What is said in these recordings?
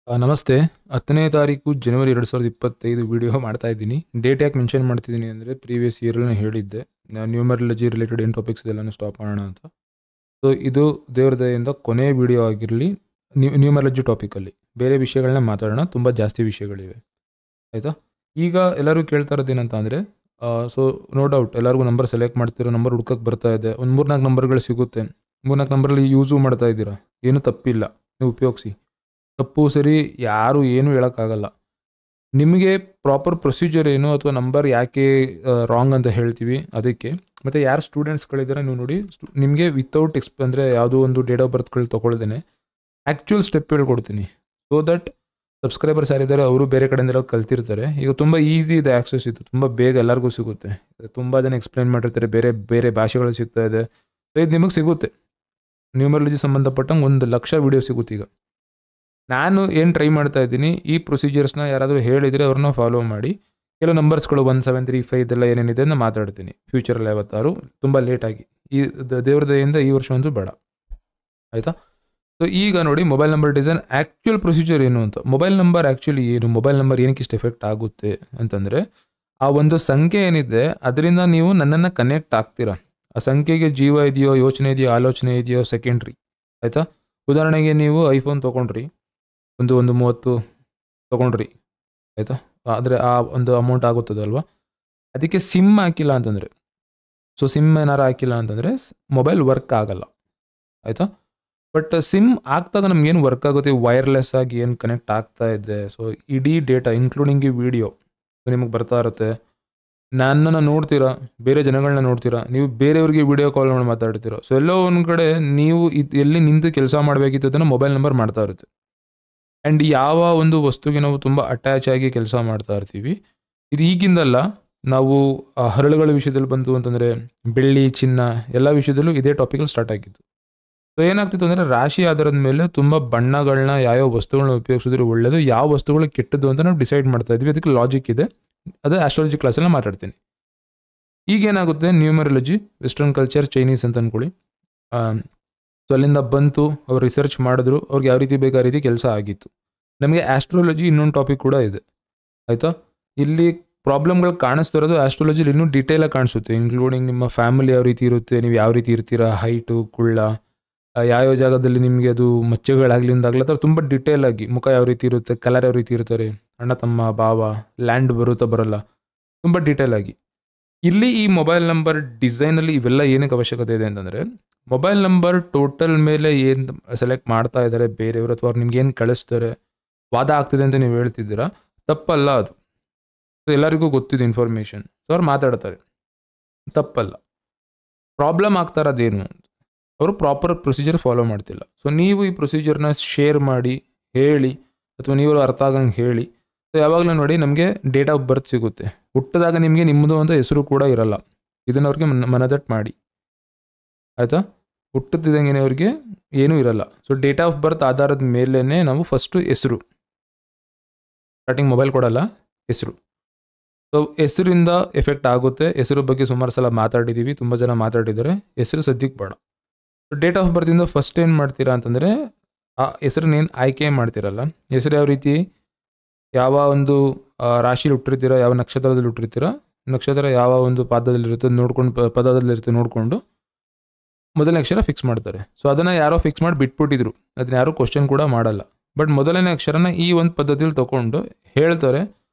ನಮಸ್ತೆ. 10ನೇ ತಾರೀಕು ಜನವರಿ 2025 ವಿಡಿಯೋ ಮಾಡ್ತಾ ಇದ್ದೀನಿ. ಡೇಟ್ ಯಾಕೆ ಮೆನ್ಷನ್ ಮಾಡ್ತಿದ್ದೀನಿ ಅಂದರೆ ಪ್ರೀವಿಯಸ್ ಇಯರಲ್ಲೇ ಹೇಳಿದ್ದೆ. ನ್ಯೂಮರಾಲಜಿ ರಿಲೇಟೆಡ್ ಏನು ಟಾಪಿಕ್ಸ್ ಇದೆಲ್ಲನೂ ಸ್ಟಾಪ್ ಮಾಡೋಣ ಅಂತ. ಸೊ ಇದು ದೇವ್ರ ದಯೆಯಿಂದ ಕೊನೆ ವಿಡಿಯೋ ಆಗಿರಲಿ ನ್ಯೂಮರಾಲಜಿ ಟಾಪಿಕಲ್ಲಿ. ಬೇರೆ ವಿಷಯಗಳನ್ನ ಮಾತಾಡೋಣ, ತುಂಬ ಜಾಸ್ತಿ ವಿಷಯಗಳಿವೆ. ಆಯಿತಾ? ಈಗ ಎಲ್ಲರೂ ಕೇಳ್ತಾ ಇರೋದೇನಂತ ಅಂದರೆ ಸೊ ನೋ ಡೌಟ್ ಎಲ್ಲರಿಗೂ ನಂಬರ್ ಸೆಲೆಕ್ಟ್ ಮಾಡ್ತಿರೋ ನಂಬರ್ ಹುಡ್ಕಕ್ಕೆ ಬರ್ತಾ ಇದೆ. ಒಂದು 3-4 ನಂಬರ್ಗಳು ಸಿಗುತ್ತೆ. 3-4 ನಂಬರಲ್ಲಿ ಯೂಸು ಮಾಡ್ತಾ ಇದ್ದೀರಾ, ಏನೂ ತಪ್ಪಿಲ್ಲ, ನೀವು ಉಪಯೋಗಿಸಿ. ತಪ್ಪು ಸರಿ ಯಾರು ಏನೂ ಹೇಳೋಕ್ಕಾಗಲ್ಲ. ನಿಮಗೆ ಪ್ರಾಪರ್ ಪ್ರೊಸೀಜರ್ ಏನು ಅಥವಾ ನಂಬರ್ ಯಾಕೆ ರಾಂಗ್ ಅಂತ ಹೇಳ್ತೀವಿ ಅದಕ್ಕೆ. ಮತ್ತು ಯಾರು ಸ್ಟೂಡೆಂಟ್ಸ್ಗಳಿದ್ದಾರೆ ನೀವು ನೋಡಿ, ನಿಮಗೆ ವಿತೌಟ್ ಅಂದರೆ ಯಾವುದೋ ಒಂದು ಡೇಟ್ ಆಫ್ ಬರ್ತ್ಗಳು ತೊಗೊಳ್ದೇನೆ ಆ್ಯಕ್ಚುಯಲ್ ಸ್ಟೆಪ್ ಹೇಳ್ಕೊಡ್ತೀನಿ. ಸೊ ದಟ್ ಸಬ್ಸ್ಕ್ರೈಬರ್ಸ್ ಯಾರಿದ್ದಾರೆ ಅವರು ಬೇರೆ ಕಡೆಯಿಂದೆಲ್ಲ ಕಲ್ತಿರ್ತಾರೆ. ಈಗ ತುಂಬ ಈಸಿ ಇದೆ, ಆ್ಯಕ್ಸಸ್ ಇದು ತುಂಬ ಬೇಗ ಎಲ್ಲರಿಗೂ ಸಿಗುತ್ತೆ. ತುಂಬ ಜನ ಎಕ್ಸ್ಪ್ಲೈನ್ ಮಾಡಿರ್ತಾರೆ, ಬೇರೆ ಬೇರೆ ಭಾಷೆಗಳು ಸಿಗ್ತಾ ಇದೆ. ಸೊ ಇದು ನಿಮಗೆ ಸಿಗುತ್ತೆ. ನ್ಯೂಮರಾಲಜಿ ಸಂಬಂಧಪಟ್ಟಂಗೆ 1,00,000 ವೀಡಿಯೋ ಸಿಗುತ್ತೆ. ಈಗ ನಾನು ಏನು ಟ್ರೈ ಮಾಡ್ತಾ ಇದ್ದೀನಿ, ಈ ಪ್ರೊಸೀಜರ್ಸ್ನ ಯಾರಾದರೂ ಹೇಳಿದರೆ ಅವ್ರನ್ನ ಫಾಲೋ ಮಾಡಿ. ಕೆಲವು ನಂಬರ್ಸ್ಗಳು 1735 ಇದೆಲ್ಲ ಏನೇನಿದೆ ಅಂತ ಮಾತಾಡ್ತೀನಿ ಫ್ಯೂಚರಲ್ಲಿ ಯಾವತ್ತಾರು, ತುಂಬ ಲೇಟಾಗಿ. ಈ ದೇವ್ರ ದಯೆಯಿಂದ ಈ ವರ್ಷ ಅಂತೂ ಬೇಡ, ಆಯಿತಾ? ಸೊ ಈಗ ನೋಡಿ, mobile number design actual procedure ಏನು ಅಂತ. ಮೊಬೈಲ್ ನಂಬರ್ ಆ್ಯಕ್ಚುಲಿ ಏನು, ಮೊಬೈಲ್ ನಂಬರ್ ಏನಕ್ಕೆ ಇಷ್ಟು ಎಫೆಕ್ಟ್ ಆಗುತ್ತೆ ಅಂತಂದರೆ, ಆ ಒಂದು ಸಂಖ್ಯೆ ಏನಿದೆ ಅದರಿಂದ ನೀವು ನನ್ನನ್ನು ಕನೆಕ್ಟ್ ಆಗ್ತೀರಾ. ಆ ಸಂಖ್ಯೆಗೆ ಜೀವ ಇದೆಯೋ, ಯೋಚನೆ ಇದೆಯೋ, ಆಲೋಚನೆ ಇದೆಯೋ ಸೆಕೆಂಡ್ರಿ, ಆಯಿತಾ? ಉದಾಹರಣೆಗೆ ನೀವು ಐಫೋನ್ ತೊಗೊಂಡ್ರಿ, ಒಂದು 30 ತೊಗೊಂಡ್ರಿ, ಆಯಿತಾ? ಆದರೆ ಆ ಒಂದು ಅಮೌಂಟ್ ಆಗುತ್ತದಲ್ವ, ಅದಕ್ಕೆ ಸಿಮ್ ಹಾಕಿಲ್ಲ ಅಂತಂದರೆ, ಸೊ ಸಿಮ್ ಏನಾರು ಹಾಕಿಲ್ಲ ಅಂತಂದರೆ ಮೊಬೈಲ್ ವರ್ಕ್ ಆಗಲ್ಲ, ಆಯಿತಾ? ಬಟ್ ಸಿಮ್ ಹಾಕ್ದಾಗ ನಮಗೇನು ವರ್ಕ್ ಆಗುತ್ತೆ, ವೈರ್ಲೆಸ್ ಆಗಿ ಏನು ಕನೆಕ್ಟ್ ಆಗ್ತಾ ಇದೆ. ಸೊ ಇಡೀ ಡೇಟಾ ಇನ್ಕ್ಲೂಡಿಂಗ್ ಈ ವಿಡಿಯೋ ನಿಮಗೆ ಬರ್ತಾ ಇರುತ್ತೆ. ನನ್ನನ್ನು ನೋಡ್ತೀರಾ, ಬೇರೆ ಜನಗಳನ್ನ ನೋಡ್ತೀರಾ, ನೀವು ಬೇರೆಯವ್ರಿಗೆ ವಿಡಿಯೋ ಕಾಲ್ ಮಾಡಿ ಮಾತಾಡ್ತೀರಾ. ಸೊ ಎಲ್ಲೋ ಒಂದು ಕಡೆ ನೀವು ಎಲ್ಲಿ ನಿಂತು ಕೆಲಸ ಮಾಡಬೇಕಿತ್ತು ಅದನ್ನು ಮೊಬೈಲ್ ನಂಬರ್ ಮಾಡ್ತಾ ಇರುತ್ತೆ. ಆ್ಯಂಡ್ ಯಾವ ಒಂದು ವಸ್ತುಗೆ ನಾವು ತುಂಬ ಅಟ್ಯಾಚ್ ಆಗಿ ಕೆಲಸ ಮಾಡ್ತಾ ಇರ್ತೀವಿ. ಇದು ಈಗಿಂದಲ್ಲ, ನಾವು ಹರಳುಗಳ ವಿಷಯದಲ್ಲಿ ಬಂತು ಅಂತಂದರೆ ಬೆಳ್ಳಿ, ಚಿನ್ನ ಎಲ್ಲ ವಿಷಯದಲ್ಲೂ ಇದೇ ಟಾಪಿಕಲ್ಲಿ ಸ್ಟಾರ್ಟ್ ಆಗಿತ್ತು. ಸೊ ಏನಾಗ್ತಿತ್ತು ಅಂದರೆ, ರಾಶಿ ಆಧಾರದ ಮೇಲೆ ತುಂಬ ಬಣ್ಣಗಳನ್ನ ಯಾವ್ಯಾವ ವಸ್ತುಗಳನ್ನ ಉಪಯೋಗಿಸಿದ್ರೆ ಒಳ್ಳೆಯದು, ಯಾವ ವಸ್ತುಗಳು ಕೆಟ್ಟದ್ದು ಅಂತ ನಾವು ಡಿಸೈಡ್ ಮಾಡ್ತಾ ಇದ್ವಿ. ಅದಕ್ಕೆ ಲಾಜಿಕ್ ಇದೆ, ಅದು ಆಸ್ಟ್ರಾಲಜಿ ಕ್ಲಾಸಲ್ಲಿ ಮಾತಾಡ್ತೀನಿ. ಈಗೇನಾಗುತ್ತೆ, ನ್ಯೂಮರಾಲಜಿ ವೆಸ್ಟರ್ನ್ ಕಲ್ಚರ್, ಚೈನೀಸ್ ಅಂತ ಅಂದ್ಕೊಳ್ಳಿ. ಸೊ ಅಲ್ಲಿಂದ ಬಂತು, ಅವ್ರು ರಿಸರ್ಚ್ ಮಾಡಿದ್ರು, ಅವ್ರಿಗೆ ಯಾವ ರೀತಿ ಬೇಕು ಆ ರೀತಿ ಕೆಲಸ ಆಗಿತ್ತು. ನಮಗೆ ಆಸ್ಟ್ರಾಲಜಿ ಇನ್ನೊಂದು ಟಾಪಿಕ್ ಕೂಡ ಇದೆ, ಆಯಿತಾ? ಇಲ್ಲಿ ಪ್ರಾಬ್ಲಮ್ಗಳು ಕಾಣಿಸ್ತಿರೋದು ಆಸ್ಟ್ರಾಲಜಿಲಿ ಇನ್ನೂ ಡೀಟೇಲಾಗಿ ಕಾಣಿಸುತ್ತೆ, ಇನ್ಕ್ಲೂಡಿಂಗ್ ನಿಮ್ಮ ಫ್ಯಾಮಿಲಿ ಯಾವ ರೀತಿ ಇರುತ್ತೆ, ನೀವು ಯಾವ ರೀತಿ ಇರ್ತೀರಾ, ಹೈಟು, ಕುಳ್ಳ, ಯಾವ್ಯಾವ ಜಾಗದಲ್ಲಿ ನಿಮಗೆ ಅದು ಮಚ್ಚೆಗಳಾಗ್ಲಿಂದಾಗಲಿ ಆ ಥರ ತುಂಬ ಡೀಟೇಲಾಗಿ, ಮುಖ ಯಾವ ರೀತಿ ಇರುತ್ತೆ, ಕಲರ್ ಯಾವ ರೀತಿ ಇರ್ತಾರೆ, ಅಣ್ಣ ತಮ್ಮ ಭಾವ, ಲ್ಯಾಂಡ್ ಬರುತ್ತಾ ಬರೋಲ್ಲ, ತುಂಬ ಡೀಟೇಲಾಗಿ. ಇಲ್ಲಿ ಈ ಮೊಬೈಲ್ ನಂಬರ್ ಡಿಸೈನಲ್ಲಿ ಇವೆಲ್ಲ ಏನಕ್ಕೆ ಅವಶ್ಯಕತೆ ಇದೆ ಅಂತಂದರೆ, ಮೊಬೈಲ್ ನಂಬರ್ ಟೋಟಲ್ ಮೇಲೆ ಏನು ಸೆಲೆಕ್ಟ್ ಮಾಡ್ತಾ ಇದ್ದಾರೆ ಬೇರೆಯವರು, ಅಥವಾ ಅವ್ರು ನಿಮ್ಗೆ ಏನು ಕಳಿಸ್ತಾರೆ, ವಾದ ಆಗ್ತಿದೆ ಅಂತ ನೀವು ಹೇಳ್ತಿದ್ದೀರಾ, ತಪ್ಪಲ್ಲ ಅದು. ಸೊ ಎಲ್ಲರಿಗೂ ಗೊತ್ತಿದೆ ಇನ್ಫಾರ್ಮೇಷನ್. ಸೊ ಅವ್ರು ಮಾತಾಡ್ತಾರೆ, ತಪ್ಪಲ್ಲ. ಪ್ರಾಬ್ಲಮ್ ಆಗ್ತಾ ಇರೋದೇನು, ಅವರು ಪ್ರಾಪರ್ ಪ್ರೊಸೀಜರ್ ಫಾಲೋ ಮಾಡ್ತಿಲ್ಲ. ಸೊ ನೀವು ಈ ಪ್ರೊಸೀಜರ್ನ ಶೇರ್ ಮಾಡಿ, ಹೇಳಿ, ಅಥವಾ ನೀವು ಅರ್ಥ ಆಗಂಗೆ ಹೇಳಿ. ಸೊ ಯಾವಾಗಲೂ ನೋಡಿ, ನಮಗೆ ಡೇಟ್ ಆಫ್ ಬರ್ತ್ ಸಿಗುತ್ತೆ. ಹುಟ್ಟಿದಾಗ ನಿಮಗೆ ನಿಮ್ಮದು ಅಂತ ಹೆಸರು ಕೂಡ ಇರಲ್ಲ. ಇದನ್ನು ಅವ್ರಿಗೆ ಮನದಟ್ಟು ಮಾಡಿ, ಆಯಿತಾ? ಹುಟ್ಟುತ್ತಿದ್ದಂಗೆ ಅವ್ರಿಗೆ ಏನೂ ಇರಲ್ಲ. ಸೊ ಡೇಟ್ ಆಫ್ ಬರ್ತ್ ಆಧಾರದ ಮೇಲೇ ನಾವು ಫಸ್ಟು ಹೆಸರು, ಸ್ಟಾರ್ಟಿಂಗ್ ಮೊಬೈಲ್ ಕೊಡಲ್ಲ, ಹೆಸರು. ಸೊ ಹೆಸರಿಂದ ಎಫೆಕ್ಟ್ ಆಗುತ್ತೆ. ಹೆಸರು ಬಗ್ಗೆ ಸುಮಾರು ಸಲ ಮಾತಾಡಿದ್ದೀವಿ, ತುಂಬ ಜನ ಮಾತಾಡಿದ್ದಾರೆ. ಹೆಸರು ಸದ್ಯಕ್ಕೆ ಬೇಡ. ಸೊ ಡೇಟ್ ಆಫ್ ಬರ್ತಿಂದ ಫಸ್ಟ್ ಏನು ಮಾಡ್ತೀರಾ ಅಂತಂದರೆ, ಆ ಹೆಸರನ್ನೇನು ಆಯ್ಕೆ ಮಾಡ್ತೀರಲ್ಲ, ಹೆಸರು ಯಾವ ರೀತಿ, ಯಾವ ಒಂದು ರಾಶಿಲಿ ಹುಟ್ಟಿರ್ತೀರ, ಯಾವ ನಕ್ಷತ್ರದಲ್ಲಿ ಹುಟ್ಟಿರ್ತೀರ, ನಕ್ಷತ್ರ ಯಾವ ಒಂದು ಪಾದದಲ್ಲಿರುತ್ತೆ ನೋಡ್ಕೊಂಡು, ಪದದಲ್ಲಿರುತ್ತೆ ನೋಡಿಕೊಂಡು ಮೊದಲನೇ ಅಕ್ಷರ ಫಿಕ್ಸ್ ಮಾಡ್ತಾರೆ. ಸೊ ಅದನ್ನು ಯಾರೋ ಫಿಕ್ಸ್ ಮಾಡಿ ಬಿಟ್ಬಿಟ್ಟಿದ್ರು, ಅದನ್ನ ಯಾರೂ ಕ್ವಶನ್ ಕೂಡ ಮಾಡಲ್ಲ. ಬಟ್ ಮೊದಲನೇ ಅಕ್ಷರನ ಈ ಒಂದು ಪದ್ಧತಿಯಲ್ಲಿ ತೊಗೊಂಡು ಹೇಳ್ತಾರೆ,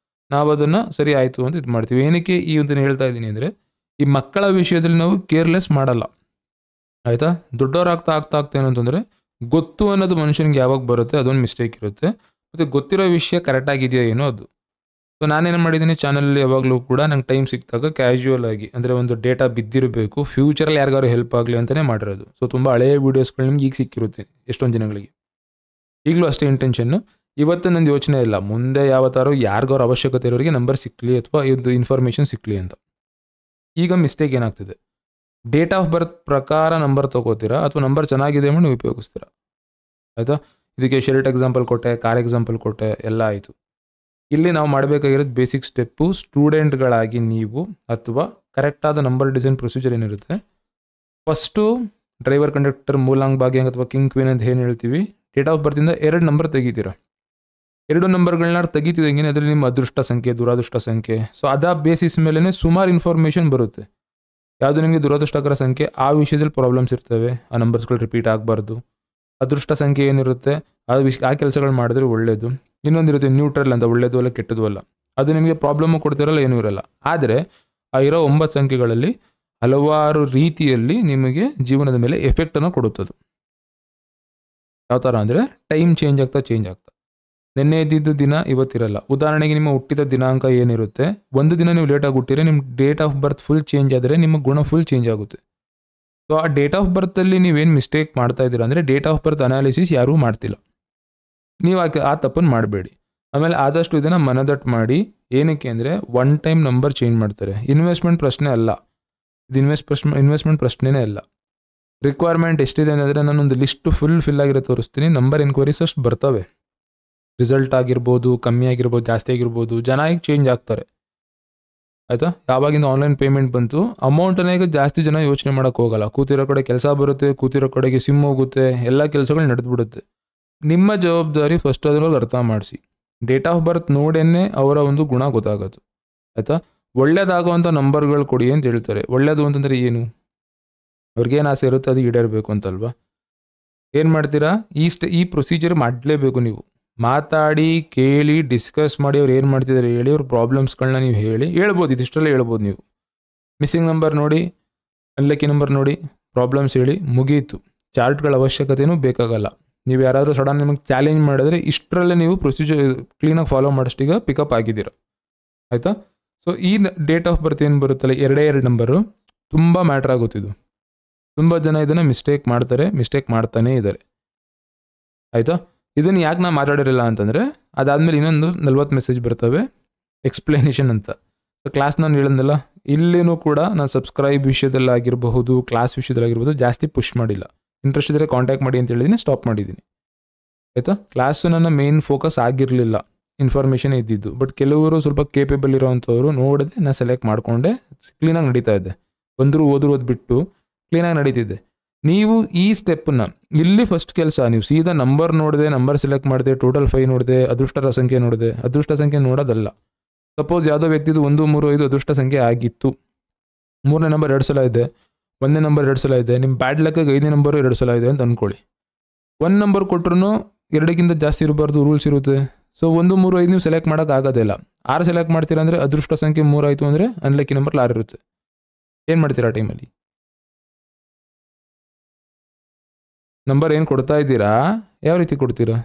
ನಾವು ಅದನ್ನು ಸರಿ ಆಯಿತು ಅಂತ ಇದು ಮಾಡ್ತೀವಿ. ಏನಕ್ಕೆ ಈ ಒಂದು ಹೇಳ್ತಾ ಇದ್ದೀನಿ ಅಂದರೆ, ಈ ಮಕ್ಕಳ ವಿಷಯದಲ್ಲಿ ನಾವು ಕೇರ್ಲೆಸ್ ಮಾಡಲ್ಲ, ಆಯಿತಾ? ದೊಡ್ಡವರಾಗ್ತಾ ಆಗ್ತಾ ಏನು ಅಂತಂದರೆ, ಗೊತ್ತು ಅನ್ನೋದು ಮನುಷ್ಯನಿಗೆ ಯಾವಾಗ ಬರುತ್ತೆ ಅದೊಂದು ಮಿಸ್ಟೇಕ್ ಇರುತ್ತೆ. ಮತ್ತು ಗೊತ್ತಿರೋ ವಿಷಯ ಕರೆಕ್ಟಾಗಿದೆಯಾ ಏನೋ ಅದು. ಸೊ ನಾನೇನು ಮಾಡಿದ್ದೀನಿ, ಚಾನಲಲ್ಲಿ ಯಾವಾಗಲೂ ಕೂಡ ನಂಗೆ ಟೈಮ್ ಸಿಕ್ಕಿದಾಗ ಕ್ಯಾಶುವಲ್ ಆಗಿ, ಅಂದರೆ ಒಂದು ಡೇಟಾ ಬಿದ್ದಿರಬೇಕು, ಫ್ಯೂಚರಲ್ಲಿ ಯಾರಿಗಾರು ಹೆಲ್ಪ್ ಆಗಲಿ ಅಂತಲೇ ಮಾಡಿರೋದು. ಸೊ ತುಂಬ ಹಳೆಯ ವೀಡಿಯೋಸ್ಗಳು ನಿಮ್ಗೆ ಈಗ ಸಿಕ್ಕಿರುತ್ತೆ ಎಷ್ಟೊಂದು ಜನಗಳಿಗೆ. ಈಗಲೂ ಅಷ್ಟೇ ಇಂಟೆನ್ಷನ್ನು. ಇವತ್ತು ನಂದು ಯೋಚನೆ ಇಲ್ಲ, ಮುಂದೆ ಯಾವತ್ತಾರು ಯಾರಿಗಾರು ಅವಶ್ಯಕತೆ ಇರೋರಿಗೆ ನಂಬರ್ ಸಿಕ್ಕಲಿ ಅಥವಾ ಇದು ಇನ್ಫಾರ್ಮೇಷನ್ ಸಿಕ್ಕಲಿ ಅಂತ. ಈಗ ಮಿಸ್ಟೇಕ್ ಏನಾಗ್ತಿದೆ, ಡೇಟ್ ಆಫ್ ಬರ್ತ್ ಪ್ರಕಾರ ನಂಬರ್ ತೊಗೋತೀರಾ ಅಥವಾ ನಂಬರ್ ಚೆನ್ನಾಗಿದೆ ಮಾಡಿ ನೀವು ಉಪಯೋಗಿಸ್ತೀರಾ, ಆಯಿತಾ? ಇದಕ್ಕೆ ಶರ್ಟ್ ಎಕ್ಸಾಂಪಲ್ ಕೊಟ್ಟೆ, ಕಾರ್ ಎಕ್ಸಾಂಪಲ್ ಕೊಟ್ಟೆ, ಎಲ್ಲ ಆಯಿತು. ಇಲ್ಲಿ ನಾವು ಮಾಡಬೇಕಾಗಿರೋದು ಬೇಸಿಕ್ ಸ್ಟೆಪ್ಪು, ಸ್ಟೂಡೆಂಟ್ಗಳಾಗಿ ನೀವು ಅಥವಾ ಕರೆಕ್ಟಾದ ನಂಬರ್ ಡಿಸೈನ್ ಪ್ರೊಸೀಜರ್ ಏನಿರುತ್ತೆ, ಫಸ್ಟು ಡ್ರೈವರ್, ಕಂಡಕ್ಟರ್, ಮೂಲಾಂಗ್, ಭಾಗ್ಯಾಂಗ್ ಅಥವಾ ಕಿಂಗ್, ಕ್ವೀನ್ ಅಂತ ಏನು ಹೇಳ್ತೀವಿ, ಡೇಟ್ ಆಫ್ ಬರ್ತಿಂದ 2 ನಂಬರ್ ತೆಗಿತೀರಾ. 2 ನಂಬರ್ಗಳನ್ನ ತೆಗಿತಿದಂಗೆ ಅದರಲ್ಲಿ ನಿಮ್ಮ ಅದೃಷ್ಟ ಸಂಖ್ಯೆ, ದುರಾದೃಷ್ಟ ಸಂಖ್ಯೆ. ಸೊ ಅದ ಬೇಸಿಸ್ ಮೇಲೇ ಸುಮಾರು ಇನ್ಫಾರ್ಮೇಷನ್ ಬರುತ್ತೆ. ಯಾವುದು ನಿಮಗೆ ದುರದೃಷ್ಟಕರ ಸಂಖ್ಯೆ ಆ ವಿಷಯದಲ್ಲಿ ಪ್ರಾಬ್ಲಮ್ಸ್ ಇರ್ತವೆ, ಆ ನಂಬರ್ಸ್ಗಳು ರಿಪೀಟ್ ಆಗಬಾರ್ದು. ಅದೃಷ್ಟ ಸಂಖ್ಯೆ ಏನಿರುತ್ತೆ ಆ ಕೆಲಸಗಳು ಮಾಡಿದ್ರೆ ಒಳ್ಳೆಯದು. ಇನ್ನೊಂದಿರುತ್ತೆ ನ್ಯೂಟ್ರಲ್ ಅಂತ, ಒಳ್ಳೆಯದು ಅಲ್ಲ ಕೆಟ್ಟದ್ದು ಅಲ್ಲ. ಅದು ನಿಮಗೆ ಪ್ರಾಬ್ಲಮ್ಮು ಕೊಡ್ತಿರಲ್ಲ, ಏನೂ ಇರಲ್ಲ. ಆದರೆ ಆ ಇರೋ 9 ಸಂಖ್ಯೆಗಳಲ್ಲಿ ಹಲವಾರು ರೀತಿಯಲ್ಲಿ ನಿಮಗೆ ಜೀವನದ ಮೇಲೆ ಎಫೆಕ್ಟನ್ನು ಕೊಡುತ್ತದೆ. ಯಾವ ಥರ ಅಂದರೆ ಟೈಮ್ ಚೇಂಜ್ ಆಗ್ತಾ ನಿನ್ನೆ ಇದ್ದಿದ್ದು ದಿನ ಇವತ್ತಿರಲ್ಲ. ಉದಾಹರಣೆಗೆ ನಿಮ್ಮ ಹುಟ್ಟಿದ ದಿನಾಂಕ ಏನಿರುತ್ತೆ, ಒಂದು ದಿನ ನೀವು ಲೇಟಾಗಿ ಹುಟ್ಟಿದ್ರೆ ನಿಮ್ಮ date of birth full change ಆದರೆ ನಿಮ್ಮ ಗುಣ ಫುಲ್ ಚೇಂಜ್ ಆಗುತ್ತೆ. ಸೊ ಆ ಡೇಟ್ ಆಫ್ ಬರ್ತಲ್ಲಿ ನೀವೇನು ಮಿಸ್ಟೇಕ್ ಮಾಡ್ತಾ ಇದ್ದೀರಾ ಅಂದರೆ ಡೇಟ್ ಆಫ್ ಬರ್ತ್ ಅನಾಲಿಸಿಸ್ ಯಾರೂ ಮಾಡ್ತಿಲ್ಲ. ನೀವು ಆ ತಪ್ಪನ್ನು ಮಾಡಬೇಡಿ. ಆಮೇಲೆ ಆದಷ್ಟು ಇದನ್ನು ಮನದಟ್ಟು ಮಾಡಿ. ಏನಕ್ಕೆ ಅಂದರೆ ಒನ್ ಟೈಮ್ ನಂಬರ್ ಚೇಂಜ್ ಮಾಡ್ತಾರೆ. ಇನ್ವೆಸ್ಟ್ಮೆಂಟ್ ಪ್ರಶ್ನೆ ಅಲ್ಲ ಇದು, ಇನ್ವೆಸ್ಟ್ಮೆಂಟ್ ಪ್ರಶ್ನೆನೇ ಅಲ್ಲ. ರಿಕ್ವೈರ್ಮೆಂಟ್ ಎಷ್ಟಿದೆ ಅಂದರೆ ನಾನೊಂದು ಲಿಸ್ಟು ಫಿಲ್ ಆಗಿರೋ ತೋರಿಸ್ತೀನಿ. ನಂಬರ್ ಎನ್ಕ್ವೈರೀಸ್ ಅಷ್ಟು ಬರ್ತವೆ. ರಿಸಲ್ಟ್ ಆಗಿರ್ಬೋದು, ಕಮ್ಮಿ ಆಗಿರ್ಬೋದು, ಜಾಸ್ತಿ ಆಗಿರ್ಬೋದು, ಜನ ಈಗ ಚೇಂಜ್ ಆಗ್ತಾರೆ. ಆಯಿತಾ? ಯಾವಾಗಿಂದ ಆನ್ಲೈನ್ ಪೇಮೆಂಟ್ ಬಂತು, ಅಮೌಂಟನ್ನ ಈಗ ಜಾಸ್ತಿ ಜನ ಯೋಚನೆ ಮಾಡೋಕ್ಕೆ ಹೋಗಲ್ಲ. ಕೂತಿರೋ ಕಡೆ ಕೆಲಸ ಬರುತ್ತೆ, ಕೂತಿರೋ ಕಡೆಗೆ ಸಿಮ್ ಹೋಗುತ್ತೆ, ಎಲ್ಲ ಕೆಲಸಗಳು ನಡೆದ್ಬಿಡುತ್ತೆ. ನಿಮ್ಮ ಜವಾಬ್ದಾರಿ ಫಸ್ಟ್ ಅದ್ರೊಳಗೆ ಅರ್ಥ ಮಾಡಿಸಿ. ಡೇಟ್ ಆಫ್ ಬರ್ತ್ ನೋಡೇನೆ ಅವರ ಒಂದು ಗುಣ ಗೊತ್ತಾಗೋದು. ಆಯಿತಾ? ಒಳ್ಳೇದಾಗುವಂಥ ನಂಬರ್ಗಳು ಕೊಡಿ ಅಂತ ಹೇಳ್ತಾರೆ. ಒಳ್ಳೇದು ಅಂತಂದರೆ ಏನು? ಅವ್ರಿಗೇನು ಆಸೆ ಇರುತ್ತೆ ಅದು ಈಡೇರಬೇಕು ಅಂತಲ್ವಾ? ಏನು ಮಾಡ್ತೀರಾ? ಈ ಪ್ರೊಸೀಜರ್ ಮಾಡಲೇಬೇಕು. ನೀವು ಮಾತಾಡಿ, ಕೇಳಿ, ಡಿಸ್ಕಸ್ ಮಾಡಿ ಅವ್ರು ಏನು ಮಾಡ್ತಿದ್ದಾರೆ ಹೇಳಿ, ಅವ್ರ ಪ್ರಾಬ್ಲಮ್ಸ್ಗಳನ್ನ ನೀವು ಹೇಳ್ಬೋದು. ಇದಿಷ್ಟರಲ್ಲೇ ಹೇಳ್ಬೋದು. ನೀವು ಮಿಸ್ಸಿಂಗ್ ನಂಬರ್ ನೋಡಿ, ಅನ್ಲಕ್ಕಿ ನಂಬರ್ ನೋಡಿ, ಪ್ರಾಬ್ಲಮ್ಸ್ ಹೇಳಿ, ಮುಗೀತು. ಚಾರ್ಟ್ಗಳ ಅವಶ್ಯಕತೆಯೂ ಬೇಕಾಗಲ್ಲ. ನೀವು ಯಾರಾದರೂ ಸಡನ್ ನಿಮಗೆ ಚಾಲೆಂಜ್ ಮಾಡಿದ್ರೆ ಇಷ್ಟರಲ್ಲೇ ನೀವು ಪ್ರೊಸೀಜರ್ ಕ್ಲೀನಾಗಿ ಫಾಲೋ ಮಾಡೋಷ್ಟೀಗ ಪಿಕಪ್ ಆಗಿದ್ದೀರ. ಆಯಿತಾ? ಸೊ ಈ ಡೇಟ್ ಆಫ್ ಬರ್ತ್ ಏನು ಬರುತ್ತಲ್ಲ, 2 ನಂಬರು ತುಂಬ ಮ್ಯಾಟ್ರ್ ಆಗುತ್ತಿದ್ದು. ತುಂಬ ಜನ ಇದನ್ನು ಮಿಸ್ಟೇಕ್ ಮಾಡ್ತಾನೇ ಇದ್ದಾರೆ. ಆಯಿತಾ? ಇದನ್ನು ಯಾಕೆ ನಾನು ಮಾತಾಡಿರಲ್ಲ ಅಂತಂದರೆ ಅದಾದಮೇಲೆ ಇನ್ನೊಂದು 40 ಮೆಸೇಜ್ ಬರ್ತವೆ ಎಕ್ಸ್ಪ್ಲನೇಷನ್ ಅಂತ. ಸೊ ಕ್ಲಾಸ್ ನಾನು ಹೇಳಿದ್ನಲ್ಲ, ಇಲ್ಲಿನೂ ಕೂಡ ನಾನು ಸಬ್ಸ್ಕ್ರೈಬ್ ವಿಷಯದಲ್ಲಾಗಿರಬಹುದು, ಕ್ಲಾಸ್ ವಿಷಯದಲ್ಲಾಗಿರ್ಬೋದು ಜಾಸ್ತಿ ಪುಷ್ ಮಾಡಿಲ್ಲ. ಇಂಟ್ರೆಸ್ಟ್ ಇದ್ದರೆ ಕಾಂಟ್ಯಾಕ್ಟ್ ಮಾಡಿ ಅಂತ ಹೇಳಿದ್ದೀನಿ, ಸ್ಟಾಪ್ ಮಾಡಿದ್ದೀನಿ. ಆಯಿತಾ? ಕ್ಲಾಸು ನನ್ನ ಮೇನ್ ಫೋಕಸ್ ಆಗಿರಲಿಲ್ಲ, ಇನ್ಫಾರ್ಮೇಷನ್ ಇದ್ದಿದ್ದು. ಬಟ್ ಕೆಲವರು ಸ್ವಲ್ಪ ಕೇಪೇಬಲ್ ಇರೋವಂಥವ್ರು ನೋಡಿದೆ, ನಾನು ಸೆಲೆಕ್ಟ್ ಮಾಡಿಕೊಂಡೆ, ಕ್ಲೀನಾಗಿ ನಡೀತಾ ಇದ್ದೆ. ಬಂದರೂ ಓದ್ಬಿಟ್ಟು ಕ್ಲೀನಾಗಿ ನಡೀತಿದ್ದೆ. ನೀವು ಈ ಸ್ಟೆಪ್ಪನ್ನು ಇಲ್ಲಿ ಫಸ್ಟ್ ಕೆಲಸ, ನೀವು ಸೀದಾ ನಂಬರ್ ನೋಡಿದೆ, ನಂಬರ್ ಸೆಲೆಕ್ಟ್ ಮಾಡಿದೆ, ಟೋಟಲ್ 5 ನೋಡಿದೆ, ಅದೃಷ್ಟ ಸಂಖ್ಯೆ ನೋಡಿದೆ. ಅದೃಷ್ಟ ಸಂಖ್ಯೆ ನೋಡೋದಲ್ಲ. ಸಪೋಸ್ ಯಾವುದೋ ವ್ಯಕ್ತಿದು 1, 3, 5 ಅದೃಷ್ಟ ಸಂಖ್ಯೆ ಆಗಿತ್ತು, 3ನೇ ನಂಬರ್ 2 ಸಲ ಇದೆ, 1ನೇ ನಂಬರ್ 2 ಸಲ ಇದೆ, ನಿಮ್ಮ ಬ್ಯಾಡ್ ಲಕ್ಕಿಗೆ 5ನೇ ನಂಬರು 2 ಸಲ ಇದೆ ಅಂತ ಅಂದ್ಕೊಳ್ಳಿ. 1 ನಂಬರ್ ಕೊಟ್ಟರು 2ಕ್ಕಿಂತ ಜಾಸ್ತಿ ಇರಬಾರ್ದು, ರೂಲ್ಸ್ ಇರುತ್ತೆ. ಸೊ 1, 3, 5 ನೀವು ಸೆಲೆಕ್ಟ್ ಮಾಡೋಕ್ಕಾಗೋದಿಲ್ಲ. 6 ಸೆಲೆಕ್ಟ್ ಮಾಡ್ತೀರಾ ಅಂದರೆ ಅದೃಷ್ಟ ಸಂಖ್ಯೆ 3 ಆಯಿತು ಅಂದರೆ ಅನ್ಲಕ್ಕಿ ನಂಬರ್ 6 ಇರುತ್ತೆ. ಏನು ಮಾಡ್ತೀರಾ ಆ ಟೈಮಲ್ಲಿ? ನಂಬರ್ ಏನು ಕೊಡ್ತಾ ಇದ್ದೀರಾ, ಯಾವ ರೀತಿ ಕೊಡ್ತೀರಾ?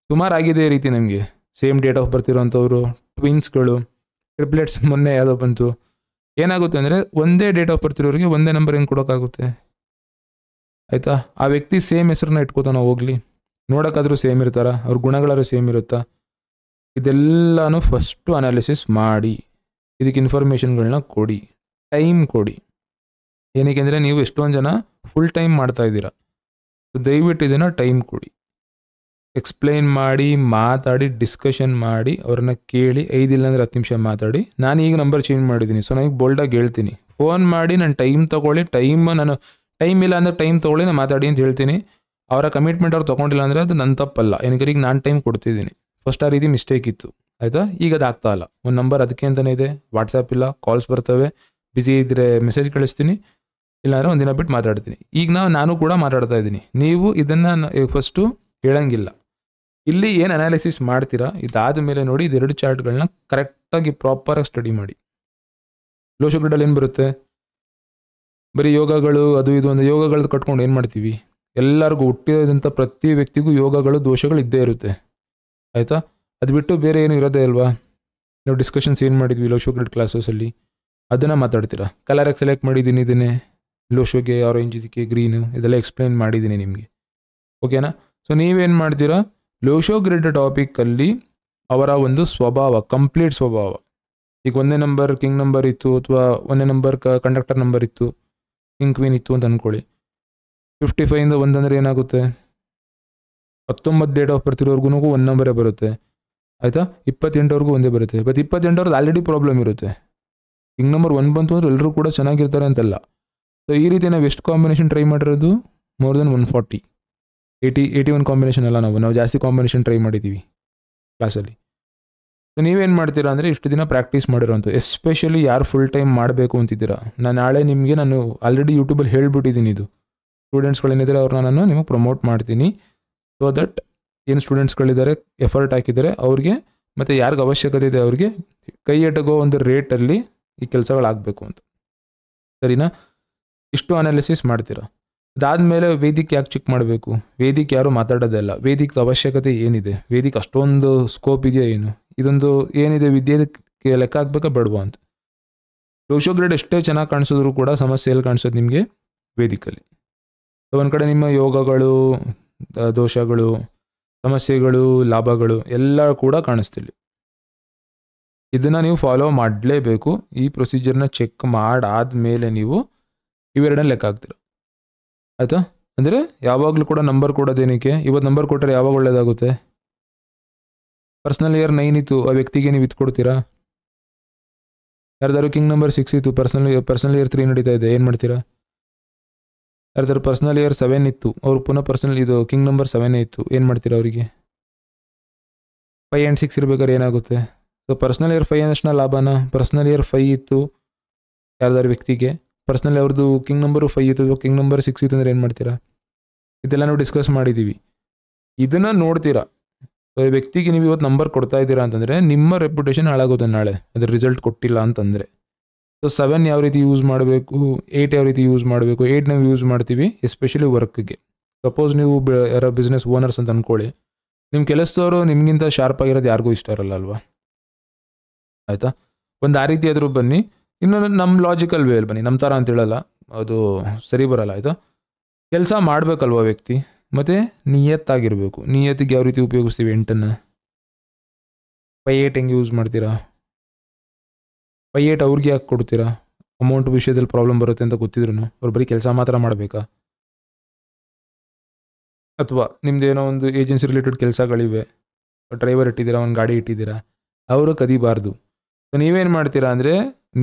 ಸುಮಾರು ಆಗಿದೆ ಈ ರೀತಿ ನಮಗೆ. ಸೇಮ್ ಡೇಟ್ ಆಫ್ ಬರ್ತ್ ಇರೋವಂಥವ್ರು, ಟ್ವಿನ್ಸ್ಗಳು, ಟ್ರಿಪ್ಲೆಟ್ಸ್ ಮೊನ್ನೆ ಯಾವುದೋ ಬಂತು. ಏನಾಗುತ್ತೆ ಅಂದರೆ ಒಂದೇ ಡೇಟ್ ಆಫ್ ಬರ್ತ್ ಇರೋರಿಗೆ ಒಂದೇ ನಂಬರ್ ಹೆಂಗೆ ಕೊಡೋಕ್ಕಾಗುತ್ತೆ? ಆಯಿತಾ? ಆ ವ್ಯಕ್ತಿ ಸೇಮ್ ಹೆಸರನ್ನ ಇಟ್ಕೋತಾನ, ಹೋಗಲಿ, ನೋಡೋಕ್ಕಾದ್ರೂ ಸೇಮ್ ಇರ್ತಾರ, ಅವ್ರ ಗುಣಗಳಾದ್ರೂ ಸೇಮ್ ಇರುತ್ತಾ? ಇದೆಲ್ಲನೂ ಫಸ್ಟು ಅನಾಲಿಸಿಸ್ ಮಾಡಿ, ಇದಕ್ಕೆ ಇನ್ಫಾರ್ಮೇಷನ್ಗಳನ್ನ ಕೊಡಿ, ಟೈಮ್ ಕೊಡಿ. ಏನಕ್ಕೆ ಅಂದರೆ ನೀವು ಎಷ್ಟೊಂದು ಜನ ಫುಲ್ ಟೈಮ್ ಮಾಡ್ತಾಯಿದ್ದೀರಾ. ದಯವಿಟ್ಟು ಇದನ್ನು ಟೈಮ್ ಕೊಡಿ. ಎಕ್ಸ್ಪ್ಲೈನ್ ಮಾಡಿ, ಮಾತಾಡಿ, ಡಿಸ್ಕಷನ್ ಮಾಡಿ, ಅವ್ರನ್ನ ಕೇಳಿ, 5 ಇಲ್ಲ ಅಂದರೆ 10 ನಿಮಿಷ ಮಾತಾಡಿ. ನಾನು ಈಗ ನಂಬರ್ ಚೇಂಜ್ ಮಾಡಿದ್ದೀನಿ, ಸೊ ನನಗೆ ಬೋಲ್ಡಾಗಿ ಹೇಳ್ತೀನಿ, ಫೋನ್ ಮಾಡಿ ನಾನು ಟೈಮ್ ತೊಗೊಳ್ಳಿ, ನಾನು ಟೈಮ್ ಇಲ್ಲ ಅಂದರೆ ಟೈಮ್ ತೊಗೊಳ್ಳಿ, ನಾನು ಮಾತಾಡಿ ಅಂತ ಹೇಳ್ತೀನಿ. ಅವರ ಕಮಿಟ್ಮೆಂಟ್ ಅವ್ರು ತೊಗೊಂಡಿಲ್ಲ ಅಂದರೆ ಅದು ನನ್ನ ತಪ್ಪಲ್ಲ. ಏನಕ್ಕೆ ಈಗ ನಾನು ಟೈಮ್ ಕೊಡ್ತಿದ್ದೀನಿ. ಫಸ್ಟ್ ಆ ರೀತಿ ಮಿಸ್ಟೇಕ್ ಇತ್ತು. ಆಯಿತಾ? ಈಗ ಅದು ಆಗ್ತಾ ಇಲ್ಲ. ಒಂದು ನಂಬರ್ ಅದಕ್ಕೆ ಅಂತಲೇ ಇದೆ, ವಾಟ್ಸಪ್ ಇಲ್ಲ, ಕಾಲ್ಸ್ ಬರ್ತವೆ, ಬ್ಯುಸಿ ಇದ್ದರೆ ಮೆಸೇಜ್ ಕಳಿಸ್ತೀನಿ, ಇಲ್ಲಾಂದರೆ ಒಂದಿನ ಬಿಟ್ಟು ಮಾತಾಡ್ತೀನಿ. ಈಗ ನಾನು ಕೂಡ ಮಾತಾಡ್ತಾ ಇದ್ದೀನಿ. ನೀವು ಇದನ್ನು ಫಸ್ಟು ಹೇಳಂಗಿಲ್ಲ. ಇಲ್ಲಿ ಏನು ಅನಾಲಿಸಿಸ್ ಮಾಡ್ತೀರಾ, ಇದಾದ ಮೇಲೆ ನೋಡಿ, ಇದೆರಡು ಚಾರ್ಟ್ಗಳನ್ನ ಕರೆಕ್ಟಾಗಿ ಪ್ರಾಪರಾಗಿ ಸ್ಟಡಿ ಮಾಡಿ. ಲೋಶೋ ಗ್ರಿಡಲ್ಲಿ ಏನು ಬರುತ್ತೆ? ಬರೀ ಯೋಗಗಳು ಅದು ಇದು ಒಂದು ಯೋಗಗಳದ್ದು ಕಟ್ಕೊಂಡು ಏನು ಮಾಡ್ತೀವಿ? ಎಲ್ಲರಿಗೂ ಹುಟ್ಟಿದಂಥ ಪ್ರತಿ ವ್ಯಕ್ತಿಗೂ ಯೋಗಗಳು ದೋಷಗಳು ಇದ್ದೇ ಇರುತ್ತೆ. ಆಯಿತಾ? ಅದು ಬಿಟ್ಟು ಬೇರೆ ಏನು ಇರೋದೇ ಅಲ್ವಾ? ನಾವು ಡಿಸ್ಕಷನ್ಸ್ ಏನು ಮಾಡಿದ್ವಿ ಲೋಶೋ ಗ್ರಿಡ್ ಕ್ಲಾಸಸಲ್ಲಿ, ಅದನ್ನು ಮಾತಾಡ್ತೀರಾ. ಕಲರಾಗಿ ಸೆಲೆಕ್ಟ್ ಮಾಡಿದ್ದೀನಿ, ಇದನ್ನೇ ಲೋಶೋಗೆ ಆರೆಂಜ್, ಇದಕ್ಕೆ ಗ್ರೀನು, ಇದೆಲ್ಲ ಎಕ್ಸ್ಪ್ಲೈನ್ ಮಾಡಿದ್ದೀನಿ ನಿಮಗೆ. ಓಕೆನಾ? ಸೊ ನೀವೇನು ಮಾಡ್ತೀರಾ, ಲೋಶೋ ಗ್ರಿಡ್ ಟಾಪಿಕಲ್ಲಿ ಅವರ ಒಂದು ಸ್ವಭಾವ, ಕಂಪ್ಲೀಟ್ ಸ್ವಭಾವ. ಈಗ 1ನೇ ನಂಬರ್ ಕಿಂಗ್ ನಂಬರ್ ಇತ್ತು, ಅಥವಾ 1ನೇ ನಂಬರ್ ಕಂಡಕ್ಟರ್ ನಂಬರ್ ಇತ್ತು, ಕಿಂಗ್ ಕ್ವೀನ್ ಇತ್ತು ಅಂತ ಅಂದ್ಕೊಳ್ಳಿ. 55ಇಂದ 1 ಅಂದರೆ ಏನಾಗುತ್ತೆ? 19 ಡೇಟ್ ಆಫ್ ಬರ್ತ್ ಇರೋರ್ಗು 1 ನಂಬರೇ ಬರುತ್ತೆ. ಆಯಿತಾ? 28ವರೆಗೂ ಒಂದೇ ಬರುತ್ತೆ. ಬಟ್ 28ಅವ್ರದ್ದು ಆಲ್ರೆಡಿ ಪ್ರಾಬ್ಲಮ್ ಇರುತ್ತೆ. ಕಿಂಗ್ ನಂಬರ್ 1 ಬಂತು ಅಂದ್ರೆ ಎಲ್ಲರೂ ಕೂಡ ಚೆನ್ನಾಗಿರ್ತಾರೆ ಅಂತಲ್ಲ. ಸೊ ಈ ರೀತಿ ನಾವು ಎಷ್ಟು ಕಾಂಬಿನೇಷನ್ ಟ್ರೈ ಮಾಡಿರೋದು? ಮೋರ್ ದೆನ್ 140, 81 ಕಾಂಬಿನೇಷನ್ ಅಲ್ಲ, ನಾವು ಜಾಸ್ತಿ ಕಾಂಬಿನೇಷನ್ ಟ್ರೈ ಮಾಡಿದ್ದೀವಿ. ಕ್ಲಾಸಲ್ಲಿ. ಸೊ ನೀವೇನು ಮಾಡ್ತೀರಾ ಅಂದರೆ ಇಷ್ಟು ದಿನ ಪ್ರಾಕ್ಟೀಸ್ ಮಾಡಿರೋಂಥ, ಎಸ್ಪೆಷಲಿ ಯಾರು ಫುಲ್ ಟೈಮ್ ಮಾಡಬೇಕು ಅಂತಿದ್ದೀರಾ, ನಾಳೆ ನಿಮಗೆ ನಾನು ಆಲ್ರೆಡಿ ಯೂಟ್ಯೂಬಲ್ಲಿ ಹೇಳ್ಬಿಟ್ಟಿದ್ದೀನಿ, ಇದು ಸ್ಟೂಡೆಂಟ್ಸ್ಗಳೇನಿದ್ದಾರೆ ಅವ್ರನ್ನ ನಾನು ನಿಮಗೆ ಪ್ರಮೋಟ್ ಮಾಡ್ತೀನಿ. ಸೊ ದಟ್ ಏನು ಸ್ಟೂಡೆಂಟ್ಸ್ಗಳಿದ್ದಾರೆ ಎಫರ್ಟ್ ಹಾಕಿದ್ದಾರೆ ಅವ್ರಿಗೆ ಮತ್ತು ಯಾರಿಗೆ ಅವಶ್ಯಕತೆ ಇದೆ ಅವ್ರಿಗೆ ಕೈ ಎಟಗೋ ಒಂದು ರೇಟಲ್ಲಿ ಈ ಕೆಲಸಗಳಾಗಬೇಕು ಅಂತ. ಸರಿನಾ? ಇಷ್ಟು ಅನಾಲಿಸಿಸ್ ಮಾಡ್ತೀರಾ. ಅದಾದಮೇಲೆ ವೇದಿಕ್ ಯಾಕೆ ಚೆಕ್ ಮಾಡಬೇಕು? ವೇದಿಕ್ ಯಾರು ಮಾತಾಡೋದೇ ಇಲ್ಲ. ವೇದಿಕ್ ಅವಶ್ಯಕತೆ ಏನಿದೆ? ವೇದಿಕ್ ಅಷ್ಟೊಂದು ಸ್ಕೋಪ್ ಇದೆಯಾ ಏನು? ಇದೊಂದು ಏನಿದೆ ವಿದ್ಯೆಗೆ ಲೆಕ್ಕ ಹಾಕ್ಬೇಕಾ ಬೇಡವಾ ಅಂತ. ರೋಷೋ ಗ್ರೇಡ್ ಎಷ್ಟೇ ಚೆನ್ನಾಗಿ ಕಾಣಿಸಿದ್ರು ಕೂಡ ಸಮಸ್ಯೆ ಎಲ್ಲಿ ಕಾಣಿಸೋದು ನಿಮಗೆ? ವೇದಿಕಲ್ಲಿ. ಒಂದು ಕಡೆ ನಿಮ್ಮ ಯೋಗಗಳು, ದೋಷಗಳು, ಸಮಸ್ಯೆಗಳು, ಲಾಭಗಳು ಎಲ್ಲ ಕೂಡ ಕಾಣಿಸ್ತಿಲ್ಲ. ಇದನ್ನು ನೀವು ಫಾಲೋ ಮಾಡಲೇಬೇಕು. ಈ ಪ್ರೊಸೀಜರ್ನ ಚೆಕ್ ಮಾಡಾದ್ಮೇಲೆ ನೀವು ಇವೆರಡನ್ನ ಲೆಕ್ಕ ಹಾಕ್ತೀರ. ಆಯಿತಾ? ಅಂದರೆ ಯಾವಾಗಲೂ ಕೂಡ ನಂಬರ್ ಕೊಡೋದೇನಕ್ಕೆ? ಇವತ್ತು ನಂಬರ್ ಕೊಟ್ಟರೆ ಯಾವಾಗ ಒಳ್ಳೆಯದಾಗುತ್ತೆ? ಪರ್ಸ್ನಲ್ ಇಯರ್ 9 ಇತ್ತು, ಆ ವ್ಯಕ್ತಿಗೆ ನೀವು ಇದು ಕೊಡ್ತೀರಾ? ಯಾರ್ದಾರು ಕಿಂಗ್ ನಂಬರ್ 6 ಇತ್ತು, ಪರ್ಸ್ನಲ್ ಇಯರ್ 3 ನಡೀತಾ ಇದೆ, ಏನು ಮಾಡ್ತೀರಾ? ಯಾರ್ದಾರು ಪರ್ಸ್ನಲ್ ಇಯರ್ 7 ಇತ್ತು, ಅವ್ರು ಪುನಃ ಇದು ಕಿಂಗ್ ನಂಬರ್ 7 ಇತ್ತು, ಏನು ಮಾಡ್ತೀರಾ ಅವರಿಗೆ? 5 and 6 ಇರ್ಬೇಕಾದ್ರೆ ಏನಾಗುತ್ತೆ? ಸೊ ಪರ್ಸ್ನಲ್ ಇಯರ್ 5 ಅನ್ನೋಷ್ಟನ್ನ ಲಾಭನ? ಪರ್ಸ್ನಲ್ ಇಯರ್ 5 ಇತ್ತು ಯಾರ್ದಾರು ವ್ಯಕ್ತಿಗೆ, ಪರ್ಸ್ನಲ್ ಅವ್ರದ್ದು ಕಿಂಗ್ ನಂಬರು 5 ಇತ್ತು, ಕಿಂಗ್ ನಂಬರ್ 6 ಇತ್ತು ಅಂದರೆ ಏನು ಮಾಡ್ತೀರಾ? ಇದೆಲ್ಲ ನಾವು ಡಿಸ್ಕಸ್ ಮಾಡಿದ್ದೀವಿ. ಇದನ್ನು ನೋಡ್ತೀರಾ. ಸೊ ಈ ವ್ಯಕ್ತಿಗೆ ನೀವು ಇವತ್ತು ನಂಬರ್ ಕೊಡ್ತಾ ಇದ್ದೀರಾ ಅಂತಂದರೆ ನಿಮ್ಮ ರೆಪ್ಯುಟೇಷನ್ ಹಾಳಾಗುತ್ತೆ ನಾಳೆ ಅದ್ರ ರಿಸಲ್ಟ್ ಕೊಟ್ಟಿಲ್ಲ ಅಂತಂದರೆ. ಸೊ 7 ಯಾವ ರೀತಿ ಯೂಸ್ ಮಾಡಬೇಕು, 8 ಯಾವ ರೀತಿ ಯೂಸ್ ಮಾಡಬೇಕು. 8 ನಾವು ಯೂಸ್ ಮಾಡ್ತೀವಿ ಎಸ್ಪೆಷಲಿ ವರ್ಕ್ಗೆ. ಸಪೋಸ್ ನೀವು ಯಾರೋ ಬಿಸ್ನೆಸ್ ಓನರ್ಸ್ ಅಂತ ಅಂದ್ಕೊಳ್ಳಿ, ನಿಮ್ಮ ಕೆಲಸದವರು ನಿಮಗಿಂತ ಶಾರ್ಪ್ ಆಗಿರೋದು ಯಾರಿಗೂ ಇಷ್ಟ ಇರಲ್ಲ ಅಲ್ವಾ? ಆಯಿತಾ? ಒಂದು ಆ ರೀತಿ ಆದರೂ ಬನ್ನಿ. ಇನ್ನು ನಮ್ಮ ಲಾಜಿಕಲ್ ವೇಲ್ ಬನ್ನಿ, ನಮ್ಮ ಥರ ಅಂತ ಹೇಳಲ್ಲ, ಅದು ಸರಿ ಬರಲ್ಲ. ಆಯಿತಾ? ಕೆಲಸ ಮಾಡಬೇಕಲ್ವ ವ್ಯಕ್ತಿ, ಮತ್ತು ನಿಯತ್ತಾಗಿರಬೇಕು. ನಿಯತ್ತಿಗೆ ಯಾವ ರೀತಿ ಉಪಯೋಗಿಸ್ತೀವಿ? 8ಅನ್ನು 5-8 ಹೆಂಗೆ ಯೂಸ್ ಮಾಡ್ತೀರಾ? 5-8 ಅವ್ರಿಗೆ ಯಾಕೆ ಕೊಡ್ತೀರಾ? ಅಮೌಂಟ್ ವಿಷಯದಲ್ಲಿ ಪ್ರಾಬ್ಲಮ್ ಬರುತ್ತೆ ಅಂತ ಗೊತ್ತಿದ್ರು ಅವ್ರು ಬರೀ ಕೆಲಸ ಮಾತ್ರ ಮಾಡಬೇಕಾ? ಅಥವಾ ನಿಮ್ದೇನೋ ಒಂದು ಏಜೆನ್ಸಿ ರಿಲೇಟೆಡ್ ಕೆಲಸಗಳಿವೆ, ಡ್ರೈವರ್ ಇಟ್ಟಿದ್ದೀರಾ, ಒಂದು ಗಾಡಿ ಇಟ್ಟಿದ್ದೀರಾ, ಅವರು ಕದಿಬಾರ್ದು. ಸೊ ನೀವೇನು ಮಾಡ್ತೀರಾ ಅಂದರೆ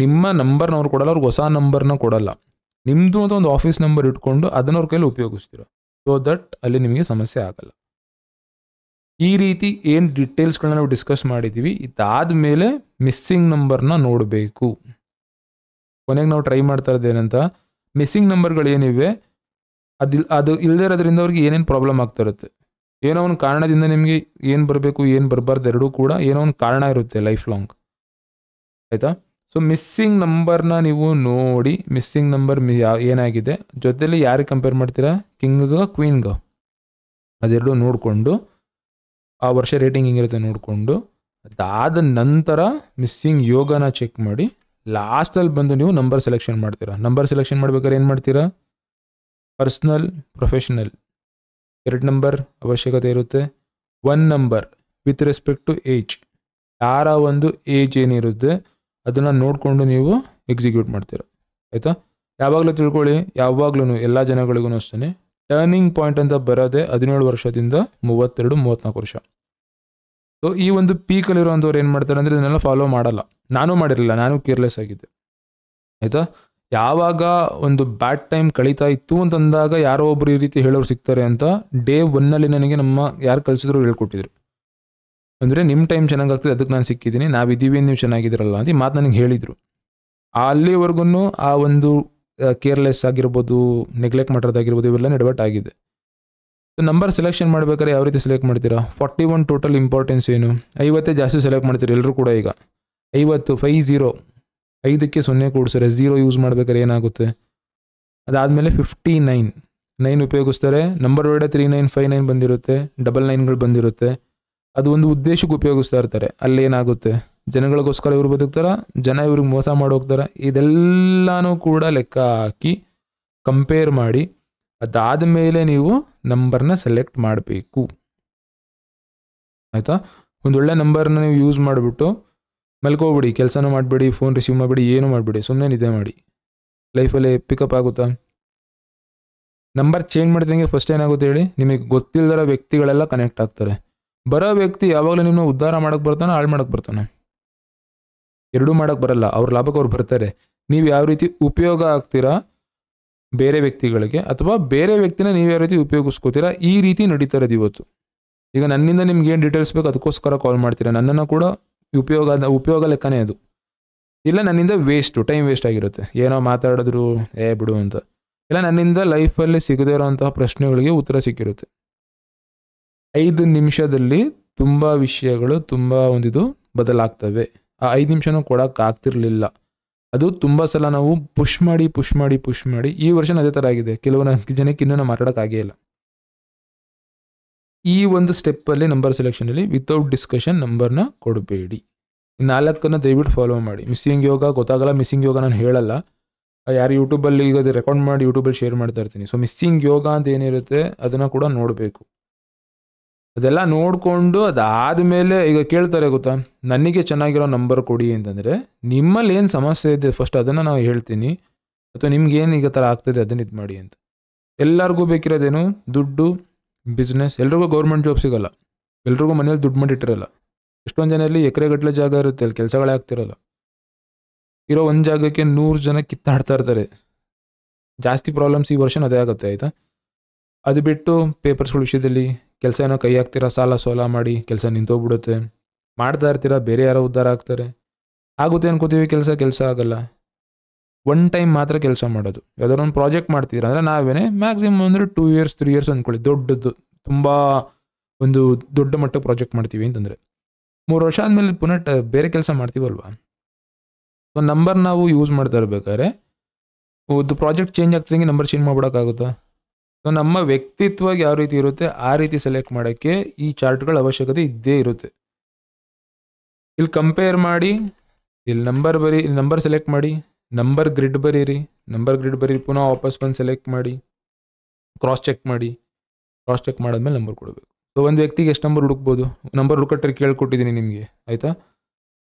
ನಿಮ್ಮ ನಂಬರ್ನ ಅವ್ರು ಕೊಡಲ್ಲ, ಅವ್ರಿಗೆ ಹೊಸ ನಂಬರ್ನ ಕೊಡಲ್ಲ, ನಿಮ್ಮದು ಅಂತ ಒಂದು ಆಫೀಸ್ ನಂಬರ್ ಇಟ್ಕೊಂಡು ಅದನ್ನ ಅವ್ರ ಕೈಲಿ ಉಪಯೋಗಿಸ್ತೀರ. ಸೊ ದಟ್ ಅಲ್ಲಿ ನಿಮಗೆ ಸಮಸ್ಯೆ ಆಗಲ್ಲ. ಈ ರೀತಿ ಏನು ಡೀಟೇಲ್ಸ್ಗಳನ್ನ ನಾವು ಡಿಸ್ಕಸ್ ಮಾಡಿದ್ದೀವಿ. ಇದಾದಮೇಲೆ ಮಿಸ್ಸಿಂಗ್ ನಂಬರ್ನ ನೋಡಬೇಕು. ಕೊನೆಗೆ ನಾವು ಟ್ರೈ ಮಾಡ್ತಾ ಇರೋದೇನಂತ, ಮಿಸ್ಸಿಂಗ್ ನಂಬರ್ಗಳೇನಿವೆ ಅದು ಇಲ್ಲದೇ ಇರೋದ್ರಿಂದ ಅವ್ರಿಗೆ ಏನೇನು ಪ್ರಾಬ್ಲಮ್ ಆಗ್ತಾ ಇರುತ್ತೆ. ಏನೋ ಒಂದು ಕಾರಣದಿಂದ ನಿಮಗೆ ಏನು ಬರಬೇಕು ಏನು ಬರಬಾರ್ದು ಎರಡೂ ಕೂಡ ಏನೋ ಒಂದು ಕಾರಣ ಇರುತ್ತೆ ಲೈಫ್ ಲಾಂಗ್. ಆಯಿತಾ? ಸೊ ಮಿಸ್ಸಿಂಗ್ ನಂಬರ್ನ ನೀವು ನೋಡಿ, ಮಿಸ್ಸಿಂಗ್ ನಂಬರ್ ಏನಾಗಿದೆ, ಜೊತೆಲಿ ಯಾರಿಗೆ ಕಂಪೇರ್ ಮಾಡ್ತೀರಾ, ಕಿಂಗ್ಗ ಕ್ವೀನ್ಗ, ಅದೆರಡು ನೋಡಿಕೊಂಡು ಆ ವರ್ಷ ರೇಟಿಂಗ್ ಹೆಂಗಿರುತ್ತೆ ನೋಡಿಕೊಂಡು, ಅದಾದ ನಂತರ ಮಿಸ್ಸಿಂಗ್ ಯೋಗನ ಚೆಕ್ ಮಾಡಿ ಲಾಸ್ಟಲ್ಲಿ ಬಂದು ನೀವು ನಂಬರ್ ಸೆಲೆಕ್ಷನ್ ಮಾಡ್ತೀರಾ. ನಂಬರ್ ಸೆಲೆಕ್ಷನ್ ಮಾಡ್ಬೇಕಾದ್ರೆ ಏನು ಮಾಡ್ತೀರಾ? ಪರ್ಸ್ನಲ್, ಪ್ರೊಫೆಷ್ನಲ್ 2 ನಂಬರ್ ಅವಶ್ಯಕತೆ ಇರುತ್ತೆ. 1 number with respect to age, ಯಾರ ಒಂದು ಏಜ್ ಏನಿರುತ್ತೆ ಅದನ್ನು ನೋಡಿಕೊಂಡು ನೀವು ಎಕ್ಸಿಕ್ಯೂಟ್ ಮಾಡ್ತೀರಾ. ಆಯಿತಾ? ಯಾವಾಗಲೂ ತಿಳ್ಕೊಳ್ಳಿ, ಯಾವಾಗಲೂ ಎಲ್ಲ ಜನಗಳಿಗೂ ಅಷ್ಟೇ ಟರ್ನಿಂಗ್ ಪಾಯಿಂಟ್ ಅಂತ ಬರೋದೇ 17 ವರ್ಷದಿಂದ 32-34 ವರ್ಷ. ಸೊ ಈ ಒಂದು ಪೀಕಲ್ಲಿರೋಂಥವ್ರು ಏನು ಮಾಡ್ತಾರೆ ಅಂದರೆ ಇದನ್ನೆಲ್ಲ ಫಾಲೋ ಮಾಡಲ್ಲ. ನಾನು ಮಾಡಿರಲಿಲ್ಲ, ನಾನು ಕೇರ್ಲೆಸ್ ಆಗಿದ್ದೆ. ಆಯಿತಾ? ಯಾವಾಗ ಒಂದು ಬ್ಯಾಡ್ ಟೈಮ್ ಕಳೀತಾ ಇತ್ತು ಅಂತಂದಾಗ ಯಾರೋ ಒಬ್ರು ಈ ರೀತಿ ಹೇಳೋರು ಸಿಗ್ತಾರೆ ಅಂತ ಡೇ 1ನಲ್ಲಿ ನನಗೆ ನಮ್ಮ ಯಾರು ಕಲಿಸಿದ್ರು ಹೇಳ್ಕೊಟ್ಟಿದ್ರು. ಅಂದರೆ ನಿಮ್ಮ ಟೈಮ್ ಚೆನ್ನಾಗಾಗ್ತದೆ, ಅದಕ್ಕೆ ನಾನು ಸಿಕ್ಕಿದ್ದೀನಿ, ನಾವಿದ್ದೀವಿ, ನೀವು ಚೆನ್ನಾಗಿದ್ದೀರಲ್ಲ ಅಂತ ಈ ಮಾತು ನನಗೆ ಹೇಳಿದರು. ಅಲ್ಲಿವರೆಗೂ ಆ ಒಂದು ಕೇರ್ಲೆಸ್ ಆಗಿರ್ಬೋದು, ನೆಗ್ಲೆಕ್ಟ್ ಮಾಡೋದಾಗಿರ್ಬೋದು, ಇವೆಲ್ಲ ಎಡವಟ್ ಆಗಿದೆ. ಸೊ ನಂಬರ್ ಸೆಲೆಕ್ಷನ್ ಮಾಡ್ಬೇಕಾದ್ರೆ ಯಾವ ರೀತಿ ಸೆಲೆಕ್ಟ್ ಮಾಡ್ತೀರಾ? 41 ಟೋಟಲ್ ಇಂಪಾರ್ಟೆನ್ಸ್ ಏನು? 50 ಜಾಸ್ತಿ ಸೆಲೆಕ್ಟ್ ಮಾಡ್ತೀರಿ ಎಲ್ಲರೂ ಕೂಡ. ಈಗ 50 50 5ಕ್ಕೆ 0 ಕೂಡಿಸ್ತಾರೆ, 0 ಯೂಸ್ ಮಾಡ್ಬೇಕಾದ್ರೆ ಏನಾಗುತ್ತೆ? ಅದಾದಮೇಲೆ 59 ಉಪಯೋಗಿಸ್ತಾರೆ. ನಂಬರ್ ಒಳಗಡೆ 3959 ಬಂದಿರುತ್ತೆ, 99ಗಳು ಬಂದಿರುತ್ತೆ. ಅದು ಒಂದು ಉದ್ದೇಶಕ್ಕೆ ಉಪಯೋಗಿಸ್ತಾ ಇರ್ತಾರೆ. ಅಲ್ಲೇನಾಗುತ್ತೆ? ಜನಗಳಿಗೋಸ್ಕರ ಇವರು ಬದುಕ್ತಾರ, ಜನ ಇವ್ರಿಗೆ ಮೋಸ ಮಾಡೋಗ್ತಾರೆ. ಇದೆಲ್ಲನೂ ಕೂಡ ಲೆಕ್ಕ ಹಾಕಿ ಕಂಪೇರ್ ಮಾಡಿ ಅದಾದ ಮೇಲೆ ನೀವು ನಂಬರ್ನ ಸೆಲೆಕ್ಟ್ ಮಾಡಬೇಕು. ಆಯಿತಾ? ಒಂದು ಒಳ್ಳೆ ನಂಬರ್ನ ನೀವು ಯೂಸ್ ಮಾಡಿಬಿಟ್ಟು ಮಲ್ಕೋಬಿಡಿ, ಕೆಲಸನೂ ಮಾಡಬೇಡಿ, ಫೋನ್ ರಿಸೀವ್ ಮಾಡಬೇಡಿ, ಏನೂ ಮಾಡಬೇಡಿ, ಸುಮ್ಮನೆ ನಿದ್ದೆ ಮಾಡಿ. ಲೈಫಲ್ಲಿ ಪಿಕಪ್ ಆಗುತ್ತಾ? ನಂಬರ್ ಚೇಂಜ್ ಮಾಡಿದಂಗೆ ಫಸ್ಟ್ ಏನಾಗುತ್ತೆ ಹೇಳಿ, ನಿಮಗೆ ಗೊತ್ತಿಲ್ಲದ ವ್ಯಕ್ತಿಗಳೆಲ್ಲ ಕನೆಕ್ಟ್ ಆಗ್ತಾರೆ. ಬರೋ ವ್ಯಕ್ತಿ ಯಾವಾಗಲೂ ನಿಮ್ಮನ್ನ ಉದ್ಧಾರ ಮಾಡೋಕ್ಕೆ ಬರ್ತಾನೆ, ಹಾಳು ಮಾಡೋಕ್ಕೆ ಬರ್ತಾನೆ. ಎರಡೂ ಮಾಡೋಕ್ಕೆ ಬರಲ್ಲ. ಅವ್ರ ಲಾಭಕ್ಕೆ ಅವ್ರು ಬರ್ತಾರೆ. ನೀವು ಯಾವ ರೀತಿ ಉಪಯೋಗ ಆಗ್ತೀರಾ ಬೇರೆ ವ್ಯಕ್ತಿಗಳಿಗೆ, ಅಥವಾ ಬೇರೆ ವ್ಯಕ್ತಿನ ನೀವು ಯಾವ ರೀತಿ ಉಪಯೋಗಿಸ್ಕೋತೀರಾ, ಈ ರೀತಿ ನಡೀತಾ ಇರೋದು ಇವತ್ತು. ಈಗ ನನ್ನಿಂದ ನಿಮ್ಗೆ ಏನು ಡೀಟೇಲ್ಸ್ ಬೇಕು ಅದಕ್ಕೋಸ್ಕರ ಕಾಲ್ ಮಾಡ್ತೀರಾ, ನನ್ನನ್ನು ಕೂಡ ಉಪಯೋಗ ಲೆಕ್ಕನೇ ಅದು. ಇಲ್ಲ ನನ್ನಿಂದ ಟೈಮ್ ವೇಸ್ಟ್ ಆಗಿರುತ್ತೆ, ಏನೋ ಮಾತಾಡಿದ್ರು ಬಿಡು ಅಂತ. ಇಲ್ಲ ನನ್ನಿಂದ ಲೈಫಲ್ಲಿ ಸಿಗದೇ ಇರೋಂತಹ ಪ್ರಶ್ನೆಗಳಿಗೆ ಉತ್ತರ ಸಿಕ್ಕಿರುತ್ತೆ. 5 ನಿಮಿಷದಲ್ಲಿ ತುಂಬ ವಿಷಯಗಳು ತುಂಬ ಒಂದಿದು ಬದಲಾಗ್ತವೆ. ಆ 5 ನಿಮಿಷನೂ ಕೊಡೋಕ್ಕಾಗ್ತಿರ್ಲಿಲ್ಲ. ಅದು ತುಂಬ ಸಲ ನಾವು ಪುಷ್ ಮಾಡಿ ಈ ವರ್ಷನ ಅದೇ ಥರ ಆಗಿದೆ. ಕೆಲವೊಂದು ಜನಕ್ಕೆ ಇನ್ನೂ ಮಾತಾಡೋಕ್ಕಾಗೇ ಇಲ್ಲ. ಈ ಒಂದು ಸ್ಟೆಪ್ಪಲ್ಲಿ ನಂಬರ್ ಸೆಲೆಕ್ಷನಲ್ಲಿ ವಿತೌಟ್ ಡಿಸ್ಕಷನ್ ನಂಬರ್ನ ಕೊಡಬೇಡಿ. 4 ದಯವಿಟ್ಟು ಫಾಲೋ ಮಾಡಿ. ಮಿಸ್ಸಿಂಗ್ ಯೋಗ ಗೊತ್ತಾಗಲ್ಲ, ಮಿಸ್ಸಿಂಗ್ ಯೋಗ ನಾನು ಹೇಳಲ್ಲ. ಯಾರು ಯೂಟ್ಯೂಬಲ್ಲಿ ಈಗ ಅದು ರೆಕಾರ್ಡ್ ಮಾಡಿ ಯೂಟ್ಯೂಬಲ್ಲಿ ಶೇರ್ ಮಾಡ್ತಾ ಇರ್ತೀನಿ. ಸೊ ಮಿಸ್ಸಿಂಗ್ ಯೋಗ ಅಂತ ಏನಿರುತ್ತೆ ಅದನ್ನು ಕೂಡ ನೋಡಬೇಕು. ಅದೆಲ್ಲ ನೋಡಿಕೊಂಡು ಅದಾದಮೇಲೆ ಈಗ ಕೇಳ್ತಾರೆ ಗೊತ್ತಾ, ನನಗೆ ಚೆನ್ನಾಗಿರೋ ನಂಬರ್ ಕೊಡಿ ಅಂತಂದರೆ ನಿಮ್ಮಲ್ಲಿ ಏನು ಸಮಸ್ಯೆ ಇದೆ ಫಸ್ಟ್ ಅದನ್ನು ನಾವು ಹೇಳ್ತೀನಿ, ಅಥವಾ ನಿಮ್ಗೇನು ಈಗ ಥರ ಆಗ್ತದೆ ಅದನ್ನು ಇದು ಮಾಡಿ ಅಂತ. ಎಲ್ಲರಿಗೂ ಬೇಕಿರೋದೇನು ದುಡ್ಡು, ಬಿಸ್ನೆಸ್. ಎಲ್ರಿಗೂ ಗೌರ್ಮೆಂಟ್ ಜಾಬ್ ಸಿಗೋಲ್ಲ, ಎಲ್ರಿಗೂ ಮನೇಲಿ ದುಡ್ಡು ಮಾಡಿಟ್ಟಿರಲ್ಲ. ಎಷ್ಟೊಂದು ಜನ ಎಕರೆಗಟ್ಟಲೆ ಜಾಗ ಇರುತ್ತೆ, ಅಲ್ಲಿ ಕೆಲಸಗಳೇ ಆಗ್ತಿರಲ್ಲ. ಇರೋ ಒಂದು ಜಾಗಕ್ಕೆ 100 ಜನ ಕಿತ್ತಾಡ್ತಾ ಇರ್ತಾರೆ. ಜಾಸ್ತಿ ಪ್ರಾಬ್ಲಮ್ಸ್ ಈ ವರ್ಷನ ಅದೇ ಆಗುತ್ತೆ ಆಯಿತಾ. ಅದು ಬಿಟ್ಟು ಪೇಪರ್ಸ್ಗಳ ವಿಷಯದಲ್ಲಿ ಕೆಲಸ ಏನೋ ಕೈ ಹಾಕ್ತೀರಾ, ಸಾಲ ಸೋಲ ಮಾಡಿ ಕೆಲಸ ನಿಂತೋಗ್ಬಿಡುತ್ತೆ. ಮಾಡ್ತಾ ಇರ್ತೀರಾ, ಬೇರೆ ಯಾರೋ ಉದ್ಧಾರ ಆಗ್ತಾರೆ. ಆಗುತ್ತೆ ಅನ್ಕೋತೀವಿ, ಕೆಲಸ ಆಗಲ್ಲ. ಒನ್ ಟೈಮ್ ಮಾತ್ರ ಕೆಲಸ ಮಾಡೋದು. ಯಾವ್ದಾದ್ರು ಒಂದು ಪ್ರಾಜೆಕ್ಟ್ ಮಾಡ್ತೀರಾ ಅಂದರೆ ನಾವೇನೇ ಮ್ಯಾಕ್ಸಿಮಮ್ ಅಂದರೆ 2 years 3 years ಅಂದ್ಕೊಳ್ಳಿ. ದೊಡ್ಡದು ತುಂಬ ಒಂದು ದೊಡ್ಡ ಮಟ್ಟ ಪ್ರಾಜೆಕ್ಟ್ ಮಾಡ್ತೀವಿ ಅಂತಂದರೆ 3 ವರ್ಷ ಆದಮೇಲೆ ಪುನಃ ಬೇರೆ ಕೆಲಸ ಮಾಡ್ತೀವಲ್ವಾ. ಸೊ ನಂಬರ್ ನಾವು ಯೂಸ್ ಮಾಡ್ತಾ ಇರ್ಬೇಕಾದ್ರೆ ಒಂದು ಪ್ರಾಜೆಕ್ಟ್ ಚೇಂಜ್ ಆಗ್ತಿದಂಗೆ ನಂಬರ್ ಚೇಂಜ್ ಮಾಡ್ಬಿಡೋಕ್ಕಾಗುತ್ತಾ. ಸೊ ನಮ್ಮ ವ್ಯಕ್ತಿತ್ವ ಯಾವ ರೀತಿ ಇರುತ್ತೆ ಆ ರೀತಿ ಸೆಲೆಕ್ಟ್ ಮಾಡೋಕ್ಕೆ ಈ ಚಾರ್ಟ್ಗಳ ಅವಶ್ಯಕತೆ ಇದ್ದೇ ಇರುತ್ತೆ. ಇಲ್ಲಿ ಕಂಪೇರ್ ಮಾಡಿ, ಇಲ್ಲಿ ನಂಬರ್ ಸೆಲೆಕ್ಟ್ ಮಾಡಿ, ನಂಬರ್ ಗ್ರಿಡ್ ಬರೀರಿ, ಪುನಃ ವಾಪಸ್ ಬಂದು ಸೆಲೆಕ್ಟ್ ಮಾಡಿ, ಕ್ರಾಸ್ ಚೆಕ್ ಮಾಡಿದ್ಮೇಲೆ ನಂಬರ್ ಕೊಡಬೇಕು. ಸೊ ಒಂದು ವ್ಯಕ್ತಿಗೆ ಎಷ್ಟು ನಂಬರ್ ಹುಡುಕ್ಬೋದು, ನಂಬರ್ ಹುಡುಕಟ್ರೆ ಕೇಳ್ಕೊಟ್ಟಿದ್ದೀನಿ ನಿಮಗೆ ಆಯಿತಾ.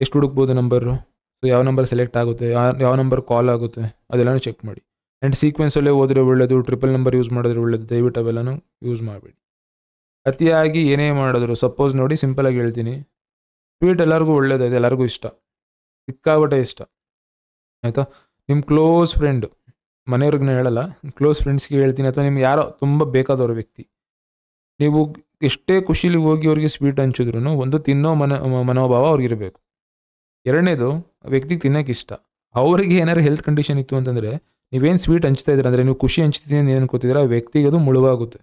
ಎಷ್ಟು ಹುಡುಕ್ಬೋದು ನಂಬರು, ಸೊ ಯಾವ ನಂಬರ್ ಸೆಲೆಕ್ಟ್ ಆಗುತ್ತೆ, ಯಾವ ನಂಬರ್ ಕಾಲ್ ಆಗುತ್ತೆ ಅದೆಲ್ಲನೂ ಚೆಕ್ ಮಾಡಿ. ಆ್ಯಂಡ್ ಸೀಕ್ವೆನ್ಸಲ್ಲೇ ಹೋದರೆ ಒಳ್ಳೆಯದು, ಟ್ರಿಪಲ್ ನಂಬರ್ ಯೂಸ್ ಮಾಡಿದ್ರೆ ಒಳ್ಳೆಯದು. ದಯವಿಟ್ಟು ಅವೆಲ್ಲನೂ ಯೂಸ್ ಮಾಡಬೇಡಿ. ಅತಿಯಾಗಿ ಏನೇ ಮಾಡಿದ್ರು, ಸಪೋಸ್ ನೋಡಿ ಸಿಂಪಲಾಗಿ ಹೇಳ್ತೀನಿ, ಸ್ವೀಟ್ ಎಲ್ಲರಿಗೂ ಒಳ್ಳೇದು, ಎಲ್ಲರಿಗೂ ಇಷ್ಟ, ಸಿಕ್ಕಾಬಟ್ಟೆ ಇಷ್ಟ ಆಯಿತಾ. ನಿಮ್ಮ ಕ್ಲೋಸ್ ಫ್ರೆಂಡು, ಮನೆಯವ್ರಿಗೆ ಹೇಳಲ್ಲ, ಕ್ಲೋಸ್ ಫ್ರೆಂಡ್ಸ್ಗೆ ಹೇಳ್ತೀನಿ, ಅಥವಾ ನಿಮ್ಗೆ ಯಾರೋ ತುಂಬ ಬೇಕಾದವ್ರ ವ್ಯಕ್ತಿ, ನೀವು ಎಷ್ಟೇ ಖುಷಿಲಿ ಹೋಗಿ ಅವ್ರಿಗೆ ಸ್ವೀಟ್ ಹಂಚಿದ್ರು ಒಂದು ತಿನ್ನೋ ಮನೋಭಾವ ಅವ್ರಿಗಿರಬೇಕು. ಎರಡನೇದು, ವ್ಯಕ್ತಿಗೆ ತಿನ್ನೋಕೆ ಇಷ್ಟ. ಅವ್ರಿಗೆ ಏನಾದ್ರು ಹೆಲ್ತ್ ಕಂಡೀಷನ್ ಇತ್ತು ಅಂತಂದರೆ ನೀವೇನು ಸ್ವೀಟ್ ಹಂಚ್ತಾ ಇದ್ದೀರ ಅಂದರೆ ನೀವು ಖುಷಿ ಹಂಚ್ತಿದ್ದೀನಿ ಅಂತ ಏನು ಅನ್ಕೋತಿದ್ದೀರ, ಆ ವ್ಯಕ್ತಿಗೆ ಅದು ಮುಳುವಾಗುತ್ತೆ.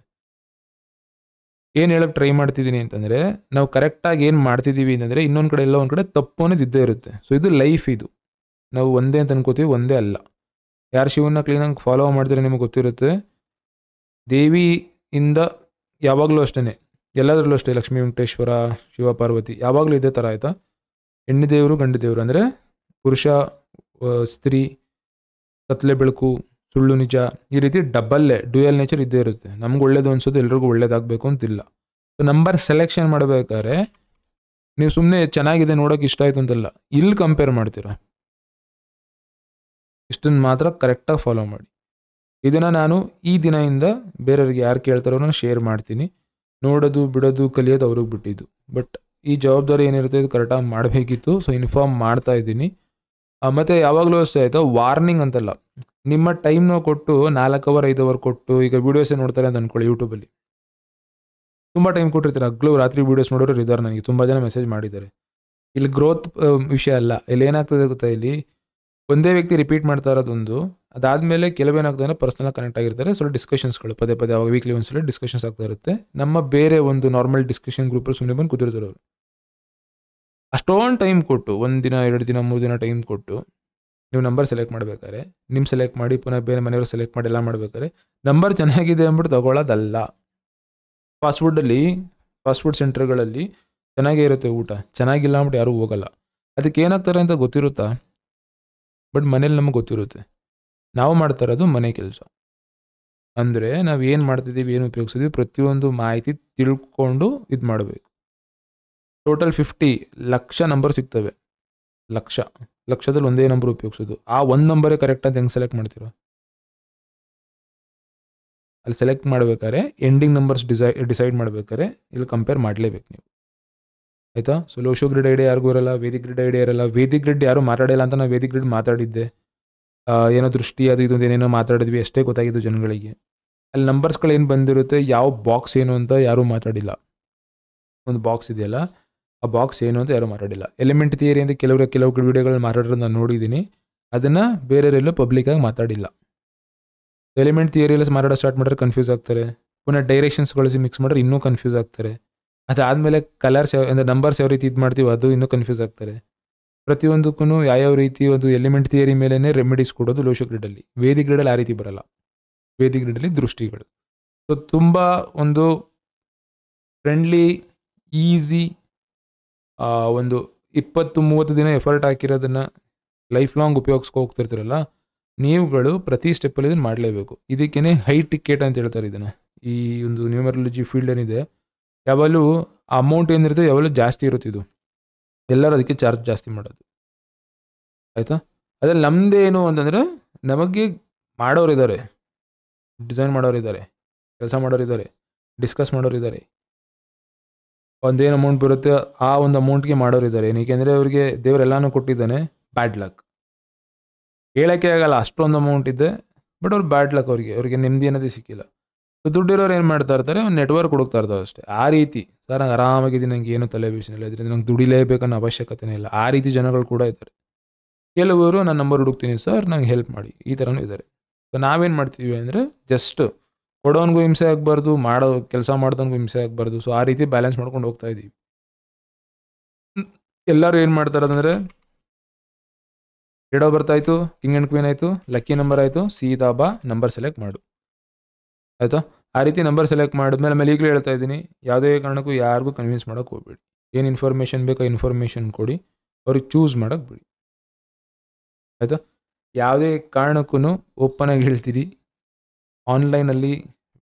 ಏನು ಹೇಳೋಕ್ಕೆ ಟ್ರೈ ಮಾಡ್ತಿದ್ದೀನಿ ಅಂತಂದರೆ, ನಾವು ಕರೆಕ್ಟಾಗಿ ಏನು ಮಾಡ್ತಿದ್ದೀವಿ ಅಂತಂದರೆ ಇನ್ನೊಂದು ಕಡೆ ಒಂದು ಕಡೆ ತಪ್ಪು ಅನ್ನೋದು ಇದ್ದೇ ಇರುತ್ತೆ. ಸೊ ಇದು ಲೈಫ್, ಇದು ನಾವು ಒಂದೇ ಅಂತ ಅನ್ಕೋತೀವಿ, ಒಂದೇ ಅಲ್ಲ. ಯಾರು ಶಿವನ್ನ ಕ್ಲೀನಾಗಿ ಫಾಲೋ ಮಾಡ್ತಾರೆ ನಿಮಗೆ ಗೊತ್ತಿರುತ್ತೆ. ದೇವಿಯಿಂದ ಯಾವಾಗಲೂ ಅಷ್ಟೇ, ಎಲ್ಲದರಲ್ಲೂ ಅಷ್ಟೇ, ಲಕ್ಷ್ಮೀ ವೆಂಕಟೇಶ್ವರ, ಶಿವ ಪಾರ್ವತಿ ಯಾವಾಗಲೂ ಇದೇ ಥರ ಆಯಿತಾ. ಹೆಣ್ಣು ದೇವರು ಗಂಡು ದೇವರು ಅಂದರೆ ಪುರುಷ ಸ್ತ್ರೀ, ಕತ್ಲೆ ಬೆಳಕು, ಸುಳ್ಳು ನಿಜ, ಈ ರೀತಿ ಡ್ಯುಯಲ್ ನೇಚರ್ ಇದ್ದೇ ಇರುತ್ತೆ. ನಮ್ಗೆ ಒಳ್ಳೇದು ಅನ್ಸೋದು ಎಲ್ರಿಗೂ ಒಳ್ಳೇದಾಗಬೇಕು ಅಂತಿಲ್ಲ. ಸೊ ನಂಬರ್ ಸೆಲೆಕ್ಷನ್ ಮಾಡಬೇಕಾದ್ರೆ ನೀವು ಸುಮ್ಮನೆ ಚೆನ್ನಾಗಿದೆ ನೋಡೋಕೆ ಇಷ್ಟ ಆಯಿತು ಅಂತಲ್ಲ, ಇಲ್ಲಿ ಕಂಪೇರ್ ಮಾಡ್ತೀರಾ. ಇಷ್ಟನ್ನು ಮಾತ್ರ ಕರೆಕ್ಟಾಗಿ ಫಾಲೋ ಮಾಡಿ. ಇದನ್ನು ನಾನು ಈ ದಿನದಿಂದ ಬೇರೆಯವ್ರಿಗೆ ಯಾರು ಕೇಳ್ತಾರೋ ನಾನು ಶೇರ್ ಮಾಡ್ತೀನಿ. ನೋಡೋದು ಬಿಡೋದು ಕಲಿಯೋದು ಅವ್ರಿಗೆ ಬಿಟ್ಟಿದ್ದು. ಬಟ್ ಈ ಜವಾಬ್ದಾರಿ ಏನಿರುತ್ತೆ ಇದು ಕರೆಕ್ಟಾಗಿ ಮಾಡಬೇಕಿತ್ತು. ಸೊ ಇನ್ಫಾರ್ಮ್ ಮಾಡ್ತಾ ಇದ್ದೀನಿ. ಮತ್ತು ಯಾವಾಗಲೂ ಅಷ್ಟೇ ಆಯಿತಾ, ವಾರ್ನಿಂಗ್ ಅಂತಲ್ಲ, ನಿಮ್ಮ ಟೈಮ್ನ ಕೊಟ್ಟು 4 hour 5 hour ಕೊಟ್ಟು, ಈಗ ವೀಡಿಯೋಸೇ ನೋಡ್ತಾರೆ ಅಂತ ಅಂದ್ಕೊಳ್ಳಿ, ಯೂಟ್ಯೂಬಲ್ಲಿ ತುಂಬ ಟೈಮ್ ಕೊಟ್ಟಿರ್ತಾರೆ, ಹಗ್ಲು ರಾತ್ರಿ ವೀಡಿಯೋಸ್ ನೋಡೋರು ಇದ್ದಾರೆ. ನನಗೆ ತುಂಬ ಜನ ಮೆಸೇಜ್ ಮಾಡಿದ್ದಾರೆ. ಇಲ್ಲಿ ಗ್ರೋತ್ ವಿಷಯ ಅಲ್ಲ, ಇಲ್ಲಿ ಏನಾಗ್ತದೆ ಗೊತ್ತಾ, ಇಲ್ಲಿ ಒಂದೇ ವ್ಯಕ್ತಿ ರಿಪೀಟ್ ಮಾಡ್ತಾ ಇರೋದೊಂದು, ಅದಾದಮೇಲೆ ಕೆಲವೇನಾಗ್ತದೆ ಅಂದರೆ ಪರ್ಸನಲ್ ಕನೆಕ್ಟ್ ಆಗಿರ್ತಾರೆ. ಸೊ ಡಿಸ್ಕಷನ್ಸ್ಗಳು ಪದೇ ಅವಾಗ ವೀಕ್ಲಿ ಒಂದ್ಸಲ ಡಿಸ್ಕಷನ್ಸ್ ಆಗ್ತಾ ಇರುತ್ತೆ. ನಮ್ಮ ಬೇರೆ ಒಂದು ನಾರ್ಮಲ್ ಡಿಸ್ಕಷನ್ ಗ್ರೂಪಲ್ಲಿ ಸುಮ್ಮನೆ ಬಂದು ಕೂತಿರ್ತಾರೆ ಅವರು. ಅಷ್ಟೊಂದು ಟೈಮ್ ಕೊಟ್ಟು 1 ದಿನ 2 ದಿನ 3 ದಿನ ಟೈಮ್ ಕೊಟ್ಟು ನೀವು ನಂಬರ್ ಸೆಲೆಕ್ಟ್ ಮಾಡಬೇಕಾದ್ರೆ, ನಿಮ್ಮ ಸೆಲೆಕ್ಟ್ ಮಾಡಿ ಪುನಃ ಬೇರೆ ಮನೆಯವರು ಸೆಲೆಕ್ಟ್ ಮಾಡಿ ಎಲ್ಲ ಮಾಡಬೇಕಾದ್ರೆ ನಂಬರ್ ಚೆನ್ನಾಗಿದೆ ಅಂದ್ಬಿಟ್ಟು ತಗೊಳ್ಳೋದಲ್ಲ. ಫಾಸ್ಟ್ ಫುಡ್ ಸೆಂಟರ್ಗಳಲ್ಲಿ ಚೆನ್ನಾಗೇ ಇರುತ್ತೆ ಊಟ, ಚೆನ್ನಾಗಿಲ್ಲ ಅಂದ್ಬಿಟ್ಟು ಯಾರೂ ಹೋಗಲ್ಲ. ಅದಕ್ಕೆ ಏನಾಗ್ತಾರೆ ಅಂತ ಗೊತ್ತಿರುತ್ತಾ, ಬಟ್ ಮನೇಲಿ ನಮಗೆ ಗೊತ್ತಿರುತ್ತೆ. ನಾವು ಮಾಡ್ತಾ ಇರೋದು ಮನೆ ಕೆಲಸ ಅಂದರೆ ನಾವು ಏನು ಮಾಡ್ತಿದ್ದೀವಿ, ಏನು ಉಪಯೋಗಿಸಿದ್ವಿ, ಪ್ರತಿಯೊಂದು ಮಾಹಿತಿ ತಿಳ್ಕೊಂಡು ಇದು ಮಾಡಬೇಕು. ಟೋಟಲ್ 50 ಲಕ್ಷ ನಂಬರ್ ಸಿಗ್ತವೆ. ಲಕ್ಷದಲ್ಲಿ ಒಂದೇ ನಂಬರ್ ಉಪಯೋಗಿಸೋದು. ಆ ಒಂದು ನಂಬರೇ ಕರೆಕ್ಟ್ ಅಂತ ಹೆಂಗೆ ಸೆಲೆಕ್ಟ್ ಮಾಡ್ತೀರೋ, ಅಲ್ಲಿ ಸೆಲೆಕ್ಟ್ ಮಾಡ್ಬೇಕಾದ್ರೆ ಎಂಡಿಂಗ್ ನಂಬರ್ಸ್ ಡಿಸೈಡ್ ಮಾಡ್ಬೇಕಾದ್ರೆ ಇಲ್ಲಿ ಕಂಪೇರ್ ಮಾಡಲೇಬೇಕು ನೀವು ಆಯಿತಾ. ಸೊ ಲೋಶೋ ಗ್ರಿಡ್ ಐಡಿಯಾ ಯಾರಿಗೂ ಇರಲ್ಲ, ವೇದಿಕ್ ಗ್ರಿಡ್ ಐಡಿಯಾ ಇರಲ್ಲ. ವೇದಿಕ್ ಗ್ರಿಡ್ ಯಾರು ಮಾತಾಡಿಲ್ಲ ಅಂತ ನಾನು ವೇದಿಕ್ ಗ್ರಿಡ್ ಮಾತಾಡಿದ್ದೆ. ಏನೋ ದೃಷ್ಟಿ ಅದು ಇದೊಂದು ಏನೇನೋ ಮಾತಾಡಿದ್ವಿ, ಅಷ್ಟೇ ಗೊತ್ತಾಗಿದ್ದು ಜನಗಳಿಗೆ. ಅಲ್ಲಿ ನಂಬರ್ಸ್ಗಳು ಏನು ಬಂದಿರುತ್ತೆ, ಯಾವ ಬಾಕ್ಸ್ ಏನು ಅಂತ ಯಾರೂ ಮಾತಾಡಿಲ್ಲ. ಒಂದು ಬಾಕ್ಸ್ ಇದೆಯಲ್ಲ, ಆ ಬಾಕ್ಸ್ ಏನು ಅಂತ ಯಾರೂ ಮಾತಾಡಿಲ್ಲ. ಎಲಿಮೆಂಟ್ ಥಿಯರಿ ಅಂತ ಕೆಲವು ವಿಡಿಯೋಗಳಲ್ಲಿ ಮಾತಾಡೋದು ನಾನು ನೋಡಿದ್ದೀನಿ. ಅದನ್ನು ಬೇರೆಯವರೆಲ್ಲೂ ಪಬ್ಲಿಕ್ಕಾಗಿ ಮಾತಾಡಿಲ್ಲ. ಎಲಿಮೆಂಟ್ ಥಿಯರಿಯಲ್ಲಿ ಮಾತಾಡೋ ಸ್ಟಾರ್ಟ್ ಮಾಡಿದ್ರೆ ಕನ್ಫ್ಯೂಸ್ ಆಗ್ತಾರೆ. ಪುನಃ ಡೈರೆಕ್ಷನ್ಸ್ ಬಳಸಿ ಮಿಕ್ಸ್ ಮಾಡಿದ್ರೆ ಇನ್ನೂ ಕನ್ಫ್ಯೂಸ್ ಆಗ್ತಾರೆ. ಅದಾದಮೇಲೆ ಕಲರ್ಸ್ ಅಂದರೆ ನಂಬರ್ಸ್ ಯಾವ ರೀತಿ ಇದು ಮಾಡ್ತೀವಿ ಅದು ಇನ್ನೂ ಕನ್ಫ್ಯೂಸ್ ಆಗ್ತಾರೆ. ಪ್ರತಿಯೊಂದಕ್ಕೂ ಯಾವ್ಯಾವ ರೀತಿ ಒಂದು ಎಲಿಮೆಂಟ್ ಥಿಯರಿ ಮೇಲೇ ರೆಮಿಡೀಸ್ ಕೊಡೋದು ಲೋಶೋ ಗ್ರಿಡಲ್ಲಿ. ವೇದಿಕ್ ಗ್ರಿಡಲ್ಲಿ ಆ ರೀತಿ ಬರಲ್ಲ. ವೇದಿಕ್ ಗ್ರಿಡಲ್ಲಿ ದೃಷ್ಟಿಗಳು. ಸೊ ತುಂಬ ಒಂದು ಫ್ರೆಂಡ್ಲಿ, ಈಸಿ, ಒಂದು 20-30 ದಿನ ಎಫರ್ಟ್ ಹಾಕಿರೋದನ್ನು ಲೈಫ್ ಲಾಂಗ್ ಉಪಯೋಗಿಸ್ಕೊ ಹೋಗ್ತಿರ್ತೀರಲ್ಲ, ನೀವುಗಳು ಪ್ರತಿ ಸ್ಟೆಪ್ಪಲ್ಲಿ ಇದನ್ನು ಮಾಡಲೇಬೇಕು. ಇದಕ್ಕೇ ಹೈ ಟಿಕೆಟ್ ಅಂತ ಹೇಳ್ತಾರೆ ಇದನ್ನು. ಈ ಒಂದು ನ್ಯೂಮರಾಲಜಿ ಫೀಲ್ಡ್ ಏನಿದೆ, ಯಾವಾಗಲೂ ಅಮೌಂಟ್ ಏನಿರುತ್ತೆ ಯಾವಾಗಲೂ ಜಾಸ್ತಿ ಇರುತ್ತೆ. ಇದು ಎಲ್ಲರೂ ಅದಕ್ಕೆ ಚಾರ್ಜ್ ಜಾಸ್ತಿ ಮಾಡೋದು, ಆಯಿತಾ. ಅದ್ರಲ್ಲಿ ನಮ್ಮದೇನು ಅಂತಂದರೆ, ನಮಗೆ ಮಾಡೋರಿದ್ದಾರೆ, ಡಿಸೈನ್ ಮಾಡೋರಿದ್ದಾರೆ, ಕೆಲಸ ಮಾಡೋರಿದ್ದಾರೆ, ಡಿಸ್ಕಸ್ ಮಾಡೋರಿದ್ದಾರೆ. ಒಂದೇನು ಅಮೌಂಟ್ ಬರುತ್ತೆ ಆ ಒಂದು ಅಮೌಂಟ್ಗೆ ಮಾಡೋರಿದ್ದಾರೆ. ಏಕೆಂದರೆ ಅವ್ರಿಗೆ ದೇವರೆಲ್ಲಾನು ಕೊಟ್ಟಿದ್ದಾನೆ. ಬ್ಯಾಡ್ ಲಕ್ ಹೇಳೋಕ್ಕೆ ಆಗಲ್ಲ, ಅಷ್ಟೊಂದು ಅಮೌಂಟ್ ಇದೆ. ಬಟ್ ಅವ್ರು ಬ್ಯಾಡ್ ಲಕ್, ಅವ್ರಿಗೆ ನೆಮ್ಮದಿ ಅನ್ನೋದೇ ಸಿಕ್ಕಿಲ್ಲ. ಸೊ ದುಡ್ಡಿರೋರು ಏನು ಮಾಡ್ತಾ ಇರ್ತಾರೆ, ಒಂದು ನೆಟ್ವರ್ಕ್ ಹುಡುಕ್ತಾ ಇರ್ತಾರೆ ಅಷ್ಟೇ. ಆ ರೀತಿ ಸರ್ ನಂಗೆ ಆರಾಮಾಗಿದ್ದೀನಿ, ನಂಗೆ ಏನು ತಲೆ ಬಿಸಿನಿಲ್ಲ, ಇದರಿಂದ ನಂಗೆ ದುಡಿಲೇಬೇಕನ್ನೋ ಅವಶ್ಯಕತೆನೇ ಇಲ್ಲ. ಆ ರೀತಿ ಜನಗಳು ಕೂಡ ಇದ್ದಾರೆ. ಕೆಲವರು ನಾನು ನಂಬರ್ ಹುಡುಕ್ತೀನಿ ಸರ್ ನಂಗೆ ಹೆಲ್ಪ್ ಮಾಡಿ, ಈ ಥರನೂ ಇದ್ದಾರೆ. ಸೊ ನಾವೇನು ಮಾಡ್ತೀವಿ ಅಂದರೆ, ಜಸ್ಟ್ ಕೊಡೋನ್ಗೂ ಹಿಂಸೆ ಆಗಬಾರ್ದು, ಮಾಡೋ ಕೆಲಸ ಮಾಡ್ದವನಿಗೂ ಹಿಂಸೆ ಆಗಬಾರ್ದು. ಸೊ ಆ ರೀತಿ ಬ್ಯಾಲೆನ್ಸ್ ಮಾಡ್ಕೊಂಡು ಹೋಗ್ತಾ ಇದ್ದೀವಿ. ಎಲ್ಲರೂ ಏನು ಮಾಡ್ತಾರೆ ಅಂದರೆ, ಡೇಟ್ ಆಫ್ ಬರ್ತ್ ಆಯಿತು, ಕಿಂಗ್ ಆ್ಯಂಡ್ ಕ್ವೀನ್ ಆಯಿತು, ಲಕ್ಕಿ ನಂಬರ್ ಆಯಿತು, ಸೀದಾ ಬಾ ನಂಬರ್ ಸೆಲೆಕ್ಟ್ ಮಾಡು, ಆಯಿತಾ. ಆ ರೀತಿ ನಂಬರ್ ಸೆಲೆಕ್ಟ್ ಮಾಡಿದ್ಮೇಲೆ ಆಮೇಲೆ ಈಗಲೂ ಹೇಳ್ತಾ ಇದ್ದೀನಿ, ಯಾವುದೇ ಕಾರಣಕ್ಕೂ ಯಾರಿಗೂ ಕನ್ವಿನ್ಸ್ ಮಾಡೋಕ್ಕೆ ಹೋಗ್ಬೇಡಿ. ಏನು ಇನ್ಫಾರ್ಮೇಷನ್ ಬೇಕೋ ಇನ್ಫಾರ್ಮೇಷನ್ ಕೊಡಿ, ಅವ್ರಿಗೆ ಚೂಸ್ ಮಾಡೋಕ್ಕೆ ಬಿಡಿ, ಆಯಿತಾ. ಯಾವುದೇ ಕಾರಣಕ್ಕೂ ಓಪನಾಗಿ ಹೇಳ್ತೀರಿ, ಆನ್ಲೈನಲ್ಲಿ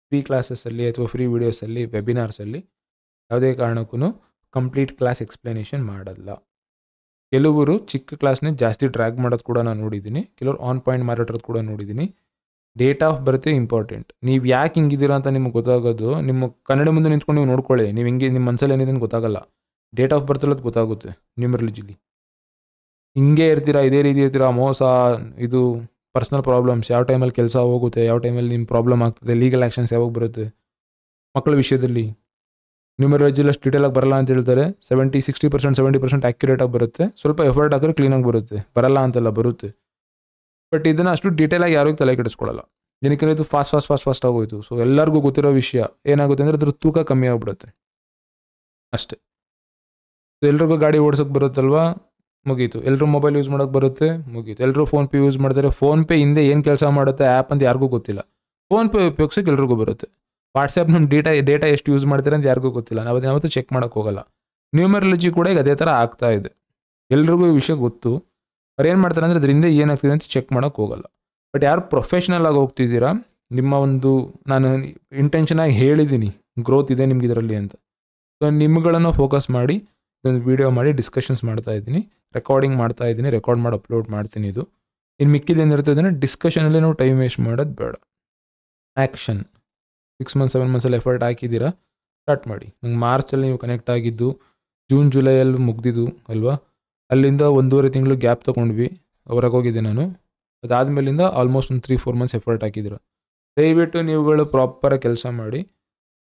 ಫ್ರೀ ಕ್ಲಾಸಸ್ಸಲ್ಲಿ ಅಥವಾ ಫ್ರೀ ವೀಡಿಯೋಸಲ್ಲಿ, ವೆಬಿನಾರ್ಸಲ್ಲಿ ಯಾವುದೇ ಕಾರಣಕ್ಕೂ ಕಂಪ್ಲೀಟ್ ಕ್ಲಾಸ್ ಎಕ್ಸ್ಪ್ಲನೇಷನ್ ಮಾಡಲ್ಲ. ಕೆಲವರು ಚಿಕ್ಕ ಕ್ಲಾಸ್ನೇ ಜಾಸ್ತಿ ಡ್ರ್ಯಾಗ್ ಮಾಡೋದು ಕೂಡ ನಾನು ನೋಡಿದ್ದೀನಿ. ಕೆಲವರು ಆನ್ ಪಾಯಿಂಟ್ ಮಾತಾಡೋದು ಕೂಡ ನೋಡಿದ್ದೀನಿ. ಡೇಟ್ ಆಫ್ ಬರ್ತೆ ಇಂಪಾರ್ಟೆಂಟ್. ನೀವು ಯಾಕೆ ಹಿಂಗಿದ್ದೀರಾ ಅಂತ ನಿಮ್ಗೆ ಗೊತ್ತಾಗೋದು ನಿಮ್ಮ ಕನ್ನಡ ಮುಂದೆ ನಿಂತ್ಕೊಂಡು ನೀವು ನೋಡ್ಕೊಳ್ಳಿ. ನೀವು ಹಿಂಗೆ ನಿಮ್ಮ ಮನಸ್ಸಲ್ಲಿ ಏನಿದೆ ಅಂತ ಗೊತ್ತಾಗಲ್ಲ. ಡೇಟ್ ಆಫ್ ಬರ್ತ್ ಅಲ್ಲದು ಗೊತ್ತಾಗುತ್ತೆ. ನ್ಯೂಮರಾಲಜಿಲಿ ಹಿಂಗೆ ಇರ್ತೀರಾ, ಇದೇ ರೀತಿ ಇರ್ತೀರಾ, ಮೋಸ, ಇದು ಪರ್ಸ್ನಲ್ ಪ್ರಾಬ್ಲಮ್ಸ್, ಯಾವ ಟೈಮಲ್ಲಿ ಕೆಲಸ ಹೋಗುತ್ತೆ, ಯಾವ ಟೈಮಲ್ಲಿ ನಿಮ್ಮ ಪ್ರಾಬ್ಲಮ್ ಆಗ್ತದೆ, ಲೀಗಲ್ ಆ್ಯಕ್ಷನ್ಸ್ ಯಾವಾಗ ಬರುತ್ತೆ, ಮಕ್ಕಳ ವಿಷಯದಲ್ಲಿ ನ್ಯೂಮರಾಲಜಿಲಿ ಅಷ್ಟು ಡೀಟೇಲಾಗಿ ಬರಲ್ಲ ಅಂತ ಹೇಳ್ತಾರೆ. 60%, 70% ಆ್ಯಕ್ಯುರೇಟಾಗಿ ಬರುತ್ತೆ. ಸ್ವಲ್ಪ ಎಫರ್ಟ್ ಹಾಕಿದ್ರೆ ಕ್ಲೀನಾಗಿ ಬರುತ್ತೆ, ಬರಲ್ಲ ಅಂತಲ್ಲ, ಬರುತ್ತೆ. ಬಟ್ ಇದನ್ನು ಅಷ್ಟು ಡೀಟೇಲಾಗಿ ಯಾರಿಗೂ ತಲೆ ಕೆಡಿಸ್ಕೊಳ್ಳಲ್ಲ. ಏನಕ್ಕೆ ಇದು ಫಾಸ್ಟ್ ಆಗೋಯ್ತು. ಸೊ ಎಲ್ಲರಿಗೂ ಗೊತ್ತಿರೋ ವಿಷಯ ಏನಾಗುತ್ತೆ ಅಂದರೆ ಅದ್ರ ತೂಕ ಕಮ್ಮಿ ಆಗಿಬಿಡುತ್ತೆ ಅಷ್ಟೇ. ಎಲ್ರಿಗೂ ಗಾಡಿ ಓಡಿಸೋಕೆ ಬರುತ್ತಲ್ವಾ, ಮುಗೀತು. ಎಲ್ಲರೂ ಮೊಬೈಲ್ ಯೂಸ್ ಮಾಡೋಕ್ಕೆ ಬರುತ್ತೆ, ಮುಗೀತು. ಎಲ್ಲರೂ ಫೋನ್ಪೇ ಯೂಸ್ ಮಾಡ್ತಾರೆ. ಫೋನ್ಪೇ ಹಿಂದೆ ಏನು ಕೆಲಸ ಮಾಡುತ್ತೆ ಆ್ಯಪ್ ಅಂತ ಯಾರಿಗೂ ಗೊತ್ತಿಲ್ಲ. ಫೋನ್ಪೇ ಉಪಯೋಗಿಸೋಕೆ ಎಲ್ರಿಗೂ ಬರುತ್ತೆ. ವಾಟ್ಸಪ್ ನಮ್ಮ ಡೇಟಾ ಎಷ್ಟು ಯೂಸ್ ಮಾಡ್ತಾರೆ ಅಂತ ಯಾರಿಗೂ ಗೊತ್ತಿಲ್ಲ. ನಾವು ಅದನ್ನ ಯಾವತ್ತೂ ಚೆಕ್ ಮಾಡೋಕ್ಕೆ ಹೋಗಲ್ಲ. ನ್ಯೂಮರಾಲಜಿ ಕೂಡ ಈಗ ಅದೇ ಥರ ಆಗ್ತಾ ಇದೆ. ಎಲ್ರಿಗೂ ಈ ವಿಷಯ ಗೊತ್ತು. ಅವ್ರು ಏನು ಮಾಡ್ತಾರೆ ಅಂದರೆ ಅದರಿಂದ ಏನಾಗ್ತಿದೆ ಅಂತ ಚೆಕ್ ಮಾಡೋಕ್ಕೆ ಹೋಗಲ್ಲ. ಬಟ್ ಯಾರು ಪ್ರೊಫೆಷ್ನಲ್ ಆಗಿ ಹೋಗ್ತಿದ್ದೀರಾ, ನಿಮ್ಮ ಒಂದು ನಾನು ಇಂಟೆನ್ಷನಾಗಿ ಹೇಳಿದ್ದೀನಿ ಗ್ರೋತ್ ಇದೆ ನಿಮ್ಗೆ ಇದರಲ್ಲಿ ಅಂತ. ಸೊ ನಿಮ್ಗಳನ್ನು ಫೋಕಸ್ ಮಾಡಿ ಒಂದು ವೀಡಿಯೋ ಮಾಡಿ ಡಿಸ್ಕಷನ್ಸ್ ಮಾಡ್ತಾ ಇದ್ದೀನಿ, ರೆಕಾರ್ಡಿಂಗ್ ಮಾಡ್ತಾ ಇದ್ದೀನಿ, ರೆಕಾರ್ಡ್ ಮಾಡಿ ಅಪ್ಲೋಡ್ ಮಾಡ್ತೀನಿ. ಇದು ಇನ್ನು ಮಿಕ್ಕಿದೇನಿರುತ್ತೆ ಅದನ್ನು ಡಿಸ್ಕಷನಲ್ಲಿ ನಾವು ಟೈಮ್ ವೇಸ್ಟ್ ಮಾಡೋದು ಬೇಡ. ಆ್ಯಕ್ಷನ್ 6 months 7 monthsಲ್ಲಿ ಎಫರ್ಟ್ ಹಾಕಿದ್ದೀರಾ, ಸ್ಟಾರ್ಟ್ ಮಾಡಿ. ನಂಗೆ ಮಾರ್ಚಲ್ಲಿ ನೀವು ಕನೆಕ್ಟ್ ಆಗಿದ್ದು, ಜೂನ್ ಜುಲೈಯಲ್ಲಿ ಮುಗ್ದಿದ್ದು ಅಲ್ವಾ. ಅಲ್ಲಿಂದ 1.5 ತಿಂಗಳು ಗ್ಯಾಪ್ ತೊಗೊಂಡ್ವಿ, ಹೊರಗೆ ಹೋಗಿದ್ದೆ ನಾನು. ಅದಾದಮೇಲಿಂದ ಆಲ್ಮೋಸ್ಟ್ ಒಂದು 3-4 months ಎಫರ್ಟ್ ಹಾಕಿದ್ದೀರ. ದಯವಿಟ್ಟು ನೀವುಗಳು ಪ್ರಾಪರಾಗಿ ಕೆಲಸ ಮಾಡಿ.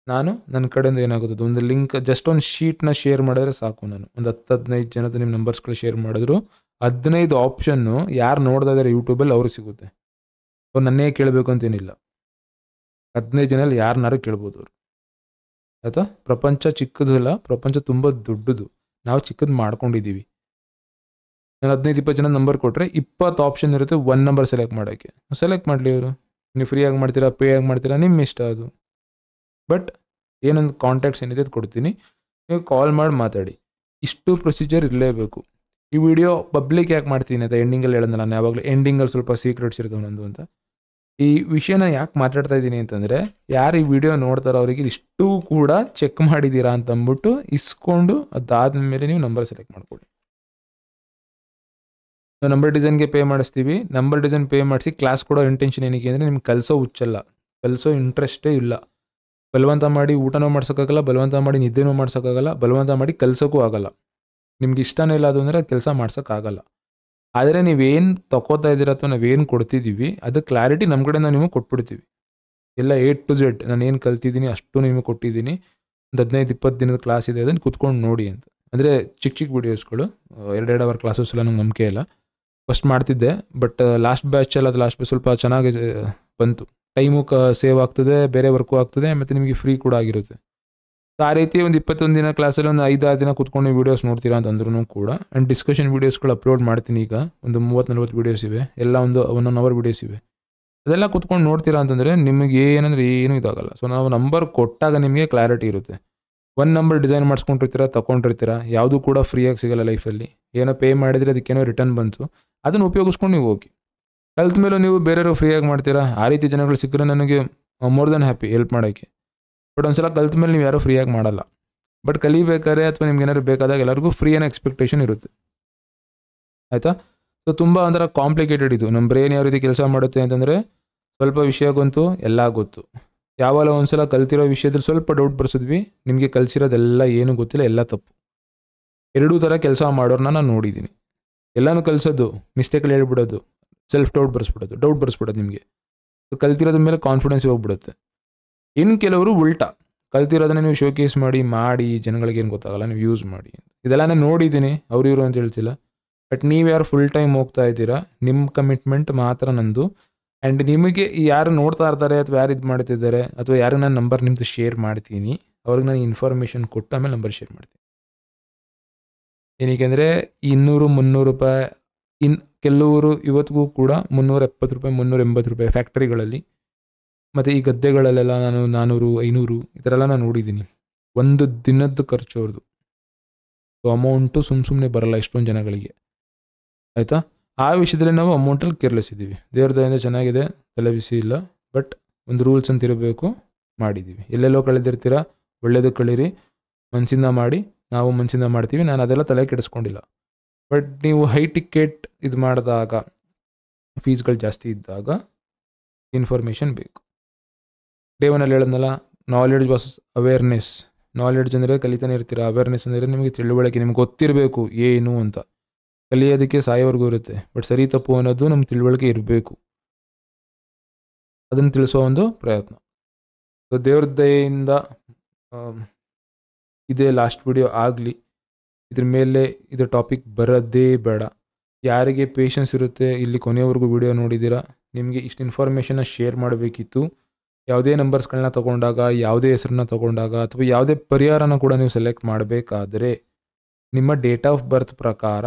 ನಾನು ನನ್ನ ಕಡೆಯಿಂದ ಏನಾಗುತ್ತದೆ, ಒಂದು ಲಿಂಕ್ ಜಸ್ಟ್ ಒಂದು ಶೀಟ್ನ ಶೇರ್ ಮಾಡಿದ್ರೆ ಸಾಕು. ನಾನು ಒಂದು 10-15 ಜನದ ನಿಮ್ಮ ನಂಬರ್ಸ್ಗಳು ಶೇರ್ ಮಾಡಿದ್ರು 15 ಆಪ್ಷನ್ನು ಯಾರು ನೋಡ್ತಾ ಇದ್ದಾರೆ ಯೂಟ್ಯೂಬಲ್ಲಿ ಅವ್ರಿಗೆ ಸಿಗುತ್ತೆ. ಅವ್ರು ನನ್ನೇ ಕೇಳಬೇಕು ಅಂತೇನಿಲ್ಲ. 15 ಜನದಲ್ಲಿ ಯಾರನ್ನಾರು ಕೇಳ್ಬೋದು ಅವರು, ಆಯಿತಾ. ಪ್ರಪಂಚ ಚಿಕ್ಕದು ಇಲ್ಲ, ಪ್ರಪಂಚ ತುಂಬ ದೊಡ್ಡದು. ನಾವು ಚಿಕ್ಕದು ಮಾಡ್ಕೊಂಡಿದ್ದೀವಿ. ನಾನು 15-20 ಜನ ನಂಬರ್ ಕೊಟ್ಟರೆ 20 ಆಪ್ಷನ್ ಇರುತ್ತೆ. 1 ನಂಬರ್ ಸೆಲೆಕ್ಟ್ ಮಾಡೋಕ್ಕೆ. ಸೆಲೆಕ್ಟ್ ಮಾಡಲಿ ಅವರು. ನೀವು ಫ್ರೀಯಾಗಿ ಮಾಡ್ತೀರಾ, ಪೇ ಆಗಿ ಮಾಡ್ತೀರಾ, ನಿಮ್ಮ ಇಷ್ಟ ಅದು. ಬಟ್ ಏನೊಂದು ಕಾಂಟ್ಯಾಕ್ಟ್ಸ್ ಏನಿದೆ ಅದು ಕೊಡ್ತೀನಿ, ನೀವು ಕಾಲ್ ಮಾಡಿ ಮಾತಾಡಿ. ಇಷ್ಟು ಪ್ರೊಸೀಜರ್ ಇರಲೇಬೇಕು. ಈ ವಿಡಿಯೋ ಪಬ್ಲಿಕ್ ಯಾಕೆ ಮಾಡ್ತೀನಿ ಅಂತ ಎಂಡಿಂಗಲ್ಲಿ ಹೇಳಿದ್ನಲ್ಲ ನಾನು, ಯಾವಾಗಲೂ ಎಂಡಿಂಗಲ್ಲಿ ಸ್ವಲ್ಪ ಸೀಕ್ರೆಟ್ಸ್ ಇರ್ತವೆ ನಂದು ಅಂತ. ಈ ವಿಷಯನ ಯಾಕೆ ಮಾತಾಡ್ತಾ ಇದ್ದೀನಿ ಅಂತಂದರೆ, ಯಾರು ಈ ವಿಡಿಯೋ ನೋಡ್ತಾರೋ ಅವರಿಗೆ ಇಷ್ಟು ಕೂಡ ಚೆಕ್ ಮಾಡಿದ್ದೀರಾ ಅಂತ ಅಂದ್ಬಿಟ್ಟು ಇಸ್ಕೊಂಡು ಅದಾದಮೇಲೆ ನೀವು ನಂಬರ್ ಸೆಲೆಕ್ಟ್ ಮಾಡ್ಕೊಳ್ಳಿ. ನಾವು ನಂಬರ್ ಡಿಸೈನ್ಗೆ ಪೇ ಮಾಡಿಸ್ತೀವಿ. ನಂಬರ್ ಡಿಸೈನ್ ಪೇ ಮಾಡಿಸಿ ಕ್ಲಾಸ್ ಕೊಡೋ ಇಂಟೆನ್ಷನ್ ಏನಕ್ಕೆ ಅಂದರೆ, ನಿಮ್ಗೆ ಕಲಿಸೋ ಹುಚ್ಚಲ್ಲ, ಕಲಿಸೋ ಇಂಟ್ರೆಸ್ಟೇ ಇಲ್ಲ. ಬಲವಂತ ಮಾಡಿ ಊಟನೂ ಮಾಡ್ಸೋಕ್ಕಾಗಲ್ಲ, ಬಲವಂತ ಮಾಡಿ ನಿದ್ದೆನೂ ಮಾಡ್ಸೋಕ್ಕಾಗಲ್ಲ, ಬಲವಂತ ಮಾಡಿ ಕಲಿಸೋಕ್ಕೂ ಆಗಲ್ಲ. ನಿಮ್ಗೆ ಇಷ್ಟನೇ ಇಲ್ಲ ಅದು ಅಂದರೆ ಕೆಲಸ ಮಾಡ್ಸೋಕ್ಕಾಗಲ್ಲ. ಆದರೆ ನೀವೇನು ತಗೋತಾ ಇದ್ದೀರ ಅಥವಾ ನಾವೇನು ಕೊಡ್ತಿದ್ದೀವಿ ಅದು ಕ್ಲಾರಿಟಿ ನಮ್ಮ ಕಡೆಯಿಂದ ನಿಮಗೆ ಕೊಟ್ಬಿಡ್ತೀವಿ. ಎಲ್ಲ A to Z ನಾನು ಏನು ಕಲ್ತಿದ್ದೀನಿ ಅಷ್ಟು ನಿಮಗೆ ಕೊಟ್ಟಿದ್ದೀನಿ. ಒಂದು 15-20 ದಿನದ ಕ್ಲಾಸ್ ಇದೆ, ಅದನ್ನು ಕುತ್ಕೊಂಡು ನೋಡಿ ಅಂತ. ಅಂದರೆ ಚಿಕ್ಕ ವೀಡಿಯೋಸ್ಗಳು, 2 ಅವರ್ ಕ್ಲಾಸಸ್ ಎಲ್ಲ ನಂಗೆ ನಂಬಿಕೆ ಇಲ್ಲ. ಫಸ್ಟ್ ಮಾಡ್ತಿದ್ದೆ, ಬಟ್ ಲಾಸ್ಟ್ ಬ್ಯಾಚ್ ಸ್ವಲ್ಪ ಚೆನ್ನಾಗಿ ಬಂತು. ಟೈಮು ಸೇವ್ ಆಗ್ತದೆ, ಬೇರೆ ವರ್ಕು ಆಗ್ತದೆ, ಮತ್ತು ನಿಮಗೆ ಫ್ರೀ ಕೂಡ ಆಗಿರುತ್ತೆ. ಆ ರೀತಿ ಒಂದು 21 ದಿನ ಕ್ಲಾಸಲ್ಲಿ ಒಂದು 5-6 ದಿನ ಕುತ್ಕೊಂಡು ವೀಡಿಯೋಸ್ ನೋಡ್ತೀರಾ ಅಂತಂದ್ರೂ ಕೂಡ. ಆ್ಯಂಡ್ ಡಿಸ್ಕಷನ್ ವೀಡಿಯೋಸ್ಗಳು ಅಪ್ಲೋಡ್ ಮಾಡ್ತೀನಿ. ಈಗ ಒಂದು 30-40 ವೀಡಿಯೋಸ್ ಇವೆ, ಎಲ್ಲ ಒಂದು 1 ಅವರ್ ವೀಡಿಯೋಸ್ ಇವೆ. ಅದೆಲ್ಲ ಕುತ್ಕೊಂಡು ನೋಡ್ತೀರಾ ಅಂತಂದರೆ ನಿಮಗೆ ಏನಂದರೆ ಏನೂ ಇದಾಗಲ್ಲ. ಸೊ ನಾವು ನಂಬರ್ ಕೊಟ್ಟಾಗ ನಿಮಗೆ ಕ್ಲಾರಿಟಿ ಇರುತ್ತೆ. 1 ನಂಬರ್ ಡಿಸೈನ್ ಮಾಡಿಸ್ಕೊಂಡಿರ್ತೀರ, ತೊಗೊಂಡಿರ್ತೀರ, ಯಾವುದೂ ಕೂಡ ಫ್ರೀಯಾಗಿ ಸಿಗೋಲ್ಲ ಲೈಫಲ್ಲಿ. ಏನೋ ಪೇ ಮಾಡಿದರೆ ಅದಕ್ಕೇನೋ ರಿಟರ್ನ್ ಬಂತು, ಅದನ್ನು ಉಪಯೋಗಿಸ್ಕೊಂಡು ನೀವು ಹೋಗಿ. ಕಲ್ತ ಮೇಲೂ ನೀವು ಬೇರೆಯವರು ಫ್ರೀಯಾಗಿ ಮಾಡ್ತೀರಾ. ಆ ರೀತಿ ಜನಗಳು ಸಿಕ್ಕರೆ ನನಗೆ ಮೋರ್ ದೆನ್ ಹ್ಯಾಪಿ ಹೆಲ್ಪ್ ಮಾಡೋಕ್ಕೆ. ಬಟ್ ಒಂದ್ಸಲ ಕಲ್ತ ಮೇಲೆ ನೀವು ಯಾರೂ ಫ್ರೀಯಾಗಿ ಮಾಡಲ್ಲ. ಬಟ್ ಕಲಿಬೇಕಾದ್ರೆ ಅಥವಾ ನಿಮ್ಗೆ ಏನಾದ್ರು ಬೇಕಾದಾಗ ಎಲ್ಲರಿಗೂ ಫ್ರೀ ಅನ್ನೋ ಎಕ್ಸ್ಪೆಕ್ಟೇಷನ್ ಇರುತ್ತೆ. ಆಯಿತಾ? ಸೊ ತುಂಬ ಒಂಥರ ಕಾಂಪ್ಲಿಕೇಟೆಡ್ ಇದು. ನಮ್ಮ ಬ್ರೈನ್ ಯಾವ ರೀತಿ ಕೆಲಸ ಮಾಡುತ್ತೆ ಅಂತಂದರೆ, ಸ್ವಲ್ಪ ವಿಷಯ ಗೊತ್ತು, ಎಲ್ಲ ಗೊತ್ತು. ಯಾವಾಗ ಒಂದ್ಸಲ ಕಲ್ತಿರೋ ವಿಷಯದಲ್ಲಿ ಸ್ವಲ್ಪ ಡೌಟ್ ಬರ್ಸಿದ್ವಿ, ನಿಮಗೆ ಕಲಿಸಿರೋದೆಲ್ಲ ಏನೂ ಗೊತ್ತಿಲ್ಲ, ಎಲ್ಲ ತಪ್ಪು. ಎರಡೂ ಥರ ಕೆಲಸ ಮಾಡೋರನ್ನ ನಾನು ನೋಡಿದ್ದೀನಿ. ಎಲ್ಲನೂ ಕಲಿಸೋದು, ಮಿಸ್ಟೇಕಲ್ಲಿ ಹೇಳ್ಬಿಡೋದು, ಸೆಲ್ಫ್ ಡೌಟ್ ಬರ್ಸ್ಬಿಡೋದು ನಿಮಗೆ. ಕಲ್ತಿರೋದ್ರ ಮೇಲೆ ಕಾನ್ಫಿಡೆನ್ಸ್ ಹೋಗ್ಬಿಡುತ್ತೆ. ಇನ್ನು ಕೆಲವರು ಉಲ್ಟಾ, ಕಲ್ತಿರೋದನ್ನ ನೀವು ಶೋಕೇಸ್ ಮಾಡಿ ಜನಗಳಿಗೆ ಏನು ಗೊತ್ತಾಗಲ್ಲ, ನೀವು ಯೂಸ್ ಮಾಡಿ. ಇದೆಲ್ಲ ನಾನು ನೋಡಿದ್ದೀನಿ, ಇವರು ಅಂತ ಹೇಳ್ತಿಲ್ಲ. ಬಟ್ ನೀವು ಯಾರು ಫುಲ್ ಟೈಮ್ ಹೋಗ್ತಾ ಇದ್ದೀರಾ, ನಿಮ್ಮ ಕಮಿಟ್ಮೆಂಟ್ ಮಾತ್ರ ನಂದು. ಆ್ಯಂಡ್ ನಿಮಗೆ ಯಾರು ನೋಡ್ತಾ ಇರ್ತಾರೆ ಅಥವಾ ಯಾರು ಇದು ಮಾಡ್ತಿದ್ದಾರೆ ಅಥವಾ ಯಾರಿಗೆ ನಾನು ನಂಬರ್ ನಿಮ್ಮದು ಶೇರ್ ಮಾಡ್ತೀನಿ, ಅವ್ರಿಗೆ ನಾನು ಇನ್ಫಾರ್ಮೇಷನ್ ಕೊಟ್ಟು ಆಮೇಲೆ ನಂಬರ್ ಶೇರ್ ಮಾಡ್ತೀನಿ. ಏನಕ್ಕೆ 200-300 ರೂಪಾಯಿ, ಕೆಲವರು ಇವತ್ತಿಗೂ ಕೂಡ 370 ರೂಪಾಯಿ, 380 ರೂಪಾಯಿ ಫ್ಯಾಕ್ಟ್ರಿಗಳಲ್ಲಿ ಮತ್ತು ಈ ಗದ್ದೆಗಳಲ್ಲೆಲ್ಲ ನಾನು 400-500 ಈ ಥರ ಎಲ್ಲ ನಾನು ನೋಡಿದ್ದೀನಿ. ಒಂದು ದಿನದ ಖರ್ಚು ಅವ್ರದ್ದು. ಸೊ ಅಮೌಂಟು ಸುಮ್ಮನೆ ಬರಲ್ಲ ಎಷ್ಟೊಂದು ಜನಗಳಿಗೆ. ಆಯಿತಾ? ಆ ವಿಷಯದಲ್ಲಿ ನಾವು ಅಮೌಂಟಲ್ಲಿ ಕೇರ್ಲೆಸ್ ಇದ್ದೀವಿ. ದೇವ್ರ ದಯೆಯಿಂದ ಚೆನ್ನಾಗಿದೆ, ತಲೆ ಬಿಸಿ ಇಲ್ಲ. ಬಟ್ ಒಂದು ರೂಲ್ಸ್ ಅಂತ ಇರಬೇಕು, ಮಾಡಿದ್ದೀವಿ. ಎಲ್ಲೆಲ್ಲೋ ಕಳೆದಿರ್ತೀರ, ಒಳ್ಳೇದು ಕಳೀರಿ, ಮನಸ್ಸಿಂದ ಮಾಡಿ. ನಾವು ಮನಸ್ಸಿಂದ ಮಾಡ್ತೀವಿ, ನಾನು ಅದೆಲ್ಲ ತಲೆ ಕೆಡಿಸ್ಕೊಂಡಿಲ್ಲ. ಬಟ್ ನೀವು ಹೈ ಟಿಕೆಟ್ ಇದು ಮಾಡಿದಾಗ, ಫೀಸ್ಗಳು ಜಾಸ್ತಿ ಇದ್ದಾಗ ಇನ್ಫಾರ್ಮೇಷನ್ ಬೇಕು. ಡೇ 1 ಹೇಳಿದ್ನಲ್ಲ, ನಾಲೆಡ್ಜ್ ವರ್ಸಸ್ ಅವೇರ್ನೆಸ್. ನಾಲೆಡ್ಜ್ ಅಂದರೆ ಕಲಿತಾನೆ ಇರ್ತೀರ, ಅವೇರ್ನೆಸ್ ಅಂದರೆ ನಿಮಗೆ ತಿಳುವಳಿಕೆ, ನಿಮ್ಗೆ ಗೊತ್ತಿರಬೇಕು ಏನು ಅಂತ. ಕಲಿಯೋದಕ್ಕೆ ಸಾಯೋವರೆಗೂ ಇರುತ್ತೆ, ಬಟ್ ಸರಿ ತಪ್ಪು ಅನ್ನೋದು ನಮ್ಮ ತಿಳುವಳಿಕೆ ಇರಬೇಕು. ಅದನ್ನು ತಿಳಿಸೋ ಒಂದು ಪ್ರಯತ್ನ. ಸೊ ದೇವ್ರ ದಯೆಯಿಂದ ಇದೇ ಲಾಸ್ಟ್ ವಿಡಿಯೋ ಆಗಲಿ. ಇದ್ರ ಮೇಲೆ ಇದು ಟಾಪಿಕ್ ಬರೋದೇ ಬೇಡ. ಯಾರಿಗೆ ಪೇಷನ್ಸ್ ಇರುತ್ತೆ, ಇಲ್ಲಿ ಕೊನೆಯವರೆಗೂ ವಿಡಿಯೋ ನೋಡಿದ್ದೀರಾ, ನಿಮಗೆ ಇಷ್ಟು ಇನ್ಫಾರ್ಮೇಷನ್ನ ಶೇರ್ ಮಾಡಬೇಕಿತ್ತು. ಯಾವುದೇ ನಂಬರ್ಸ್ಗಳನ್ನ ತೊಗೊಂಡಾಗ, ಯಾವುದೇ ಹೆಸರನ್ನ ತೊಗೊಂಡಾಗ ಅಥವಾ ಯಾವುದೇ ಪರಿಹಾರನ ಕೂಡ ನೀವು ಸೆಲೆಕ್ಟ್ ಮಾಡಬೇಕಾದ್ರೆ ನಿಮ್ಮ ಡೇಟ್ ಆಫ್ ಬರ್ತ್ ಪ್ರಕಾರ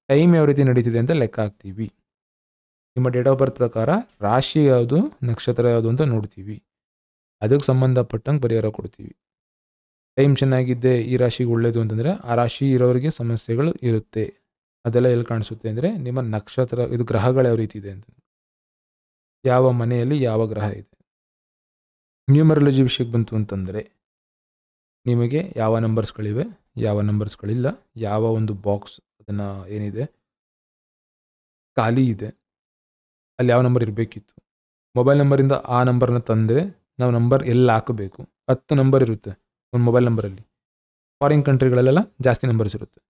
ಟೈಮ್ ಯಾವ ರೀತಿ ನಡೀತಿದೆ ಅಂತ ಲೆಕ್ಕ ಹಾಕ್ತೀವಿ. ನಿಮ್ಮ ಡೇಟ್ ಆಫ್ ಬರ್ತ್ ಪ್ರಕಾರ ರಾಶಿ ಯಾವುದು, ನಕ್ಷತ್ರ ಯಾವುದು ಅಂತ ನೋಡ್ತೀವಿ. ಅದಕ್ಕೆ ಸಂಬಂಧಪಟ್ಟಂಗೆ ಪರಿಹಾರ ಕೊಡ್ತೀವಿ. ಟೈಮ್ ಚೆನ್ನಾಗಿದ್ದೆ, ಈ ರಾಶಿಗೆ ಒಳ್ಳೆಯದು ಅಂತಂದರೆ ಆ ರಾಶಿ ಇರೋರಿಗೆ ಸಮಸ್ಯೆಗಳು ಇರುತ್ತೆ. ಅದೆಲ್ಲ ಎಲ್ಲಿ ಕಾಣಿಸುತ್ತೆ ಅಂದರೆ ನಿಮ್ಮ ನಕ್ಷತ್ರ, ಇದು ಗ್ರಹಗಳು ಯಾವ ರೀತಿ ಇದೆ ಅಂತ, ಯಾವ ಮನೆಯಲ್ಲಿ ಯಾವ ಗ್ರಹ ಇದೆ. ನ್ಯೂಮರಾಲಜಿ ವಿಷಯಕ್ಕೆ ಬಂತು ಅಂತಂದರೆ ನಿಮಗೆ ಯಾವ ನಂಬರ್ಸ್ಗಳಿವೆ, ಯಾವ ನಂಬರ್ಸ್ಗಳಿಲ್ಲ, ಯಾವ ಒಂದು ಬಾಕ್ಸ್ ಅದನ್ನು ಏನಿದೆ ಖಾಲಿ ಇದೆ, ಅಲ್ಲಿ ಯಾವ ನಂಬರ್ ಇರಬೇಕಿತ್ತು. ಮೊಬೈಲ್ ನಂಬರಿಂದ ಆ ನಂಬರ್ನ ತಂದರೆ ನಾವು ನಂಬರ್ ಎಲ್ಲಿ ಹಾಕಬೇಕು. 10 ನಂಬರ್ ಇರುತ್ತೆ ಒಂದು ಮೊಬೈಲ್ ನಂಬರಲ್ಲಿ. ಫಾರಿನ್ ಕಂಟ್ರಿಗಳಲ್ಲೆಲ್ಲ ಜಾಸ್ತಿ ನಂಬರ್ಸ್ ಇರುತ್ತೆ.